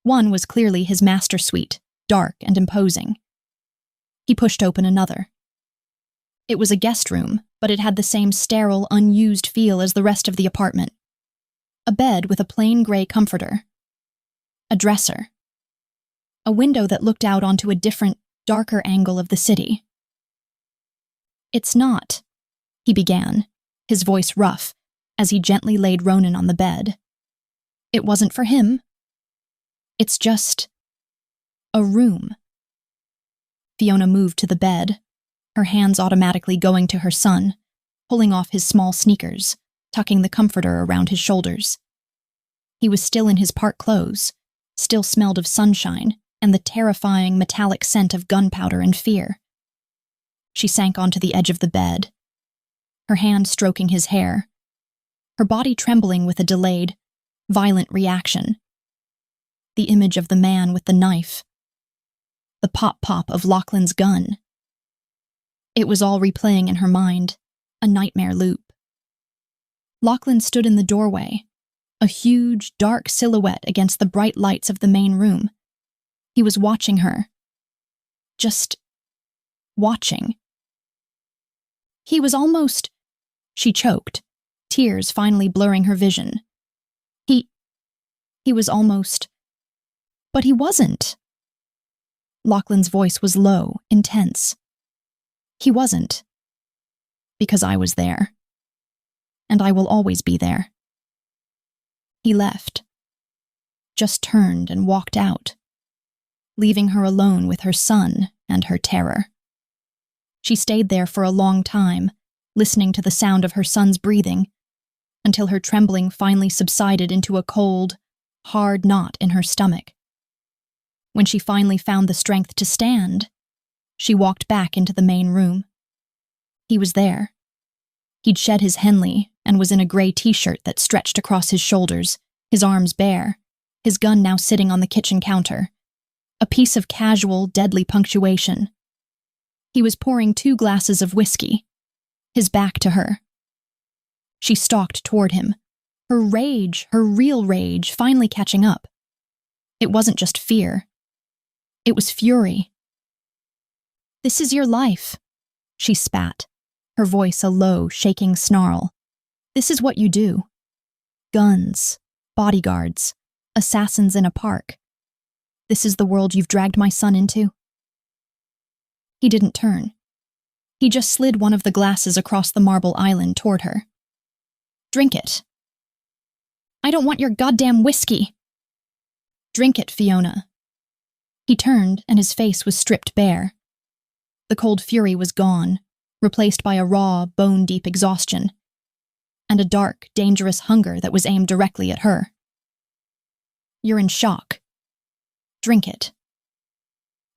One was clearly his master suite, dark and imposing. He pushed open another. It was a guest room, but it had the same sterile, unused feel as the rest of the apartment. A bed with a plain gray comforter. A dresser. A window that looked out onto a different, darker angle of the city. "It's not," he began, his voice rough, as he gently laid Ronan on the bed. "It wasn't for him. It's just a room." Fiona moved to the bed, her hands automatically going to her son, pulling off his small sneakers, tucking the comforter around his shoulders. He was still in his park clothes, still smelled of sunshine and the terrifying metallic scent of gunpowder and fear. She sank onto the edge of the bed, her hand stroking his hair, her body trembling with a delayed, violent reaction. The image of the man with the knife. The pop-pop of Lachlan's gun. It was all replaying in her mind, a nightmare loop. Lachlan stood in the doorway, a huge, dark silhouette against the bright lights of the main room. He was watching her. Just watching. He was almost... She choked, tears finally blurring her vision. He was almost... But he wasn't. Lachlan's voice was low, intense. He wasn't. Because I was there. And I will always be there. He left. Just turned and walked out, leaving her alone with her son and her terror. She stayed there for a long time, listening to the sound of her son's breathing, until her trembling finally subsided into a cold, hard knot in her stomach. When she finally found the strength to stand, she walked back into the main room. He was there. He'd shed his Henley and was in a gray t-shirt that stretched across his shoulders, his arms bare, his gun now sitting on the kitchen counter. A piece of casual, deadly punctuation. He was pouring 2 glasses of whiskey, his back to her. She stalked toward him, her rage, her real rage, finally catching up. It wasn't just fear. It was fury. "This is your life," she spat, her voice a low, shaking snarl. "This is what you do. Guns, bodyguards, assassins in a park. This is the world you've dragged my son into?" He didn't turn. He just slid one of the glasses across the marble island toward her. "Drink it." "I don't want your goddamn whiskey." "Drink it, Fiona." He turned, and his face was stripped bare. The cold fury was gone, replaced by a raw, bone-deep exhaustion, and a dark, dangerous hunger that was aimed directly at her. "You're in shock. Drink it."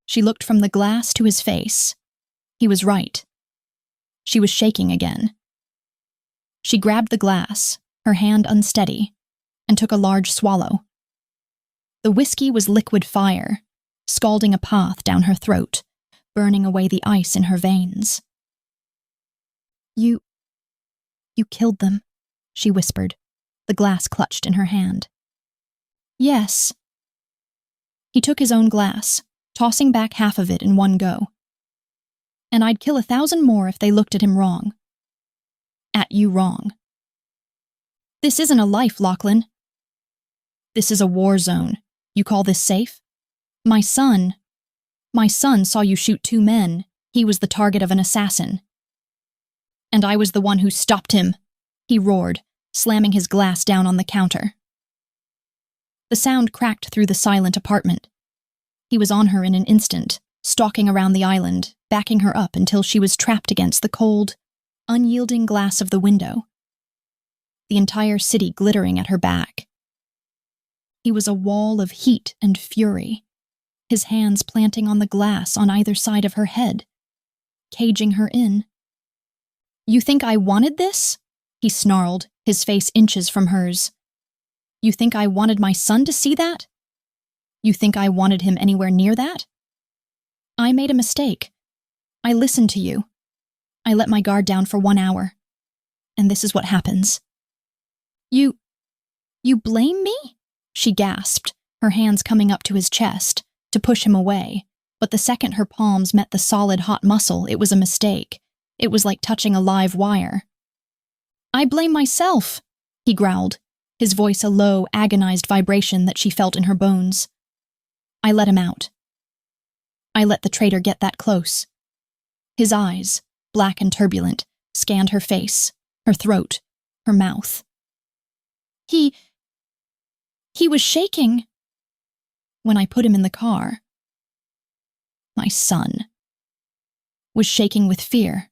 She looked from the glass to his face. He was right. She was shaking again. She grabbed the glass, her hand unsteady, and took a large swallow. The whiskey was liquid fire, scalding a path down her throat, burning away the ice in her veins. You killed them," she whispered, the glass clutched in her hand. "Yes." He took his own glass, tossing back half of it in one go. "And I'd kill 1,000 more if they looked at him wrong. At you wrong. This isn't a life, Lachlan. This is a war zone. You call this safe? My son saw you shoot 2 men. He was the target of an assassin. And I was the one who stopped him," he roared, slamming his glass down on the counter. The sound cracked through the silent apartment. He was on her in an instant, stalking around the island, backing her up until she was trapped against the cold, unyielding glass of the window. The entire city glittering at her back. He was a wall of heat and fury, his hands planting on the glass on either side of her head, caging her in. "You think I wanted this?" he snarled, his face inches from hers. "You think I wanted my son to see that? You think I wanted him anywhere near that? I made a mistake. I listened to you. I let my guard down for 1 hour. And this is what happens." You blame me?" she gasped, her hands coming up to his chest, to push him away, but the second her palms met the solid, hot muscle, it was a mistake. It was like touching a live wire. "I blame myself," he growled, his voice a low, agonized vibration that she felt in her bones. "I let him out. I let the traitor get that close." His eyes, black and turbulent, scanned her face, her throat, her mouth. He was shaking. When I put him in the car, my son was shaking with fear.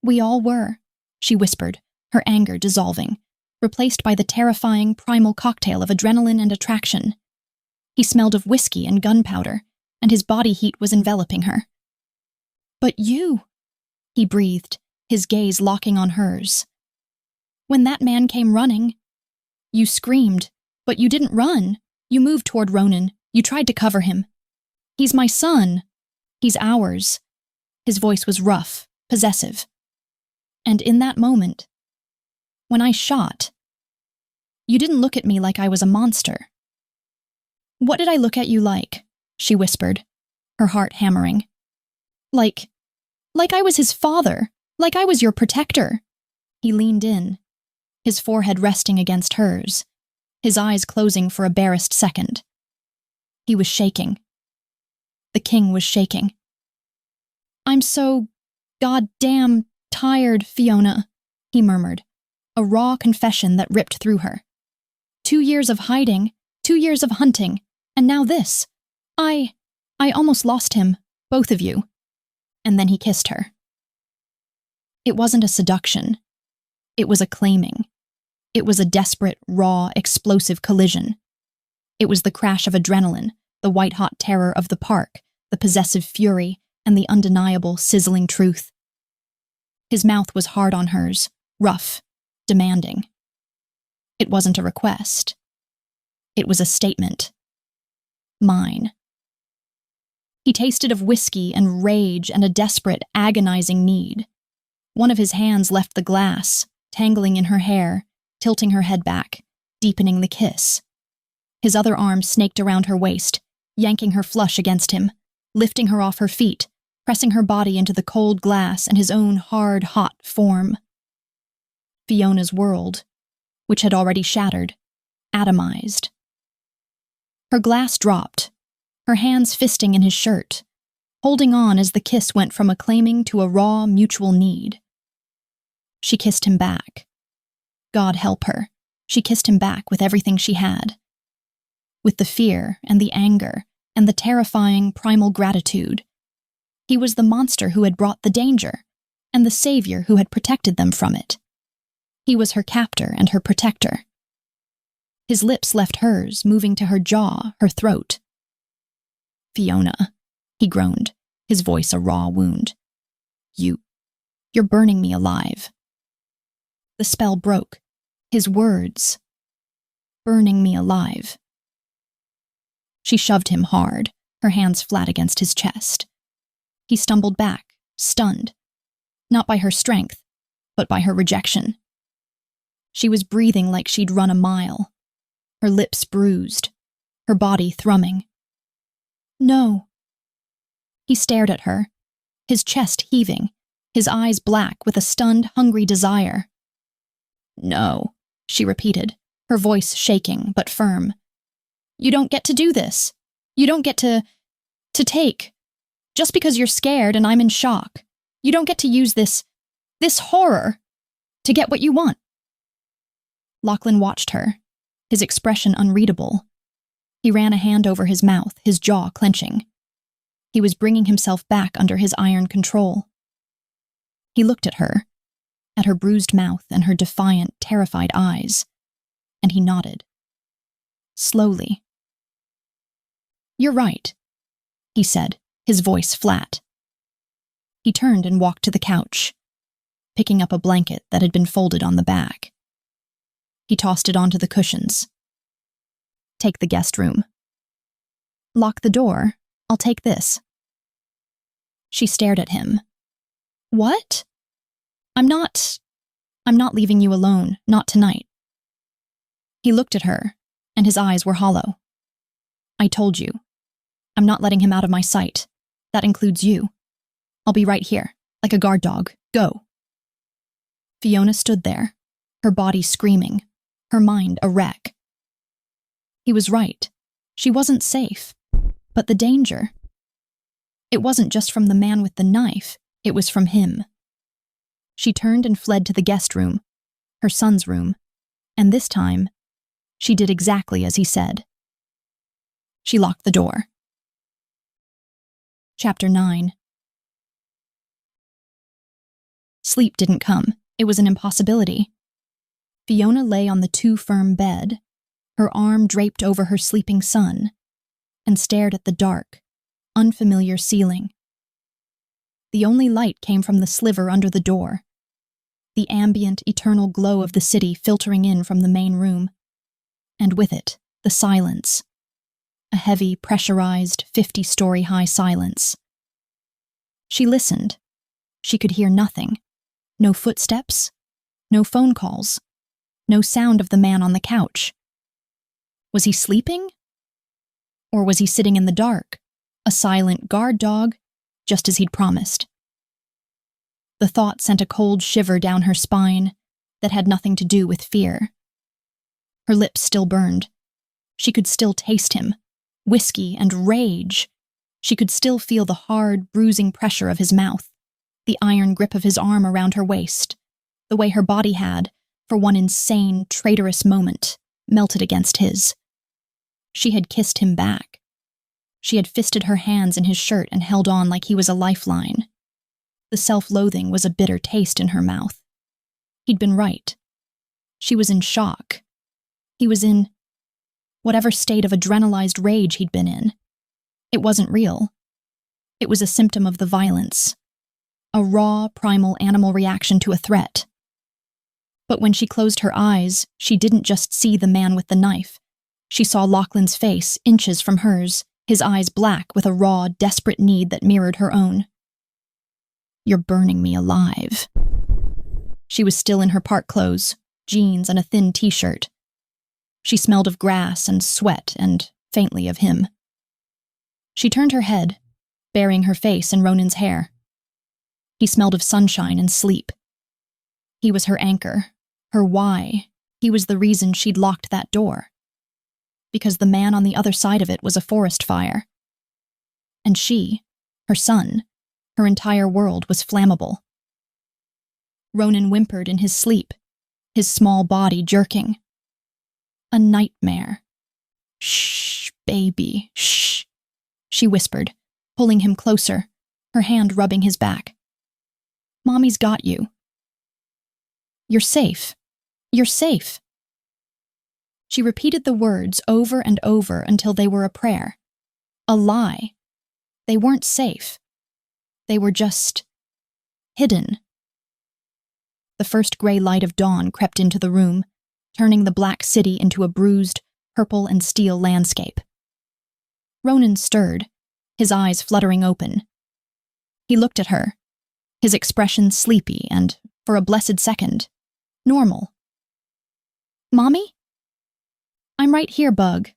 "We all were," she whispered, her anger dissolving, replaced by the terrifying, primal cocktail of adrenaline and attraction. He smelled of whiskey and gunpowder, and his body heat was enveloping her. "But you," he breathed, his gaze locking on hers. "When that man came running, you screamed, but you didn't run. You moved toward Ronan. You tried to cover him. He's my son. He's ours." His voice was rough, possessive. And in that moment, When I shot, you didn't look at me like I was a monster. What did I look at you like? She whispered, her heart hammering. Like I was his father, like I was your protector. He leaned in, his forehead resting against hers, his eyes closing for a barest second. He was shaking. The king was shaking. I'm so goddamn tired, Fiona, he murmured, a raw confession that ripped through her. 2 years of hiding, 2 years of hunting, and now this. I almost lost him, both of you. And then he kissed her. It wasn't a seduction. It was a claiming. It was a desperate, raw, explosive collision. It was the crash of adrenaline, the white-hot terror of the park, the possessive fury, and the undeniable, sizzling truth. His mouth was hard on hers, rough, demanding. It wasn't a request. It was a statement. Mine. He tasted of whiskey and rage and a desperate, agonizing need. One of his hands left the glass, tangling in her hair, tilting her head back, deepening the kiss. His other arm snaked around her waist, yanking her flush against him, lifting her off her feet, pressing her body into the cold glass and his own hard, hot form. Fiona's world, which had already shattered, atomized. Her glass dropped, her hands fisting in his shirt, holding on as the kiss went from a claiming to a raw, mutual need. She kissed him back. God help her, she kissed him back with everything she had. With the fear and the anger and the terrifying primal gratitude. He was the monster who had brought the danger, and the savior who had protected them from it. He was her captor and her protector. His lips left hers, moving to her jaw, her throat. Fiona, he groaned, his voice a raw wound. You're burning me alive. The spell broke. His words. Burning me alive. She shoved him hard, her hands flat against his chest. He stumbled back, stunned, not by her strength, but by her rejection. She was breathing like she'd run a mile, her lips bruised, her body thrumming. No. He stared at her, his chest heaving, his eyes black with a stunned, hungry desire. No, she repeated, her voice shaking but firm. You don't get to do this. You don't get to take. Just because you're scared and I'm in shock. You don't get to use this horror to get what you want. Lachlan watched her, his expression unreadable. He ran a hand over his mouth, his jaw clenching. He was bringing himself back under his iron control. He looked at her bruised mouth and her defiant, terrified eyes, and he nodded. Slowly. You're right, he said, his voice flat. He turned and walked to the couch, picking up a blanket that had been folded on the back. He tossed it onto the cushions. Take the guest room. Lock the door. I'll take this. She stared at him. What? I'm not leaving you alone, not tonight. He looked at her, and his eyes were hollow. I told you. I'm not letting him out of my sight. That includes you. I'll be right here, like a guard dog. Go. Fiona stood there, her body screaming, her mind a wreck. He was right. She wasn't safe. But the danger. It wasn't just from the man with the knife, it was from him. She turned and fled to the guest room, her son's room, and this time, she did exactly as he said. She locked the door. Chapter 9. Sleep didn't come. It was an impossibility. Fiona lay on the too-firm bed, her arm draped over her sleeping son, and stared at the dark, unfamiliar ceiling. The only light came from the sliver under the door, the ambient, eternal glow of the city filtering in from the main room, and with it, the silence. A heavy, pressurized, 50-story-high silence. She listened. She could hear nothing. No footsteps. No phone calls. No sound of the man on the couch. Was he sleeping? Or was he sitting in the dark, a silent guard dog, just as he'd promised? The thought sent a cold shiver down her spine that had nothing to do with fear. Her lips still burned. She could still taste him, whiskey and rage. She could still feel the hard, bruising pressure of his mouth, the iron grip of his arm around her waist, the way her body had, for one insane, traitorous moment, melted against his. She had kissed him back. She had fisted her hands in his shirt and held on like he was a lifeline. The self-loathing was a bitter taste in her mouth. He'd been right. She was in shock. He was in whatever state of adrenalized rage he'd been in. It wasn't real. It was a symptom of the violence, a raw, primal animal reaction to a threat. But when she closed her eyes, she didn't just see the man with the knife. She saw Lachlan's face inches from hers, his eyes black with a raw, desperate need that mirrored her own. "You're burning me alive." She was still in her park clothes, jeans and a thin t-shirt. She smelled of grass and sweat and, faintly, of him. She turned her head, burying her face in Ronan's hair. He smelled of sunshine and sleep. He was her anchor, her why. He was the reason she'd locked that door. Because the man on the other side of it was a forest fire. And she, her son, her entire world was flammable. Ronan whimpered in his sleep, his small body jerking. A nightmare. "Shh, baby, shh," she whispered, pulling him closer, her hand rubbing his back. "Mommy's got you. You're safe. You're safe." She repeated the words over and over until they were a prayer. A lie. They weren't safe. They were just hidden. The first gray light of dawn crept into the room, turning the black city into a bruised, purple and steel landscape. Ronan stirred, his eyes fluttering open. He looked at her, his expression sleepy and, for a blessed second, normal. "Mommy? I'm right here, Bug."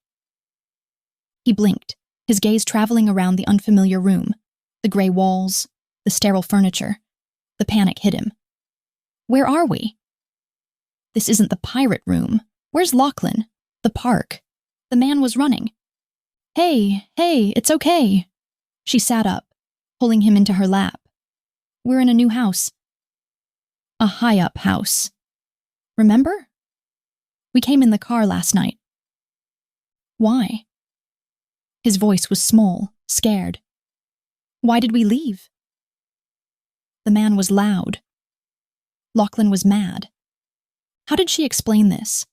He blinked, his gaze traveling around the unfamiliar room, the gray walls, the sterile furniture. The panic hit him. "Where are we? This isn't the pirate room. Where's Lachlan? The park. The man was running." Hey, it's okay." She sat up, pulling him into her lap. "We're in a new house. A high-up house. Remember? We came in the car last night." "Why?" His voice was small, scared. "Why did we leave?" The man was loud. Lachlan was mad. How did she explain this?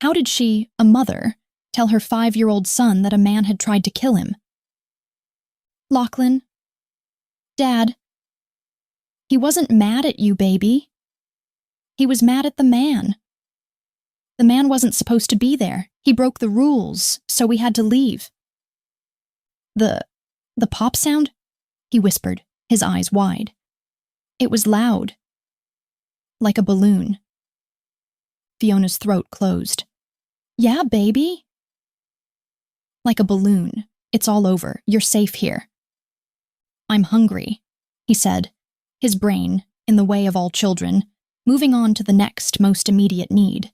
How did she, a mother, tell her 5-year-old son that a man had tried to kill him? "Lachlan. Dad. He wasn't mad at you, baby. He was mad at the man. The man wasn't supposed to be there. He broke the rules, so we had to leave." The pop sound?" he whispered, his eyes wide. "It was loud. Like a balloon." Fiona's throat closed. "Yeah, baby." "Like a balloon. It's all over. You're safe here." "I'm hungry," he said, his brain, in the way of all children, moving on to the next most immediate need.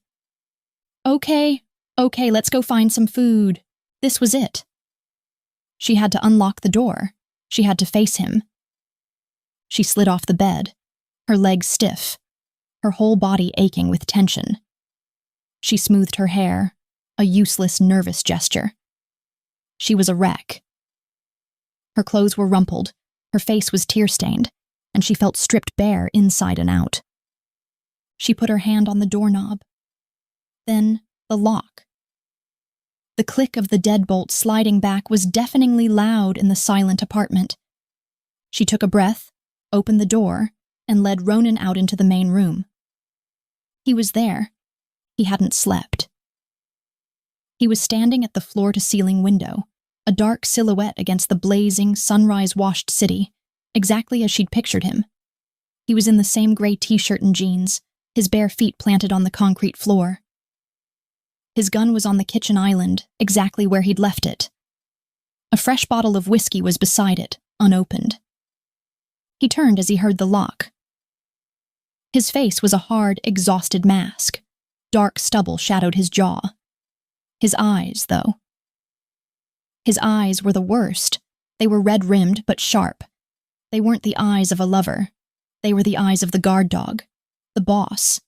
Okay, let's go find some food." This was it. She had to unlock the door. She had to face him. She slid off the bed, her legs stiff, her whole body aching with tension. She smoothed her hair, a useless, nervous gesture. She was a wreck. Her clothes were rumpled, her face was tear-stained, and she felt stripped bare inside and out. She put her hand on the doorknob. Then the lock. The click of the deadbolt sliding back was deafeningly loud in the silent apartment. She took a breath, opened the door, and led Ronan out into the main room. He was there. He hadn't slept. He was standing at the floor-to-ceiling window, a dark silhouette against the blazing, sunrise-washed city, exactly as she'd pictured him. He was in the same gray t-shirt and jeans, his bare feet planted on the concrete floor. His gun was on the kitchen island, exactly where he'd left it. A fresh bottle of whiskey was beside it, unopened. He turned as he heard the lock. His face was a hard, exhausted mask. Dark stubble shadowed his jaw. His eyes, though. His eyes were the worst. They were red-rimmed but sharp. They weren't the eyes of a lover. They were the eyes of the guard dog, the boss.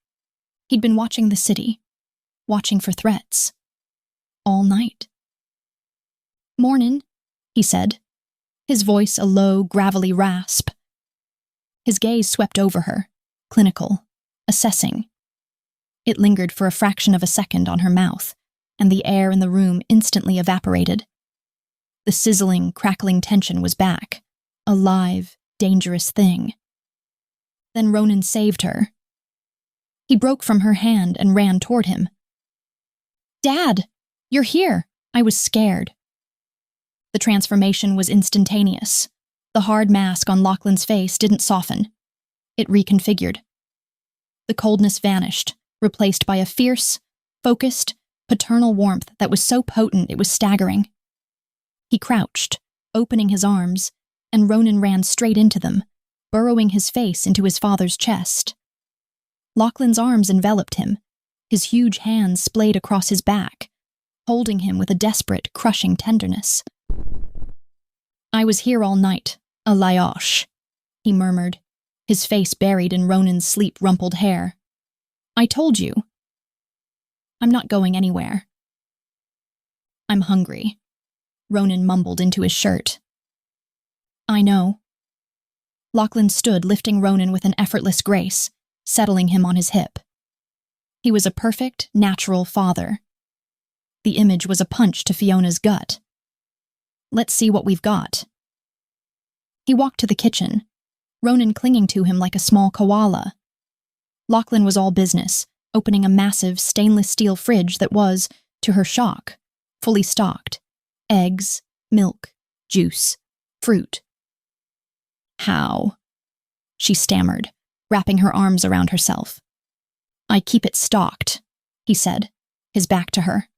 He'd been watching the city, watching for threats. All night. "Mornin'," he said, his voice a low, gravelly rasp. His gaze swept over her, clinical, assessing. It lingered for a fraction of a second on her mouth, and the air in the room instantly evaporated. The sizzling, crackling tension was back, a live, dangerous thing. Then Ronan saved her. He broke from her hand and ran toward him. "Dad, you're here!" I was scared. The transformation was instantaneous. The hard mask on Lachlan's face didn't soften. It reconfigured. The coldness vanished, replaced by a fierce, focused, paternal warmth that was so potent it was staggering. He crouched, opening his arms, and Ronan ran straight into them, burrowing his face into his father's chest. Lachlan's arms enveloped him, his huge hands splayed across his back, holding him with a desperate, crushing tenderness. "I was here all night, a lioche," he murmured, his face buried in Ronan's sleep-rumpled hair. "I told you. I'm not going anywhere." "I'm hungry," Ronan mumbled into his shirt. "I know." Lachlan stood, lifting Ronan with an effortless grace, settling him on his hip. He was a perfect, natural father. The image was a punch to Fiona's gut. "Let's see what we've got." He walked to the kitchen, Ronan clinging to him like a small koala. Lachlan was all business, opening a massive stainless steel fridge that was, to her shock, fully stocked. Eggs, milk, juice, fruit. "How?" she stammered, wrapping her arms around herself. "I keep it stocked," he said, his back to her.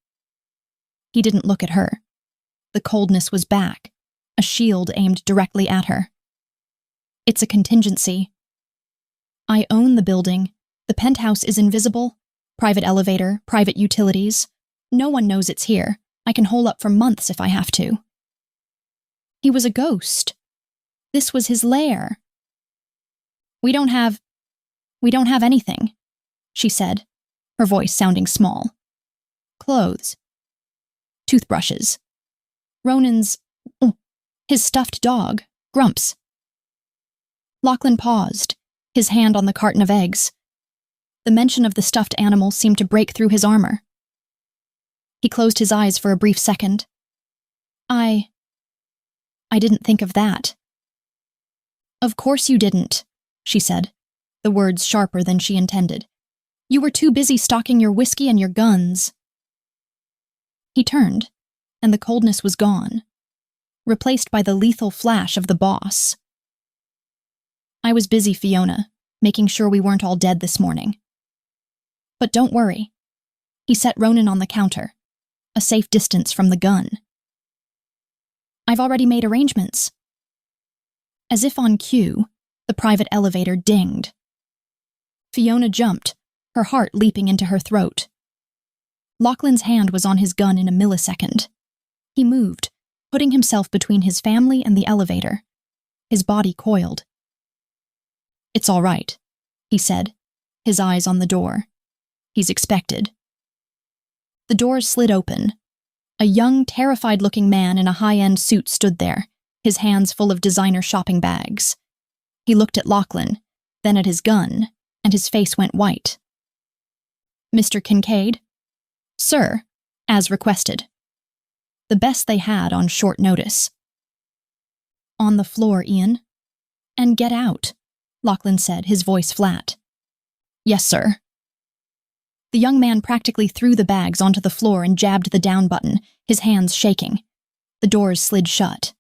He didn't look at her. The coldness was back, a shield aimed directly at her. "It's a contingency. I own the building. The penthouse is invisible. Private elevator, private utilities. No one knows it's here. I can hole up for months if I have to." He was a ghost. This was his lair. We don't have anything," she said, her voice sounding small. "Clothes. Toothbrushes. Ronan's, his stuffed dog, Grumps." Lachlan paused, his hand on the carton of eggs. The mention of the stuffed animal seemed to break through his armor. He closed his eyes for a brief second. I didn't think of that." "Of course you didn't," she said, the words sharper than she intended. "You were too busy stocking your whiskey and your guns." He turned, and the coldness was gone, replaced by the lethal flash of the boss. "I was busy, Fiona, making sure we weren't all dead this morning. But don't worry." He set Ronan on the counter, a safe distance from the gun. "I've already made arrangements." As if on cue, the private elevator dinged. Fiona jumped, her heart leaping into her throat. Lachlan's hand was on his gun in a millisecond. He moved, putting himself between his family and the elevator. His body coiled. "It's all right," he said, his eyes on the door. "He's expected." The doors slid open. A young, terrified-looking man in a high-end suit stood there, his hands full of designer shopping bags. He looked at Lachlan, then at his gun, and his face went white. "Mr. Kincaid?" "Sir," as requested. The best they had on short notice. "On the floor, Ian." "And get out," Lachlan said, his voice flat. "Yes, sir." The young man practically threw the bags onto the floor and jabbed the down button, his hands shaking. The doors slid shut.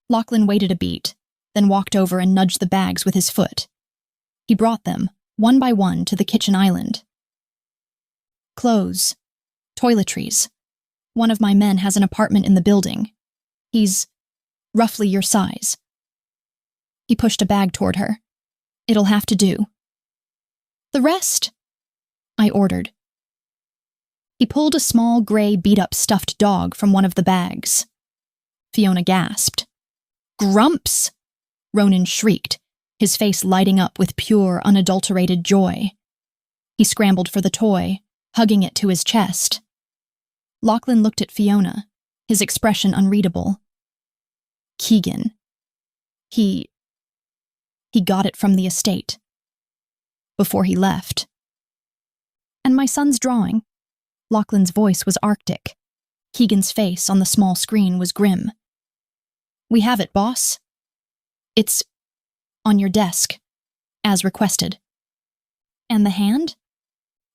Lachlan waited a beat, then walked over and nudged the bags with his foot. He brought them, one by one to the kitchen island. Clothes. Toiletries. One of my men has an apartment in the building. He's roughly your size. He pushed a bag toward her. It'll have to do. The rest? I ordered. He pulled a small, gray, beat-up stuffed dog from one of the bags. Fiona gasped. Grumps! Ronan shrieked, his face lighting up with pure, unadulterated joy. He scrambled for the toy, hugging it to his chest. Lachlan looked at Fiona, his expression unreadable. Keegan. He got it from the estate. Before he left. And my son's drawing. Lachlan's voice was arctic. Keegan's face on the small screen was grim. We have it, boss. It's on your desk, as requested. And the hand?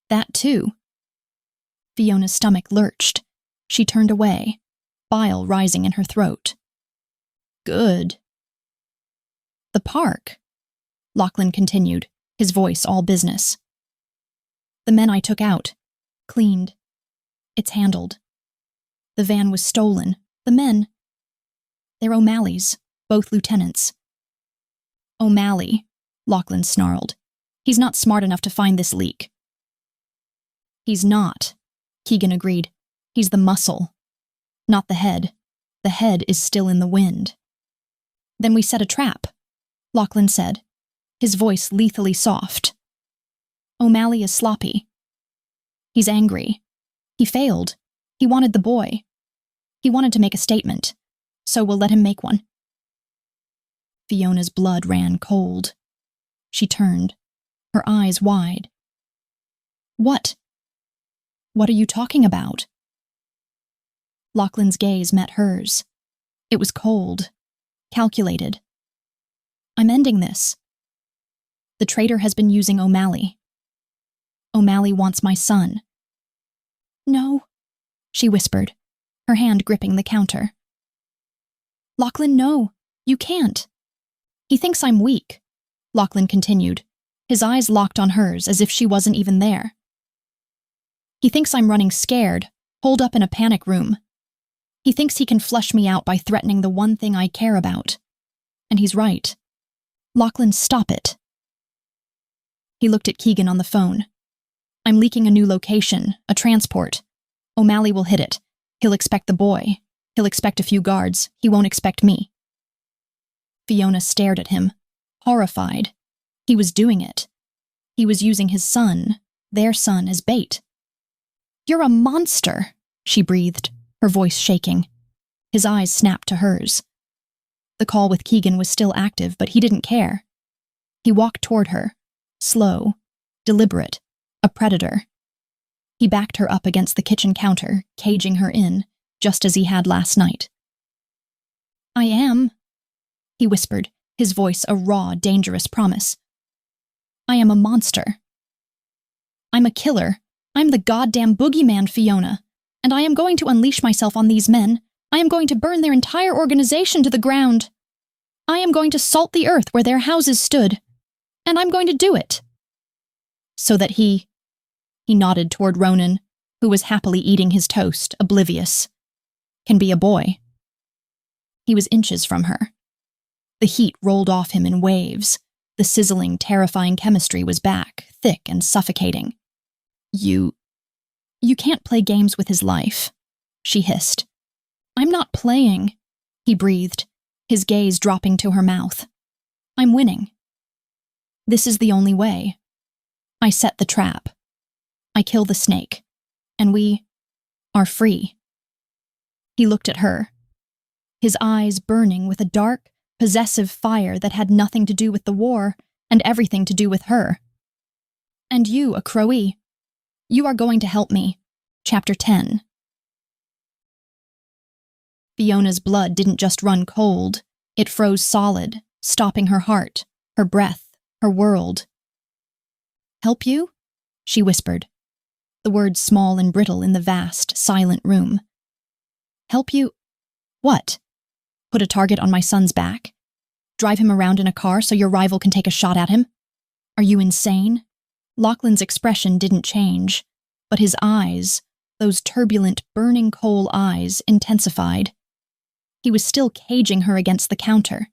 That too. Fiona's stomach lurched. She turned away, bile rising in her throat. Good. The park, Lachlan continued, his voice all business. The men I took out, cleaned. It's handled. The van was stolen. The men, they're O'Malley's, both lieutenants. O'Malley, Lachlan snarled. He's not smart enough to find this leak. He's not, Keegan agreed. He's the muscle, not the head. The head is still in the wind. Then we set a trap, Lachlan said, his voice lethally soft. O'Malley is sloppy. He's angry. He failed. He wanted the boy. He wanted to make a statement, so we'll let him make one. Fiona's blood ran cold. She turned, her eyes wide. What? What are you talking about? Lachlan's gaze met hers. It was cold, calculated. I'm ending this. The traitor has been using O'Malley. O'Malley wants my son. No, she whispered, her hand gripping the counter. Lachlan, no, you can't. He thinks I'm weak, Lachlan continued, his eyes locked on hers as if she wasn't even there. He thinks I'm running scared, holed up in a panic room. He thinks he can flush me out by threatening the one thing I care about. And he's right. Lachlan, stop it. He looked at Keegan on the phone. I'm leaking a new location, a transport. O'Malley will hit it. He'll expect the boy. He'll expect a few guards. He won't expect me. Fiona stared at him, horrified. He was doing it. He was using his son, their son, as bait. You're a monster, she breathed, her voice shaking. His eyes snapped to hers. The call with Keegan was still active, but he didn't care. He walked toward her, slow, deliberate, a predator. He backed her up against the kitchen counter, caging her in, just as he had last night. I am, he whispered, his voice a raw, dangerous promise. I am a monster. I'm a killer. I'm the goddamn boogeyman, Fiona. And I am going to unleash myself on these men. I am going to burn their entire organization to the ground. I am going to salt the earth where their houses stood. And I'm going to do it. So that he nodded toward Ronan, who was happily eating his toast, oblivious, can be a boy. He was inches from her. The heat rolled off him in waves. The sizzling, terrifying chemistry was back, thick and suffocating. You can't play games with his life, she hissed. I'm not playing, he breathed, his gaze dropping to her mouth. I'm winning. This is the only way. I set the trap. I kill the snake. And we are free. He looked at her, his eyes burning with a dark, possessive fire that had nothing to do with the war and everything to do with her. And you, a Crowie, you are going to help me. Chapter 10. Fiona's blood didn't just run cold, it froze solid, stopping her heart, her breath, her world. Help you? She whispered, the words small and brittle in the vast, silent room. Help you? What? Put a target on my son's back? Drive him around in a car so your rival can take a shot at him? Are you insane? Lachlan's expression didn't change, but his eyes, those turbulent, burning coal eyes, intensified. He was still caging her against the counter,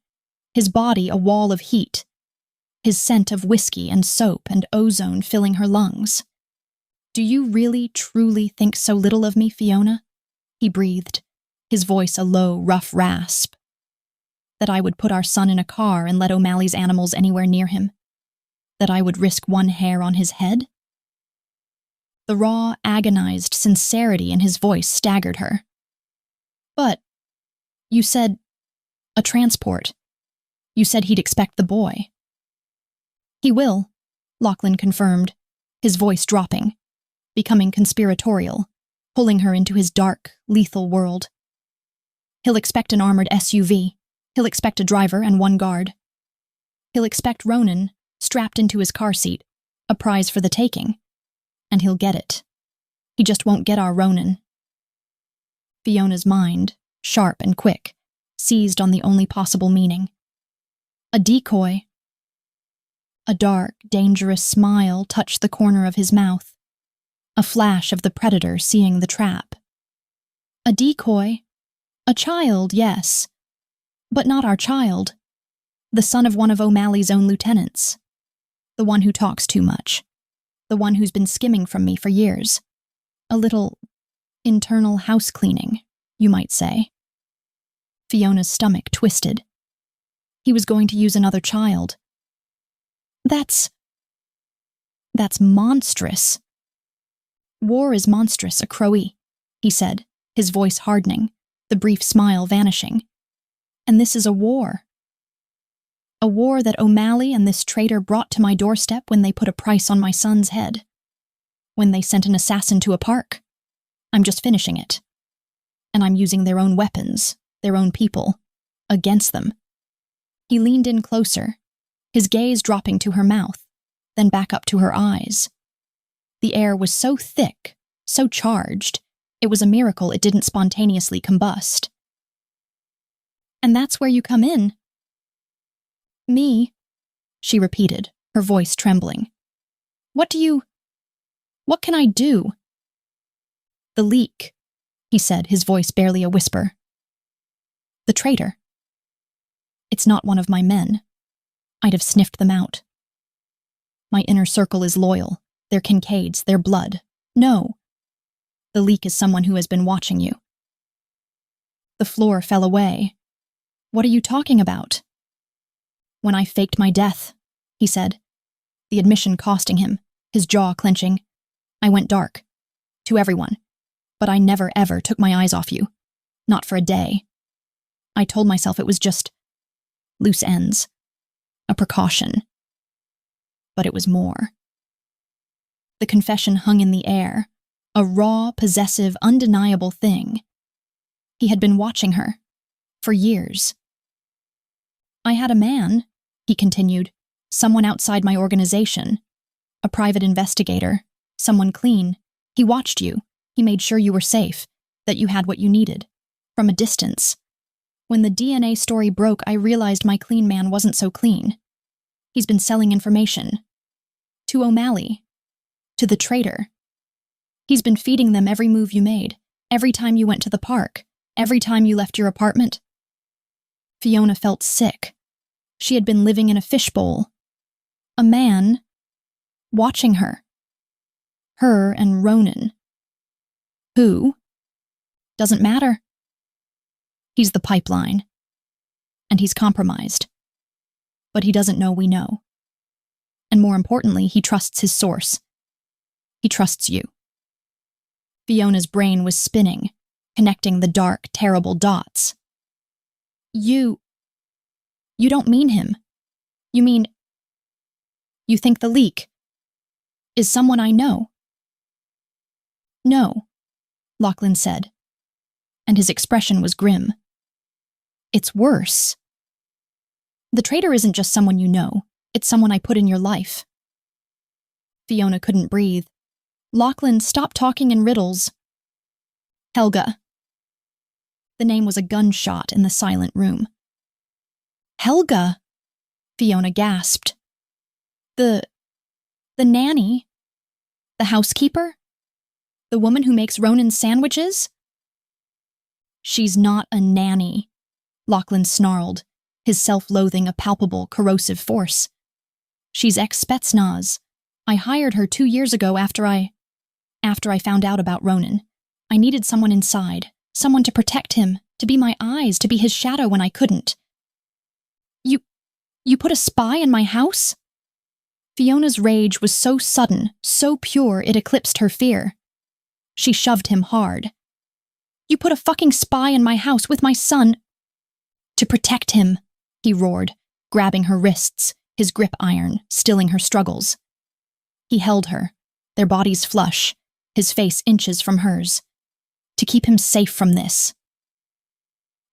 his body a wall of heat, his scent of whiskey and soap and ozone filling her lungs. "Do you really, truly think so little of me, Fiona?" he breathed, his voice a low, rough rasp. "That I would put our son in a car and let O'Malley's animals anywhere near him? That I would risk one hair on his head?" The raw, agonized sincerity in his voice staggered her. "But you said a transport. You said he'd expect the boy." "He will," Lachlan confirmed, his voice dropping, becoming conspiratorial, pulling her into his dark, lethal world. "He'll expect an armored SUV. He'll expect a driver and one guard. He'll expect Ronan strapped into his car seat, a prize for the taking. And he'll get it. He just won't get our Ronan." Fiona's mind, sharp and quick, seized on the only possible meaning. A decoy. A dark, dangerous smile touched the corner of his mouth, a flash of the predator seeing the trap. A decoy. A child, yes. But not our child. The son of one of O'Malley's own lieutenants. The one who talks too much. The one who's been skimming from me for years. A little internal house cleaning, you might say. Fiona's stomach twisted. He was going to use another child. That's monstrous. "War is monstrous, a Crowie," he said, his voice hardening, the brief smile vanishing. "And this is a war. A war that O'Malley and this traitor brought to my doorstep when they put a price on my son's head. When they sent an assassin to a park. I'm just finishing it. And I'm using their own weapons, their own people, against them." He leaned in closer, his gaze dropping to her mouth, then back up to her eyes. The air was so thick, so charged, it was a miracle it didn't spontaneously combust. "And that's where you come in." "Me?" she repeated, her voice trembling. What can I do?" "The leak," he said, his voice barely a whisper. "The traitor. It's not one of my men. I'd have sniffed them out. My inner circle is loyal. They're Kincaids, their blood. No. The leak is someone who has been watching you." The floor fell away. "What are you talking about?" "When I faked my death," he said, the admission costing him, his jaw clenching. "I went dark. To everyone. But I never ever took my eyes off you. Not for a day. I told myself it was just loose ends. A precaution. But it was more." The confession hung in the air, a raw, possessive, undeniable thing. He had been watching her. For years. "I had a man," he continued, "someone outside my organization. A private investigator. Someone clean. He watched you. He made sure you were safe, that you had what you needed. From a distance. When the DNA story broke, I realized my clean man wasn't so clean. He's been selling information. To O'Malley. To the traitor. He's been feeding them every move you made, every time you went to the park, every time you left your apartment." Fiona felt sick. She had been living in a fishbowl. A man watching her. Her and Ronan. Who? Doesn't matter. He's the pipeline. And he's compromised. But he doesn't know we know. And more importantly, he trusts his source. He trusts you. Fiona's brain was spinning, connecting the dark, terrible dots. You don't mean him. You mean, you think the leak is someone I know? "No," Lachlan said, and his expression was grim. "It's worse. The traitor isn't just someone you know, it's someone I put in your life." Fiona couldn't breathe. Lachlan stopped talking in riddles. "Helga." The name was a gunshot in the silent room. "Helga," Fiona gasped. The The nanny? The housekeeper? The woman who makes Ronan sandwiches? She's not a nanny, Lachlan snarled, his self-loathing a palpable, corrosive force. She's ex-Spetsnaz. I hired her 2 years ago after I found out about Ronan. I needed someone inside, someone to protect him, to be my eyes, to be his shadow when I couldn't. You put a spy in my house? Fiona's rage was so sudden, so pure it eclipsed her fear. She shoved him hard. You put a fucking spy in my house with my son. To protect him, he roared, grabbing her wrists, his grip iron, stilling her struggles. He held her, their bodies flush, his face inches from hers. To keep him safe from this.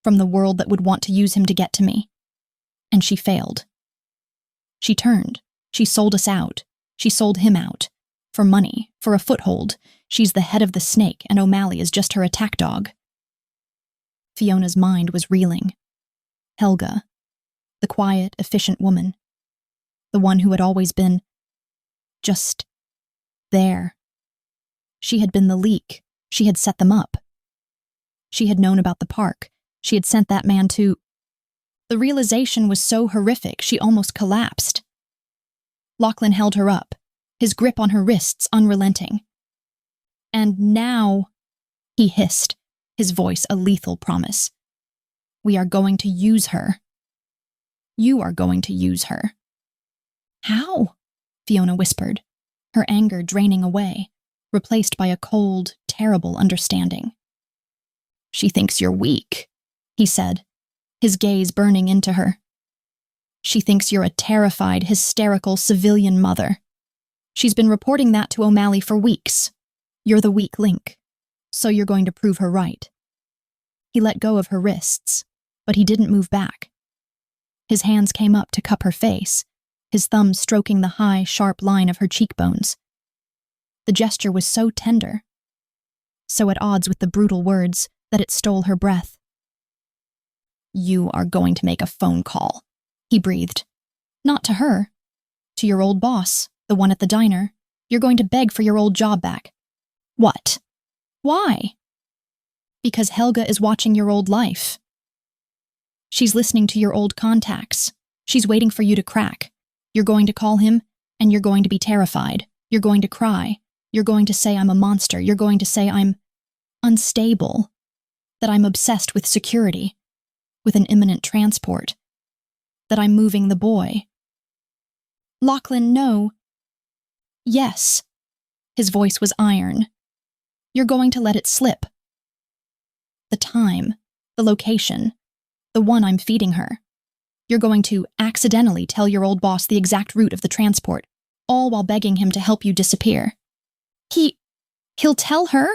From the world that would want to use him to get to me. And she failed. She turned. She sold us out. She sold him out. For money, for a foothold. She's the head of the snake, and O'Malley is just her attack dog. Fiona's mind was reeling. Helga. The quiet, efficient woman. The one who had always been just there. She had been the leak. She had set them up. She had known about the park. She had sent that man to... The realization was so horrific she almost collapsed. Lachlan held her up, his grip on her wrists unrelenting. And now, he hissed, his voice a lethal promise. We are going to use her. You are going to use her. How? Fiona whispered, her anger draining away, replaced by a cold, terrible understanding. She thinks you're weak, he said, his gaze burning into her. She thinks you're a terrified, hysterical civilian mother. She's been reporting that to O'Malley for weeks. You're the weak link, so you're going to prove her right. He let go of her wrists, but he didn't move back. His hands came up to cup her face, his thumbs stroking the high, sharp line of her cheekbones. The gesture was so tender, so at odds with the brutal words that it stole her breath. You are going to make a phone call, he breathed. Not to her. To your old boss, the one at the diner. You're going to beg for your old job back. What? Why? Because Helga is watching your old life. She's listening to your old contacts. She's waiting for you to crack. You're going to call him, and you're going to be terrified. You're going to cry. You're going to say I'm a monster. You're going to say I'm unstable. That I'm obsessed with security. With an imminent transport. That I'm moving the boy. Lachlan, no. Yes. His voice was iron. You're going to let it slip. The time, the location, the one I'm feeding her. You're going to accidentally tell your old boss the exact route of the transport, all while begging him to help you disappear. He'll tell her?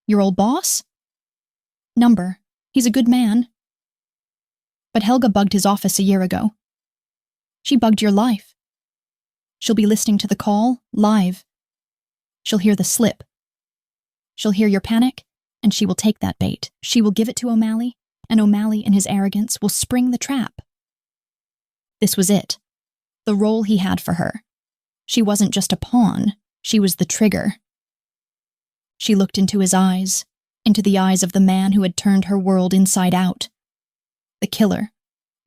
Your old boss? Number. He's a good man. But Helga bugged his office a year ago. She bugged your life. She'll be listening to the call, live. She'll hear the slip. She'll hear your panic, and she will take that bait. She will give it to O'Malley, and O'Malley, in his arrogance, will spring the trap. This was it. The role he had for her. She wasn't just a pawn. She was the trigger. She looked into his eyes, into the eyes of the man who had turned her world inside out. The killer,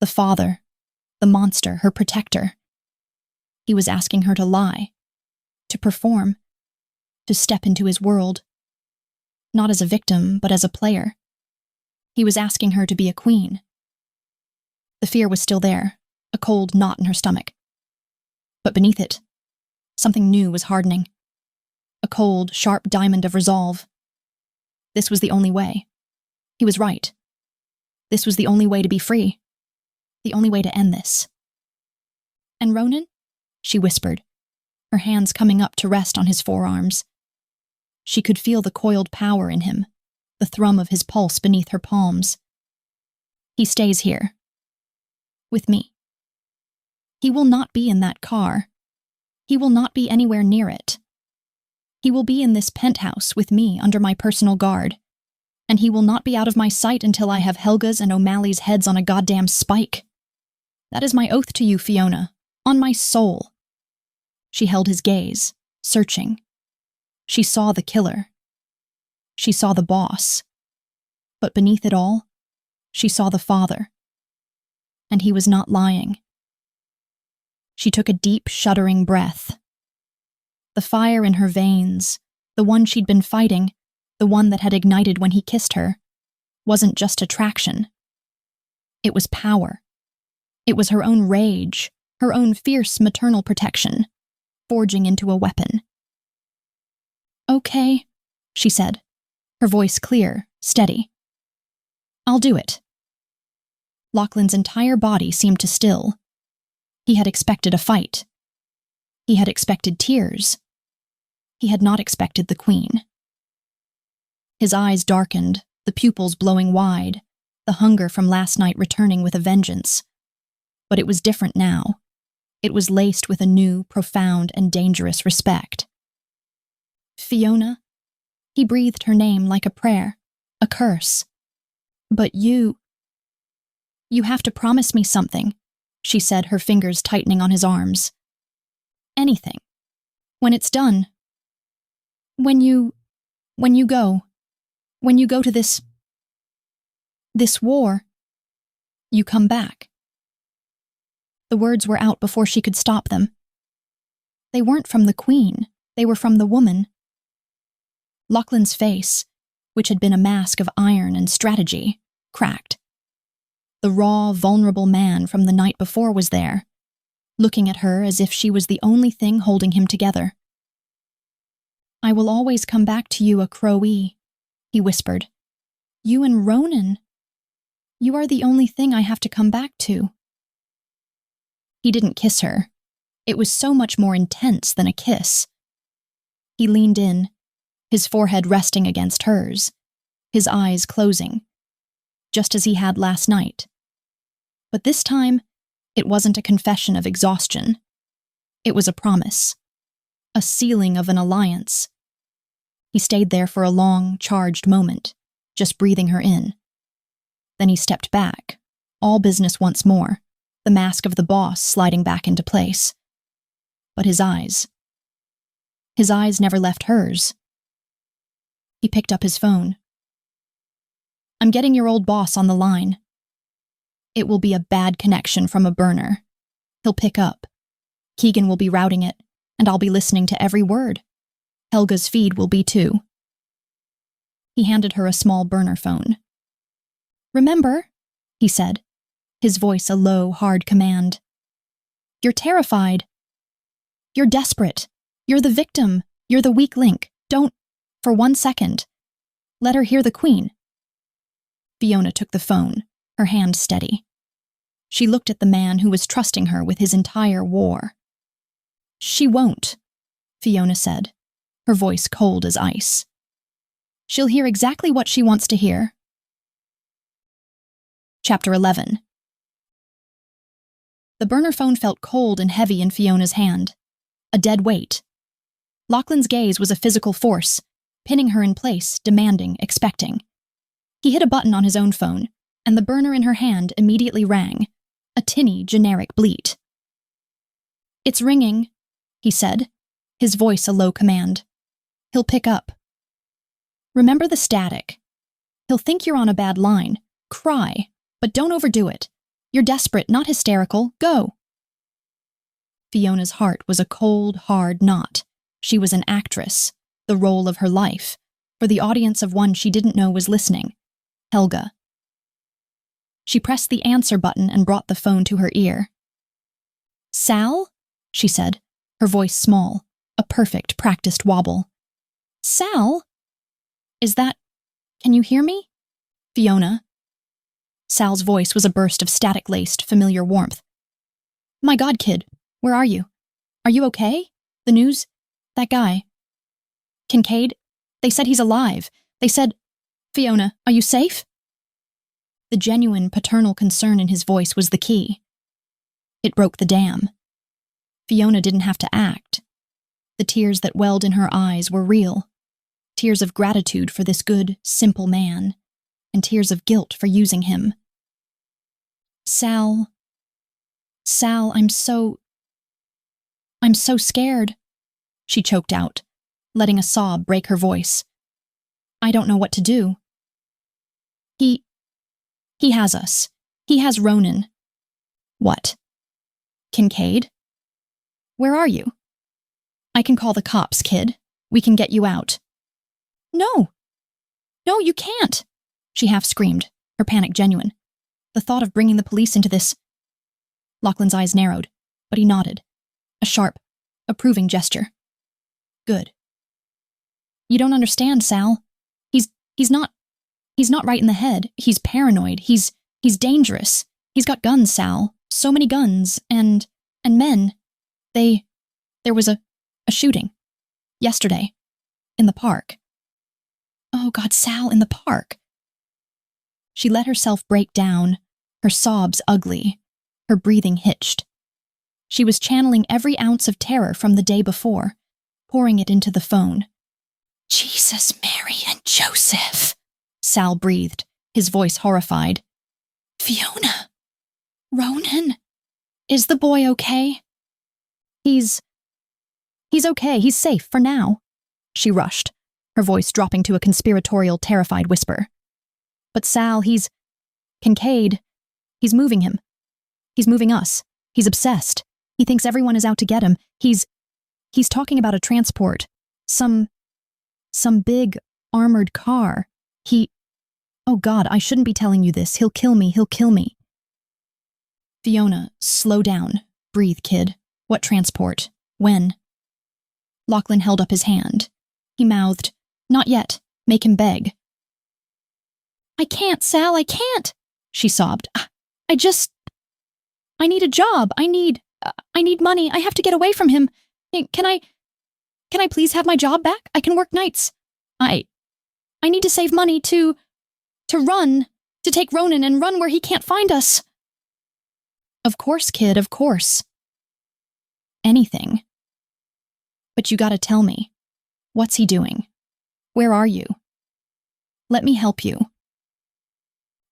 the father, the monster, her protector. He was asking her to lie, to perform, to step into his world. Not as a victim, but as a player. He was asking her to be a queen. The fear was still there, a cold knot in her stomach. But beneath it, something new was hardening. A cold, sharp diamond of resolve. This was the only way. He was right. This was the only way to be free. The only way to end this. And Ronan? She whispered, her hands coming up to rest on his forearms. She could feel the coiled power in him, the thrum of his pulse beneath her palms. He stays here. With me. He will not be in that car. He will not be anywhere near it. He will be in this penthouse with me under my personal guard. And he will not be out of my sight until I have Helga's and O'Malley's heads on a goddamn spike. That is my oath to you, Fiona. On my soul. She held his gaze, searching. She saw the killer. She saw the boss. But beneath it all, she saw the father. And he was not lying. She took a deep, shuddering breath. The fire in her veins, the one she'd been fighting, the one that had ignited when he kissed her, wasn't just attraction. It was power. It was her own rage, her own fierce maternal protection, forging into a weapon. "Okay," she said, her voice clear, steady. "I'll do it." Lachlan's entire body seemed to still. He had expected a fight. He had expected tears. He had not expected the queen. His eyes darkened, the pupils blowing wide, the hunger from last night returning with a vengeance. But it was different now. It was laced with a new, profound, and dangerous respect. "Fiona?" He breathed her name like a prayer, a curse. "But you have to promise me something," she said, her fingers tightening on his arms. "Anything. When it's done. When you go to this war, you come back." The words were out before she could stop them. They weren't from the queen, they were from the woman. Lachlan's face, which had been a mask of iron and strategy, cracked. The raw, vulnerable man from the night before was there, looking at her as if she was the only thing holding him together. "I will always come back to you, a Crowee," he whispered. "You and Ronan. You are the only thing I have to come back to." He didn't kiss her. It was so much more intense than a kiss. He leaned in, his forehead resting against hers, his eyes closing, just as he had last night. But this time, it wasn't a confession of exhaustion. It was a promise, a sealing of an alliance. He stayed there for a long, charged moment, just breathing her in. Then he stepped back, all business once more, the mask of the boss sliding back into place. But his eyes never left hers. He picked up his phone. "I'm getting your old boss on the line. It will be a bad connection from a burner. He'll pick up. Keegan will be routing it, and I'll be listening to every word. Helga's feed will be too." He handed her a small burner phone. "Remember," he said, his voice a low, hard command. "You're terrified. You're desperate. You're the victim. You're the weak link. Don't, for 1 second, let her hear the queen." Fiona took the phone, her hand steady. She looked at the man who was trusting her with his entire war. "She won't," Fiona said, her voice cold as ice. "She'll hear exactly what she wants to hear." Chapter 11. The burner phone felt cold and heavy in Fiona's hand, a dead weight. Lachlan's gaze was a physical force, pinning her in place, demanding, expecting. He hit a button on his own phone, and the burner in her hand immediately rang, a tinny, generic bleat. "It's ringing," he said, his voice a low command. "He'll pick up. Remember the static. He'll think you're on a bad line. Cry, but don't overdo it. You're desperate, not hysterical. Go." Fiona's heart was a cold, hard knot. She was an actress, the role of her life, for the audience of one she didn't know was listening, Helga. She pressed the answer button and brought the phone to her ear. "Sal?" she said, her voice small, a perfect, practiced wobble. "Sal? Can you hear me?" "Fiona." Sal's voice was a burst of static-laced, familiar warmth. "My God, kid, where are you? Are you okay? The news? That guy? Kincaid? They said he's alive. They said... Fiona, are you safe?" The genuine paternal concern in his voice was the key. It broke the dam. Fiona didn't have to act. The tears that welled in her eyes were real. Tears of gratitude for this good, simple man, and tears of guilt for using him. Sal, I'm so..." I'm so scared, she choked out, letting a sob break her voice. I don't know what to do. He has us. He has Ronan. What? Kincaid? Where are you? I can call the cops, kid. We can get you out. No, you can't, she half screamed, her panic genuine. The thought of bringing the police into this. Lachlan's eyes narrowed, but he nodded. A sharp, approving gesture. Good. You don't understand, Sal. He's not right in the head. He's paranoid. He's dangerous. He's got guns, Sal. So many guns, and men. There was a shooting. Yesterday. In the park. Oh, God, Sal, in the park. She let herself break down, her sobs ugly, her breathing hitched. She was channeling every ounce of terror from the day before, pouring it into the phone. Jesus, Mary, and Joseph, Sal breathed, his voice horrified. Fiona! Ronan! Is the boy okay? He's okay, he's safe for now, she rushed, her voice dropping to a conspiratorial, terrified whisper. But Sal, Kincaid, he's moving him. He's moving us. He's obsessed. He thinks everyone is out to get him. He's talking about a transport. Some big, armored car. Oh God, I shouldn't be telling you this. He'll kill me. Fiona, slow down. Breathe, kid. What transport? When? Lachlan held up his hand. He mouthed, Not yet. Make him beg. I can't, Sal, I can't, she sobbed. I need a job. I need money. I have to get away from him. Can I please have my job back? I can work nights. I need to save money to take Ronan and run where he can't find us. Of course, kid, of course. Anything. But you gotta tell me. What's he doing? Where are you? Let me help you.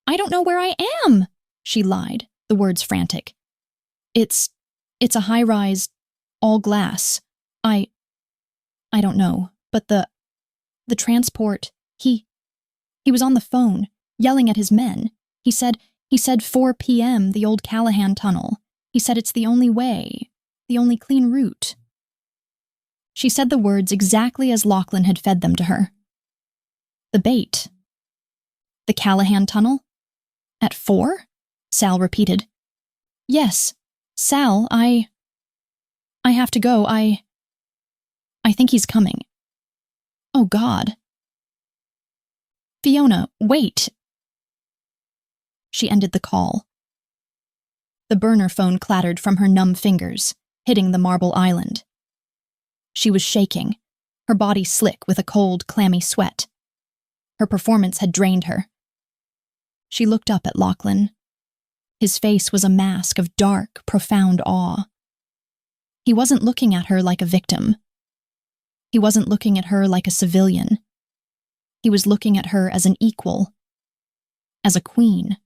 I don't know where I am, she lied, the words frantic. It's a high-rise, all glass. I don't know, but the transport, he was on the phone, yelling at his men. He said 4 p.m., the old Callahan tunnel. He said it's the only way, the only clean route. She said the words exactly as Lachlan had fed them to her. The bait. The Callahan tunnel? At 4? Sal repeated. Yes, Sal, I have to go. I think he's coming. Oh, God. Fiona, wait. She ended the call. The burner phone clattered from her numb fingers, hitting the marble island. She was shaking, her body slick with a cold, clammy sweat. Her performance had drained her. She looked up at Lachlan. His face was a mask of dark, profound awe. He wasn't looking at her like a victim. He wasn't looking at her like a civilian. He was looking at her as an equal, as a queen.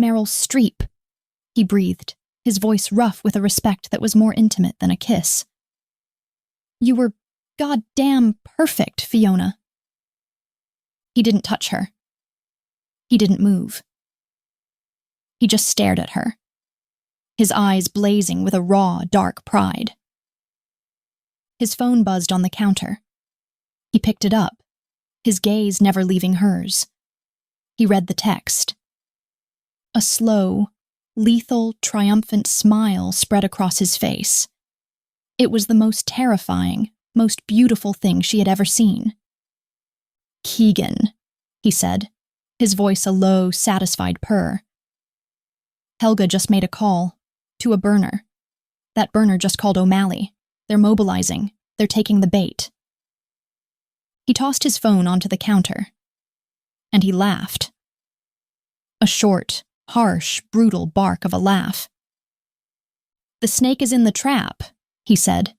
Meryl Streep, he breathed, his voice rough with a respect that was more intimate than a kiss. You were goddamn perfect, Fiona. He didn't touch her. He didn't move. He just stared at her, his eyes blazing with a raw, dark pride. His phone buzzed on the counter. He picked it up, his gaze never leaving hers. He read the text. A slow, lethal, triumphant smile spread across his face. It was the most terrifying, most beautiful thing she had ever seen. Keegan, he said, his voice a low, satisfied purr. Helga just made a call, to a burner. That burner just called O'Malley. They're mobilizing. They're taking the bait. He tossed his phone onto the counter. And he laughed. A short, harsh, brutal bark of a laugh. The snake is in the trap, he said.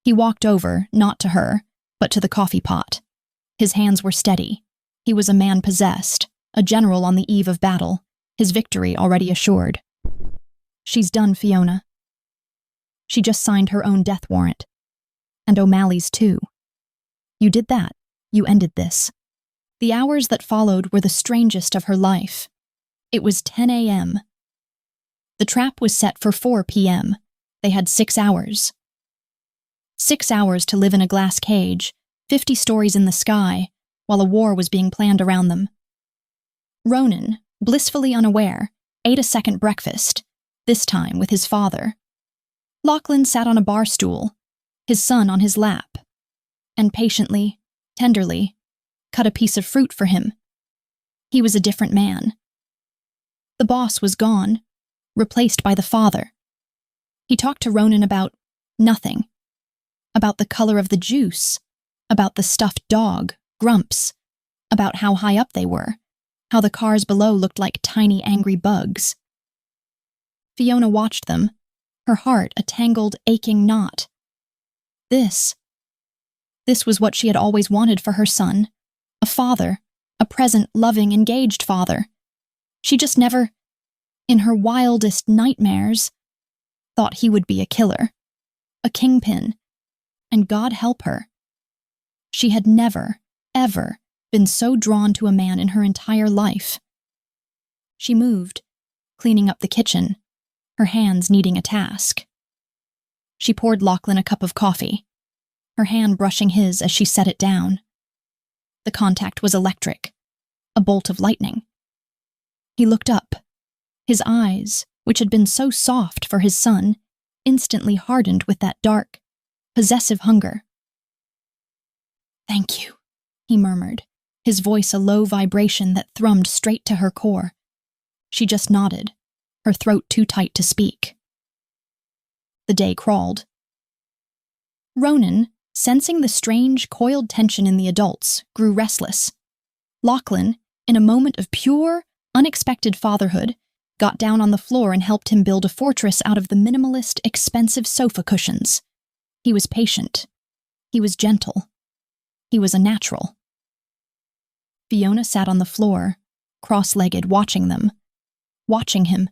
He walked over, not to her, but to the coffee pot. His hands were steady. He was a man possessed, a general on the eve of battle, his victory already assured. She's done, Fiona. She just signed her own death warrant. And O'Malley's too. You did that. You ended this. The hours that followed were the strangest of her life. It was 10 a.m. The trap was set for 4 p.m. They had 6 hours. 6 hours to live in a glass cage, 50 stories in the sky, while a war was being planned around them. Ronan, blissfully unaware, ate a second breakfast, this time with his father. Lachlan sat on a bar stool, his son on his lap, and patiently, tenderly, cut a piece of fruit for him. He was a different man. The boss was gone, replaced by the father. He talked to Ronan about nothing. About the color of the juice, about the stuffed dog, Grumps, about how high up they were, how the cars below looked like tiny angry bugs. Fiona watched them, her heart a tangled, aching knot. This was what she had always wanted for her son, a father, a present, loving, engaged father. She just never, in her wildest nightmares, thought he would be a killer, a kingpin, and God help her. She had never, ever been so drawn to a man in her entire life. She moved, cleaning up the kitchen, her hands needing a task. She poured Lachlan a cup of coffee, her hand brushing his as she set it down. The contact was electric, a bolt of lightning. He looked up. His eyes, which had been so soft for his son, instantly hardened with that dark, possessive hunger. "Thank you," he murmured, his voice a low vibration that thrummed straight to her core. She just nodded, her throat too tight to speak. The day crawled. Ronan, sensing the strange, coiled tension in the adults, grew restless. Lachlan, in a moment of pure, unexpected fatherhood, got down on the floor and helped him build a fortress out of the minimalist, expensive sofa cushions. He was patient. He was gentle. He was a natural. Fiona sat on the floor, cross-legged, watching them. Watching him.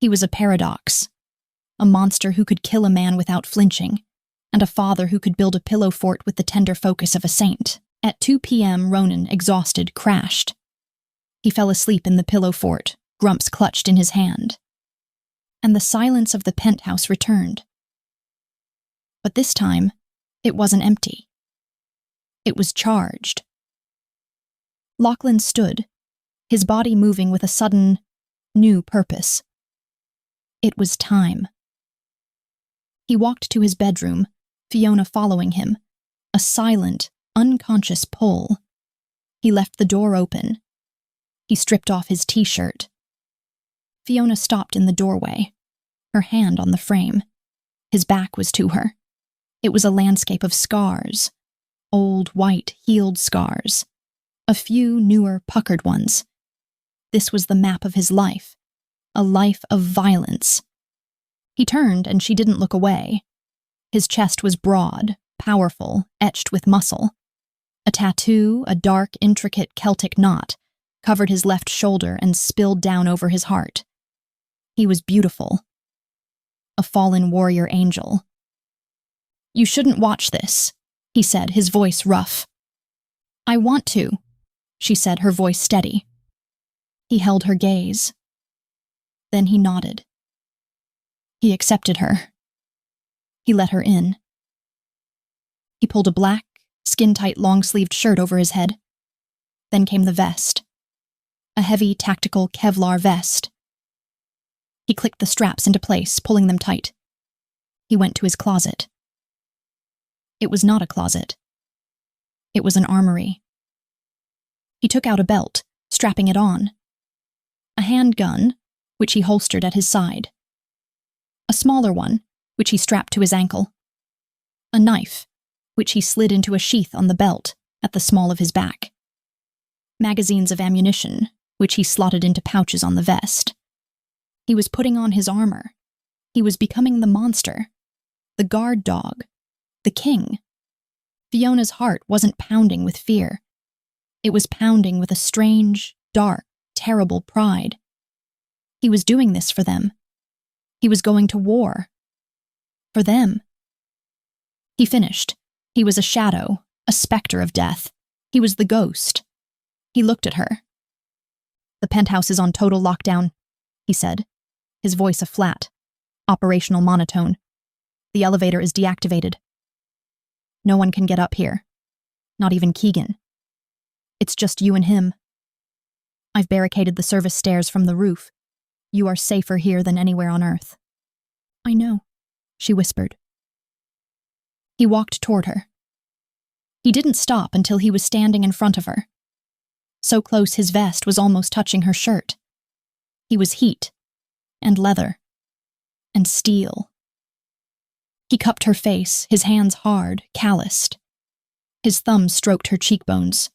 He was a paradox. A monster who could kill a man without flinching, and a father who could build a pillow fort with the tender focus of a saint. At 2 p.m., Ronan, exhausted, crashed. He fell asleep in the pillow fort, Grumps clutched in his hand. And the silence of the penthouse returned. But this time, it wasn't empty. It was charged. Lachlan stood, his body moving with a sudden, new purpose. It was time. He walked to his bedroom, Fiona following him, a silent, unconscious pull. He left the door open. He stripped off his t-shirt. Fiona stopped in the doorway, her hand on the frame. His back was to her. It was a landscape of scars, old, white, healed scars. A few newer, puckered ones. This was the map of his life, a life of violence. He turned and she didn't look away. His chest was broad, powerful, etched with muscle. A tattoo, a dark, intricate Celtic knot, covered his left shoulder and spilled down over his heart. He was beautiful. A fallen warrior angel. "You shouldn't watch this," he said, his voice rough. "I want to," she said, her voice steady. He held her gaze. Then he nodded. He accepted her. He let her in. He pulled a black, skin-tight, long-sleeved shirt over his head. Then came the vest. A heavy, tactical Kevlar vest. He clicked the straps into place, pulling them tight. He went to his closet. It was not a closet. It was an armory. He took out a belt, strapping it on. A handgun, which he holstered at his side. A smaller one, which he strapped to his ankle. A knife, which he slid into a sheath on the belt at the small of his back. Magazines of ammunition, which he slotted into pouches on the vest. He was putting on his armor. He was becoming the monster, the guard dog, the king. Fiona's heart wasn't pounding with fear. It was pounding with a strange, dark, terrible pride. He was doing this for them. He was going to war. For them. He finished. He was a shadow, a specter of death. He was the ghost. He looked at her. The penthouse is on total lockdown, he said, his voice a flat, operational monotone. The elevator is deactivated. No one can get up here. Not even Keegan. It's just you and him. I've barricaded the service stairs from the roof. You are safer here than anywhere on Earth. I know, she whispered. He walked toward her. He didn't stop until he was standing in front of her. So close his vest was almost touching her shirt. He was heat, and leather, and steel. He cupped her face, his hands hard, calloused. His thumb stroked her cheekbones.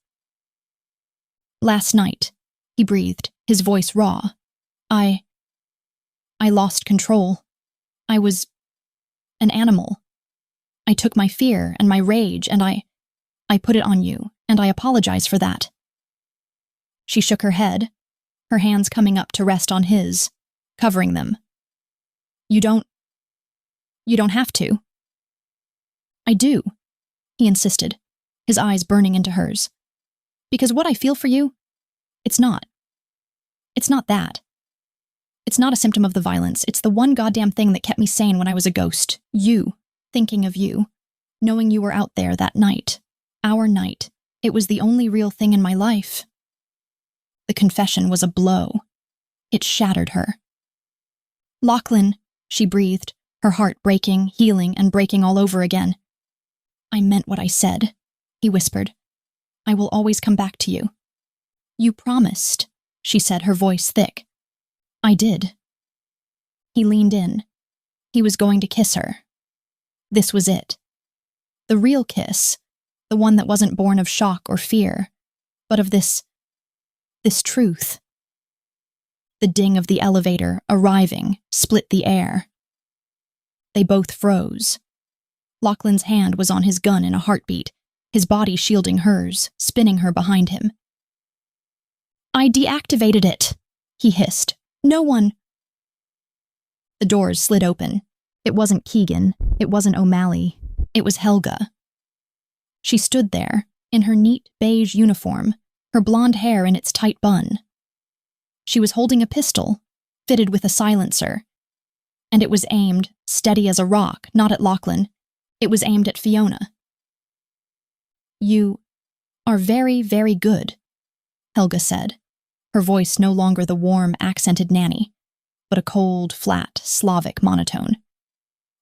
Last night, he breathed, his voice raw. I lost control. I was an animal. I took my fear and my rage and I put it on you, and I apologize for that. She shook her head, her hands coming up to rest on his, covering them. You don't have to. I do, he insisted, his eyes burning into hers. Because what I feel for you, it's not that. It's not a symptom of the violence. It's the one goddamn thing that kept me sane when I was a ghost. You, thinking of you, knowing you were out there that night, our night. It was the only real thing in my life. The confession was a blow. It shattered her. Lachlan, she breathed, her heart breaking, healing, and breaking all over again. I meant what I said, he whispered. I will always come back to you. You promised, she said, her voice thick. I did. He leaned in. He was going to kiss her. This was it. The real kiss, the one that wasn't born of shock or fear, but of this truth. The ding of the elevator, arriving, split the air. They both froze. Lachlan's hand was on his gun in a heartbeat, his body shielding hers, spinning her behind him. I deactivated it, he hissed. No one. The doors slid open. It wasn't Keegan. It wasn't O'Malley. It was Helga. She stood there, in her neat beige uniform, her blonde hair in its tight bun. She was holding a pistol, fitted with a silencer, and it was aimed, steady as a rock, not at Lachlan. It was aimed at Fiona. You are very, very good, Helga said, her voice no longer the warm, accented nanny, but a cold, flat, Slavic monotone.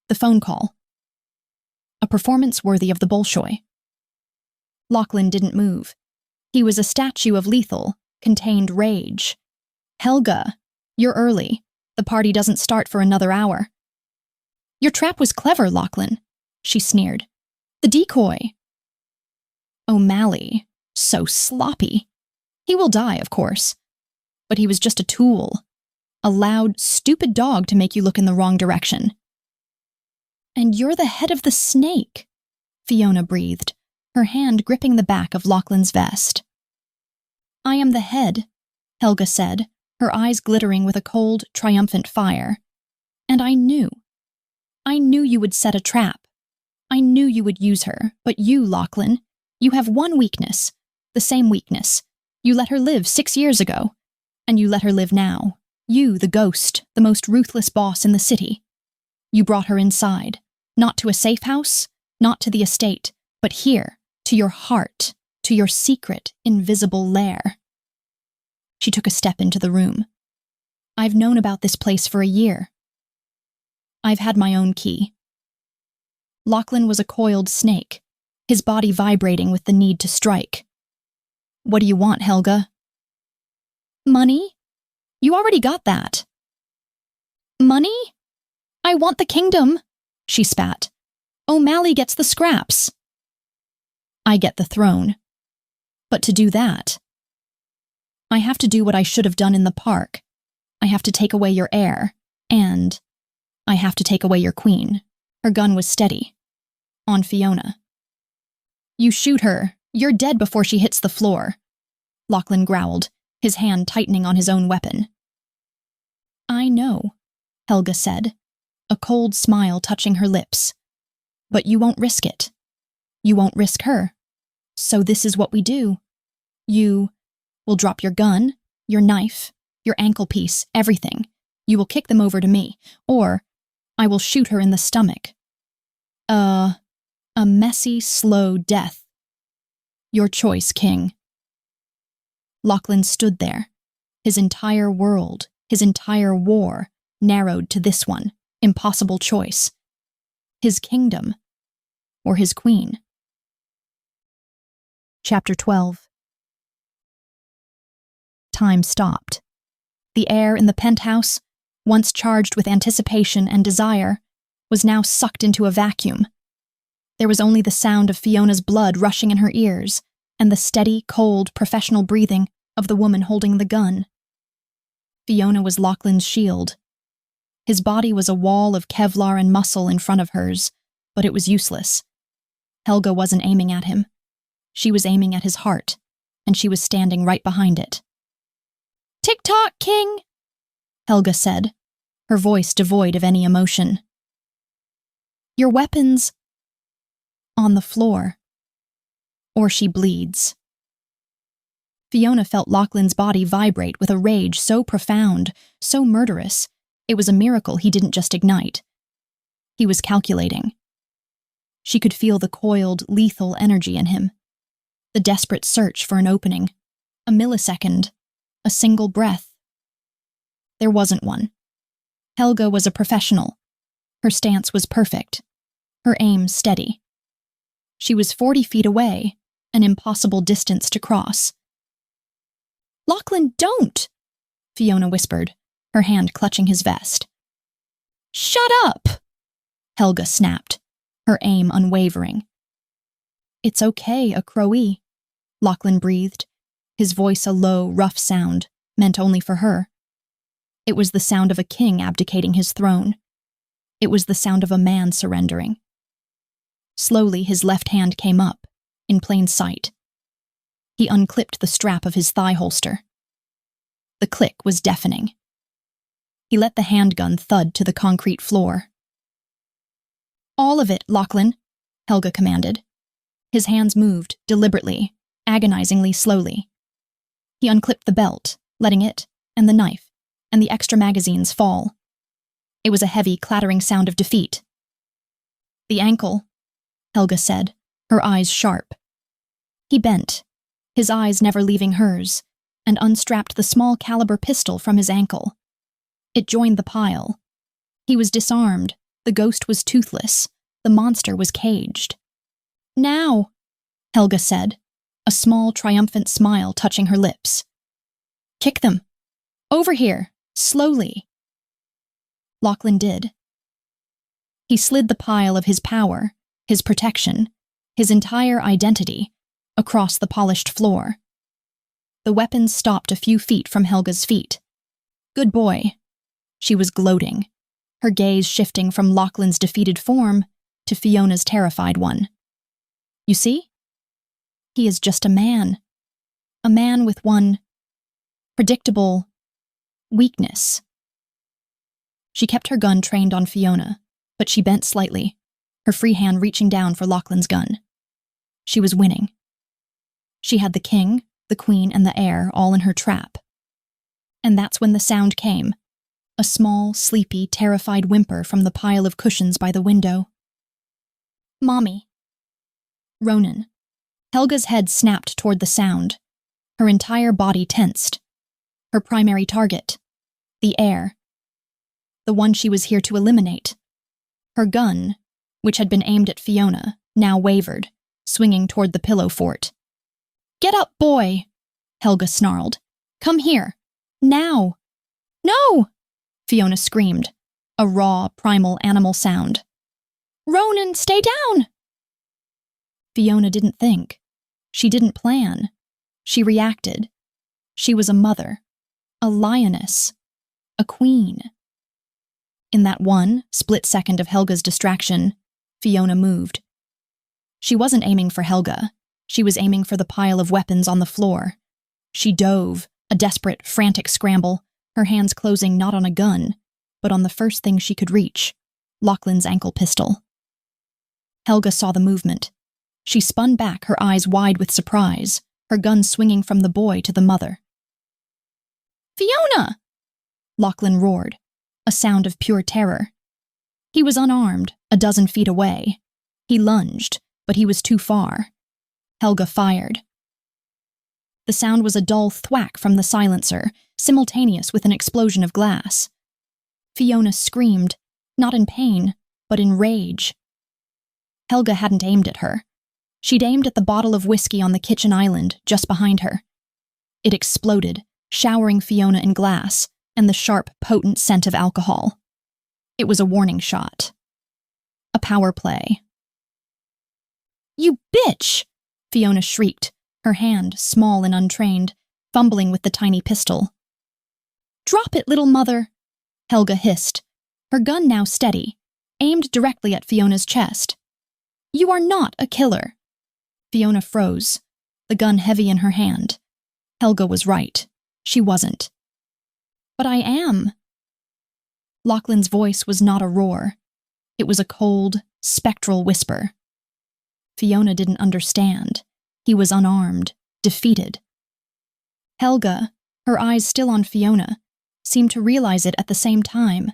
The phone call. A performance worthy of the Bolshoi. Lachlan didn't move. He was a statue of lethal, contained rage. Helga, you're early. The party doesn't start for another hour. Your trap was clever, Lachlan, she sneered. The decoy. O'Malley, so sloppy. He will die, of course. But he was just a tool. A loud, stupid dog to make you look in the wrong direction. And you're the head of the snake, Fiona breathed, her hand gripping the back of Lachlan's vest. I am the head, Helga said, her eyes glittering with a cold, triumphant fire. And I knew you would set a trap. I knew you would use her, but you, Lachlan, you have one weakness, the same weakness. You let her live 6 years ago, and you let her live now. You, the ghost, the most ruthless boss in the city. You brought her inside, not to a safe house, not to the estate, but here, to your heart, to your secret, invisible lair. She took a step into the room. I've known about this place for a year. I've had my own key. Lachlan was a coiled snake, his body vibrating with the need to strike. What do you want, Helga? Money? You already got that. Money? I want the kingdom, she spat. O'Malley gets the scraps. I get the throne. But to do that, I have to do what I should have done in the park. I have to take away your heir, and I have to take away your queen. Her gun was steady. On Fiona. You shoot her. You're dead before she hits the floor, Lachlan growled, his hand tightening on his own weapon. I know, Helga said, a cold smile touching her lips. But you won't risk it. You won't risk her. So this is what we do. You will drop your gun, your knife, your ankle piece, everything. You will kick them over to me, or I will shoot her in the stomach. A messy, slow death. Your choice, King. Lachlan stood there, his entire world, his entire war, narrowed to this one, impossible choice. His kingdom, or his queen. Chapter 12. Time stopped. The air in the penthouse, once charged with anticipation and desire, was now sucked into a vacuum. There was only the sound of Fiona's blood rushing in her ears and the steady, cold, professional breathing of the woman holding the gun. Fiona was Lachlan's shield. His body was a wall of Kevlar and muscle in front of hers, but it was useless. Helga wasn't aiming at him. She was aiming at his heart, and she was standing right behind it. "Tick-tock, King," Helga said, her voice devoid of any emotion. "Your weapons on the floor, or she bleeds." Fiona felt Lachlan's body vibrate with a rage so profound, so murderous, it was a miracle he didn't just ignite. He was calculating. She could feel the coiled, lethal energy in him. The desperate search for an opening, a millisecond, a single breath. There wasn't one. Helga was a professional. Her stance was perfect. Her aim steady. She was 40 feet away, an impossible distance to cross. "Lachlan, don't!" Fiona whispered, her hand clutching his vest. "Shut up!" Helga snapped, her aim unwavering. "It's okay, a Crowie," Lachlan breathed, his voice a low, rough sound, meant only for her. It was the sound of a king abdicating his throne. It was the sound of a man surrendering. Slowly, his left hand came up, in plain sight. He unclipped the strap of his thigh holster. The click was deafening. He let the handgun thud to the concrete floor. "All of it, Lachlan," Helga commanded. His hands moved, deliberately, agonizingly slowly. He unclipped the belt, letting it, and the knife, and the extra magazines fall. It was a heavy, clattering sound of defeat. "The ankle," Helga said, her eyes sharp. He bent, his eyes never leaving hers, and unstrapped the small-caliber pistol from his ankle. It joined the pile. He was disarmed, the ghost was toothless, the monster was caged. "Now," Helga said, a small, triumphant smile touching her lips. "Kick them. Over here, slowly." Lachlan did. He slid the pile of his power, his protection, his entire identity, across the polished floor. The weapons stopped a few feet from Helga's feet. "Good boy." She was gloating, her gaze shifting from Lachlan's defeated form to Fiona's terrified one. "You see? He is just a man with one predictable weakness." She kept her gun trained on Fiona, but she bent slightly, her free hand reaching down for Lachlan's gun. She was winning. She had the king, the queen, and the heir all in her trap. And that's when the sound came, a small, sleepy, terrified whimper from the pile of cushions by the window. "Mommy." Ronan. Helga's head snapped toward the sound, her entire body tensed. Her primary target, the heir. The one she was here to eliminate. Her gun, which had been aimed at Fiona, now wavered, swinging toward the pillow fort. "Get up, boy," Helga snarled. "Come here. Now." "No!" Fiona screamed, a raw, primal animal sound. "Ronan, stay down!" Fiona didn't think. She didn't plan. She reacted. She was a mother, a lioness, a queen. In that one split second of Helga's distraction, Fiona moved. She wasn't aiming for Helga. She was aiming for the pile of weapons on the floor. She dove, a desperate, frantic scramble, her hands closing not on a gun, but on the first thing she could reach, Lachlan's ankle pistol. Helga saw the movement. She spun back, her eyes wide with surprise, her gun swinging from the boy to the mother. "Fiona!" Lachlan roared, a sound of pure terror. He was unarmed, a dozen feet away. He lunged, but he was too far. Helga fired. The sound was a dull thwack from the silencer, simultaneous with an explosion of glass. Fiona screamed, not in pain, but in rage. Helga hadn't aimed at her. She'd aimed at the bottle of whiskey on the kitchen island, just behind her. It exploded, showering Fiona in glass and the sharp, potent scent of alcohol. It was a warning shot. A power play. "You bitch!" Fiona shrieked, her hand, small and untrained, fumbling with the tiny pistol. "Drop it, little mother!" Helga hissed, her gun now steady, aimed directly at Fiona's chest. "You are not a killer." Fiona froze, the gun heavy in her hand. Helga was right. She wasn't. "But I am." Lachlan's voice was not a roar. It was a cold, spectral whisper. Fiona didn't understand. He was unarmed, defeated. Helga, her eyes still on Fiona, seemed to realize it at the same time.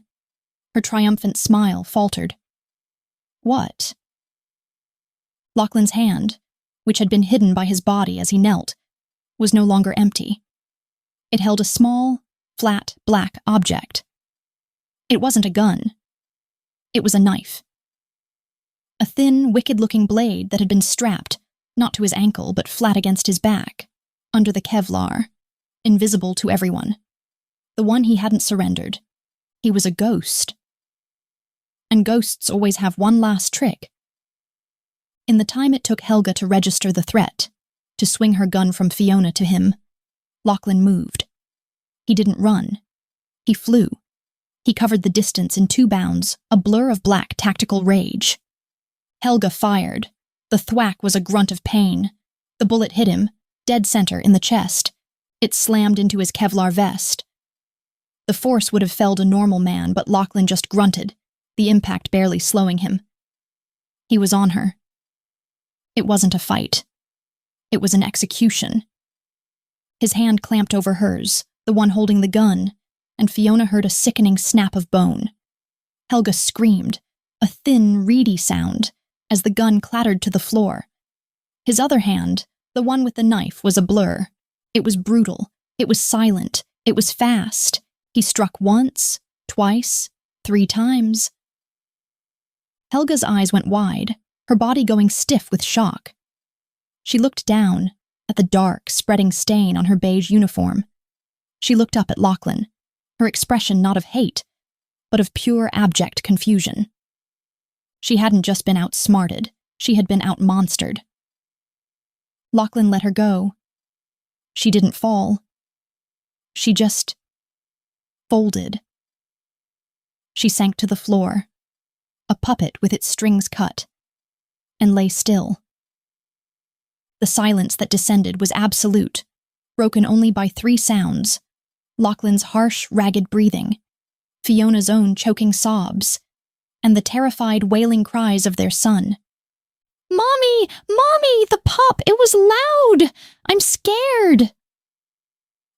Her triumphant smile faltered. "What?" Lachlan's hand, which had been hidden by his body as he knelt, was no longer empty. It held a small, flat, black object. It wasn't a gun. It was a knife. A thin, wicked-looking blade that had been strapped, not to his ankle, but flat against his back, under the Kevlar, invisible to everyone. The one he hadn't surrendered. He was a ghost. And ghosts always have one last trick. In the time it took Helga to register the threat, to swing her gun from Fiona to him, Lachlan moved. He didn't run. He flew. He covered the distance in 2 bounds, a blur of black tactical rage. Helga fired. The thwack was a grunt of pain. The bullet hit him, dead center in the chest. It slammed into his Kevlar vest. The force would have felled a normal man, but Lachlan just grunted, the impact barely slowing him. He was on her. It wasn't a fight. It was an execution. His hand clamped over hers, the one holding the gun, and Fiona heard a sickening snap of bone. Helga screamed, a thin, reedy sound, as the gun clattered to the floor. His other hand, the one with the knife, was a blur. It was brutal. It was silent. It was fast. He struck once, twice, 3 times. Helga's eyes went wide, her body going stiff with shock. She looked down at the dark, spreading stain on her beige uniform. She looked up at Lachlan, her expression not of hate, but of pure abject confusion. She hadn't just been outsmarted, she had been outmonstered. Lachlan let her go. She didn't fall. She just folded. She sank to the floor, a puppet with its strings cut, and lay still. The silence that descended was absolute, broken only by 3 sounds: Lachlan's harsh, ragged breathing, Fiona's own choking sobs, and the terrified, wailing cries of their son. "Mommy! Mommy! The pup! It was loud! I'm scared!"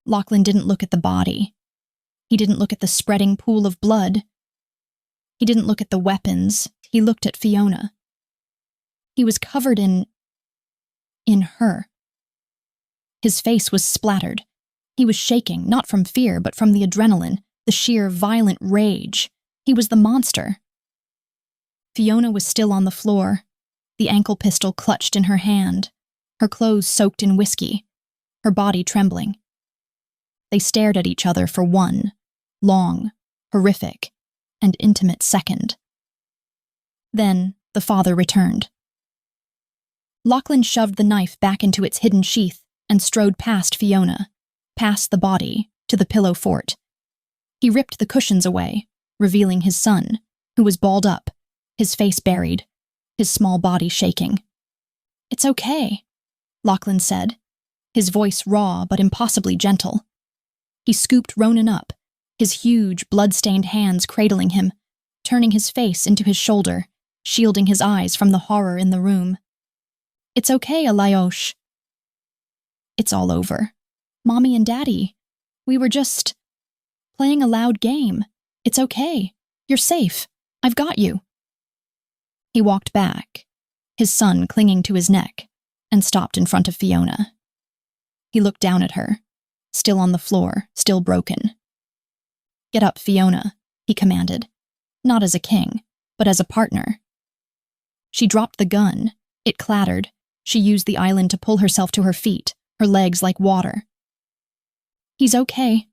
Lachlan didn't look at the body. He didn't look at the spreading pool of blood. He didn't look at the weapons. He looked at Fiona. He was covered in her. His face was splattered. He was shaking, not from fear, but from the adrenaline, the sheer, violent rage. He was the monster. Fiona was still on the floor, the ankle pistol clutched in her hand, her clothes soaked in whiskey, her body trembling. They stared at each other for one long, horrific, and intimate second. Then the father returned. Lachlan shoved the knife back into its hidden sheath and strode past Fiona, past the body, to the pillow fort. He ripped the cushions away, revealing his son, who was balled up, his face buried, his small body shaking. "It's okay," Lachlan said, his voice raw but impossibly gentle. He scooped Ronan up, his huge, blood-stained hands cradling him, turning his face into his shoulder, shielding his eyes from the horror in the room. "It's okay, Alayosh." "It's all over. Mommy and Daddy, we were just playing a loud game. It's okay. You're safe. I've got you." He walked back, his son clinging to his neck, and stopped in front of Fiona. He looked down at her, still on the floor, still broken. "Get up, Fiona," he commanded, not as a king, but as a partner. She dropped the gun. It clattered. She used the island to pull herself to her feet, her legs like water. "He's okay,"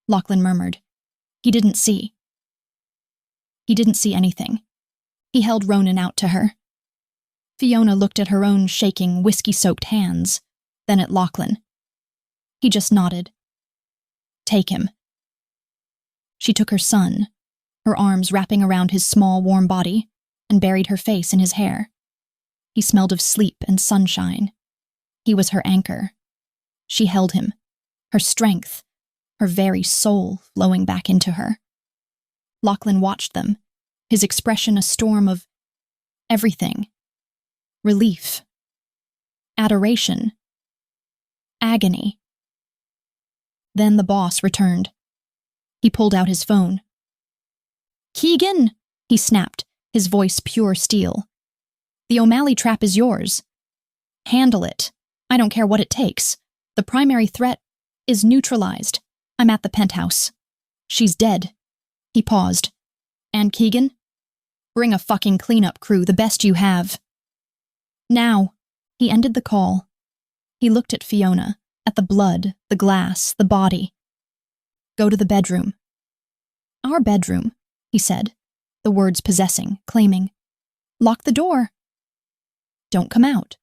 Lachlan murmured. He didn't see. He didn't see anything. He held Ronan out to her. Fiona looked at her own shaking, whiskey-soaked hands, then at Lachlan. He just nodded. "Take him." She took her son, her arms wrapping around his small, warm body, and buried her face in his hair. He smelled of sleep and sunshine. He was her anchor. She held him, her strength, her very soul flowing back into her. Lachlan watched them, his expression a storm of everything. Relief. Adoration. Agony. Then the boss returned. He pulled out his phone. "Keegan," he snapped, his voice pure steel. "The O'Malley trap is yours. Handle it. I don't care what it takes. The primary threat is neutralized. I'm at the penthouse. She's dead." He paused. "And Keegan? Bring a fucking cleanup crew, the best you have. Now." He ended the call. He looked at Fiona, at the blood, the glass, the body. "Go to the bedroom." "Our bedroom," he said, the words possessing, claiming. "Lock the door." "Don't come out."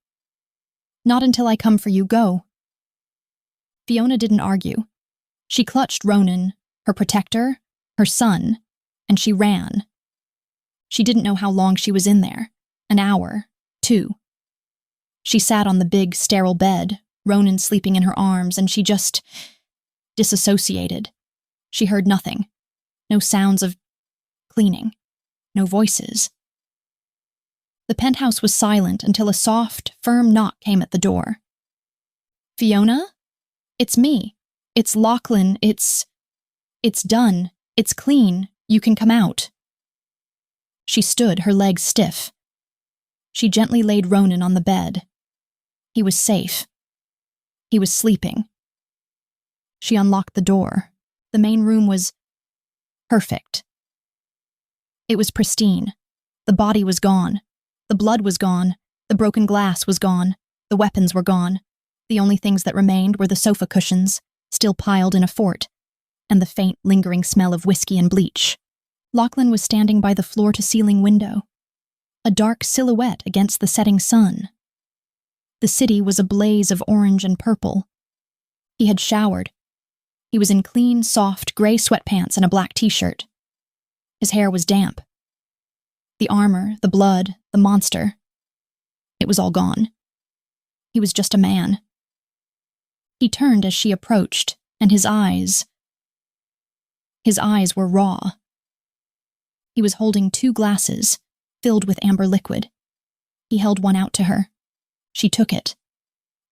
"Not until I come for you, go." Fiona didn't argue. She clutched Ronan, her protector, her son, and she ran. She didn't know how long she was in there. An hour, 2. She sat on the big, sterile bed, Ronan sleeping in her arms, and she just disassociated. She heard nothing. No sounds of cleaning. No voices. The penthouse was silent until a soft, firm knock came at the door. "Fiona? It's me. It's Lachlan. It's done. It's clean. You can come out." She stood, her legs stiff. She gently laid Ronan on the bed. He was safe. He was sleeping. She unlocked the door. The main room was perfect. It was pristine. The body was gone. The blood was gone. The broken glass was gone. The weapons were gone. The only things that remained were the sofa cushions, still piled in a fort, and the faint, lingering smell of whiskey and bleach. Lachlan was standing by the floor-to-ceiling window, a dark silhouette against the setting sun. The city was a blaze of orange and purple. He had showered. He was in clean, soft, gray sweatpants and a black t-shirt. His hair was damp. The armor, the blood, the monster. It was all gone. He was just a man. He turned as she approached, and his eyes were raw. He was holding 2 glasses, filled with amber liquid. He held one out to her. She took it.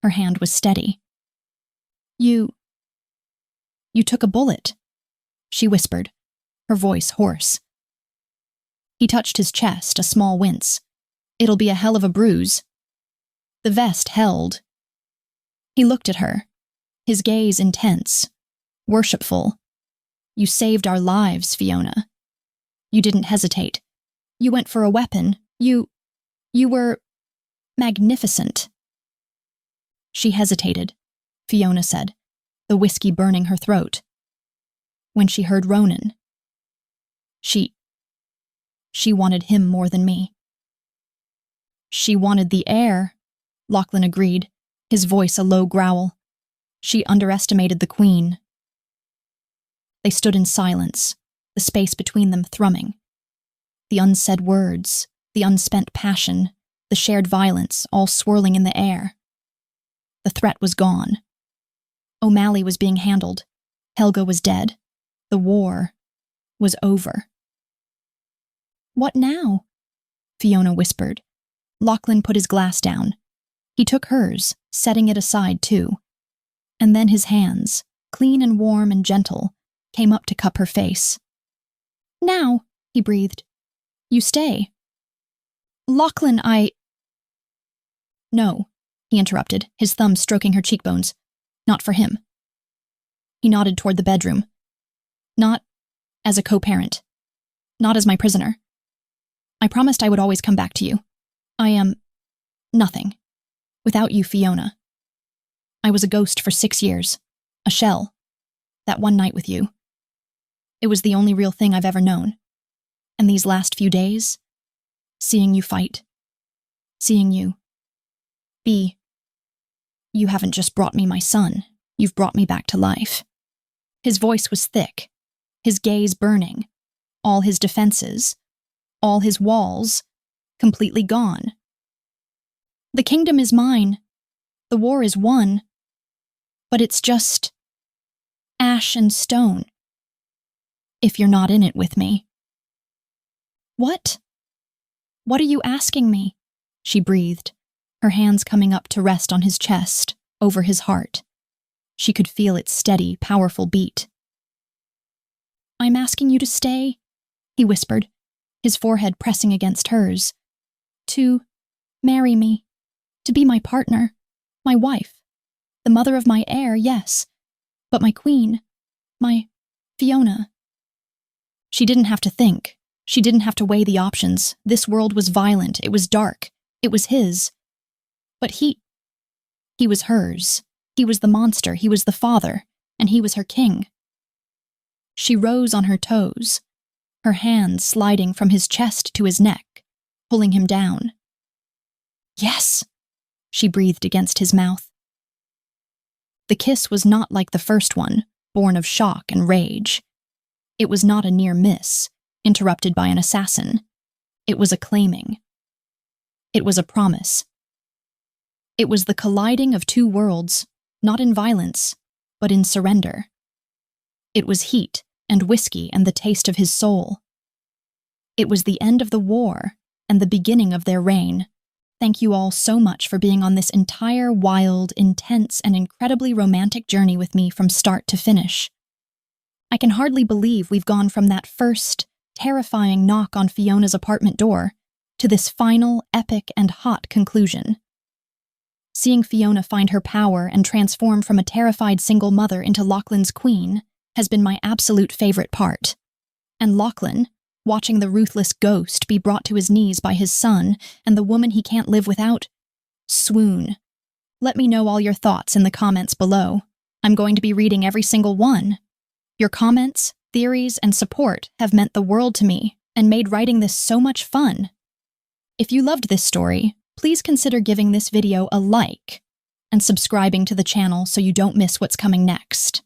Her hand was steady. You took a bullet," she whispered, her voice hoarse. He touched his chest, a small wince. "It'll be a hell of a bruise." The vest held. He looked at her, his gaze intense, worshipful. "You saved our lives, Fiona. You didn't hesitate. You went for a weapon. You were magnificent." She hesitated, Fiona said, the whiskey burning her throat. When she heard Ronan, she wanted him more than me. "She wanted the heir," Lachlan agreed, his voice a low growl. "She underestimated the queen." They stood in silence, the space between them thrumming. The unsaid words, the unspent passion, the shared violence, all swirling in the air. The threat was gone. O'Malley was being handled. Helga was dead. The war was over. What now? Fiona whispered. Lachlan put his glass down. He took hers, setting it aside too. And then his hands, clean and warm and gentle, came up to cup her face. Now, he breathed. You stay. Lachlan, No, he interrupted, his thumb stroking her cheekbones. Not for him. He nodded toward the bedroom. Not as a co-parent. Not as my prisoner. I promised I would always come back to you. I am nothing. Without you, Fiona. I was a ghost for 6 years. A shell. That one night with you. It was the only real thing I've ever known. And these last few days, seeing you fight. Seeing you be. You haven't just brought me my son. You've brought me back to life. His voice was thick, his gaze burning, all his defenses, all his walls, completely gone. The kingdom is mine. The war is won. But it's just ash and stone. If you're not in it with me. What? What are you asking me? She breathed, her hands coming up to rest on his chest, over his heart. She could feel its steady, powerful beat. I'm asking you to stay, he whispered, his forehead pressing against hers. To marry me, to be my partner, my wife, the mother of my heir, yes, but my queen, my Fiona. She didn't have to think. She didn't have to weigh the options. This world was violent. It was dark. It was his. But he was hers. He was the monster. He was the father. And he was her king. She rose on her toes, her hands sliding from his chest to his neck, pulling him down. Yes, she breathed against his mouth. The kiss was not like the first one, born of shock and rage. It was not a near miss, interrupted by an assassin. It was a claiming. It was a promise. It was the colliding of two worlds, not in violence, but in surrender. It was heat and whiskey and the taste of his soul. It was the end of the war and the beginning of their reign. Thank you all so much for being on this entire wild, intense, and incredibly romantic journey with me from start to finish. I can hardly believe we've gone from that first, terrifying knock on Fiona's apartment door to this final, epic, and hot conclusion. Seeing Fiona find her power and transform from a terrified single mother into Lachlan's queen has been my absolute favorite part. And Lachlan, watching the ruthless ghost be brought to his knees by his son and the woman he can't live without, swoon. Let me know all your thoughts in the comments below. I'm going to be reading every single one. Your comments, theories, and support have meant the world to me and made writing this so much fun. If you loved this story, please consider giving this video a like and subscribing to the channel so you don't miss what's coming next.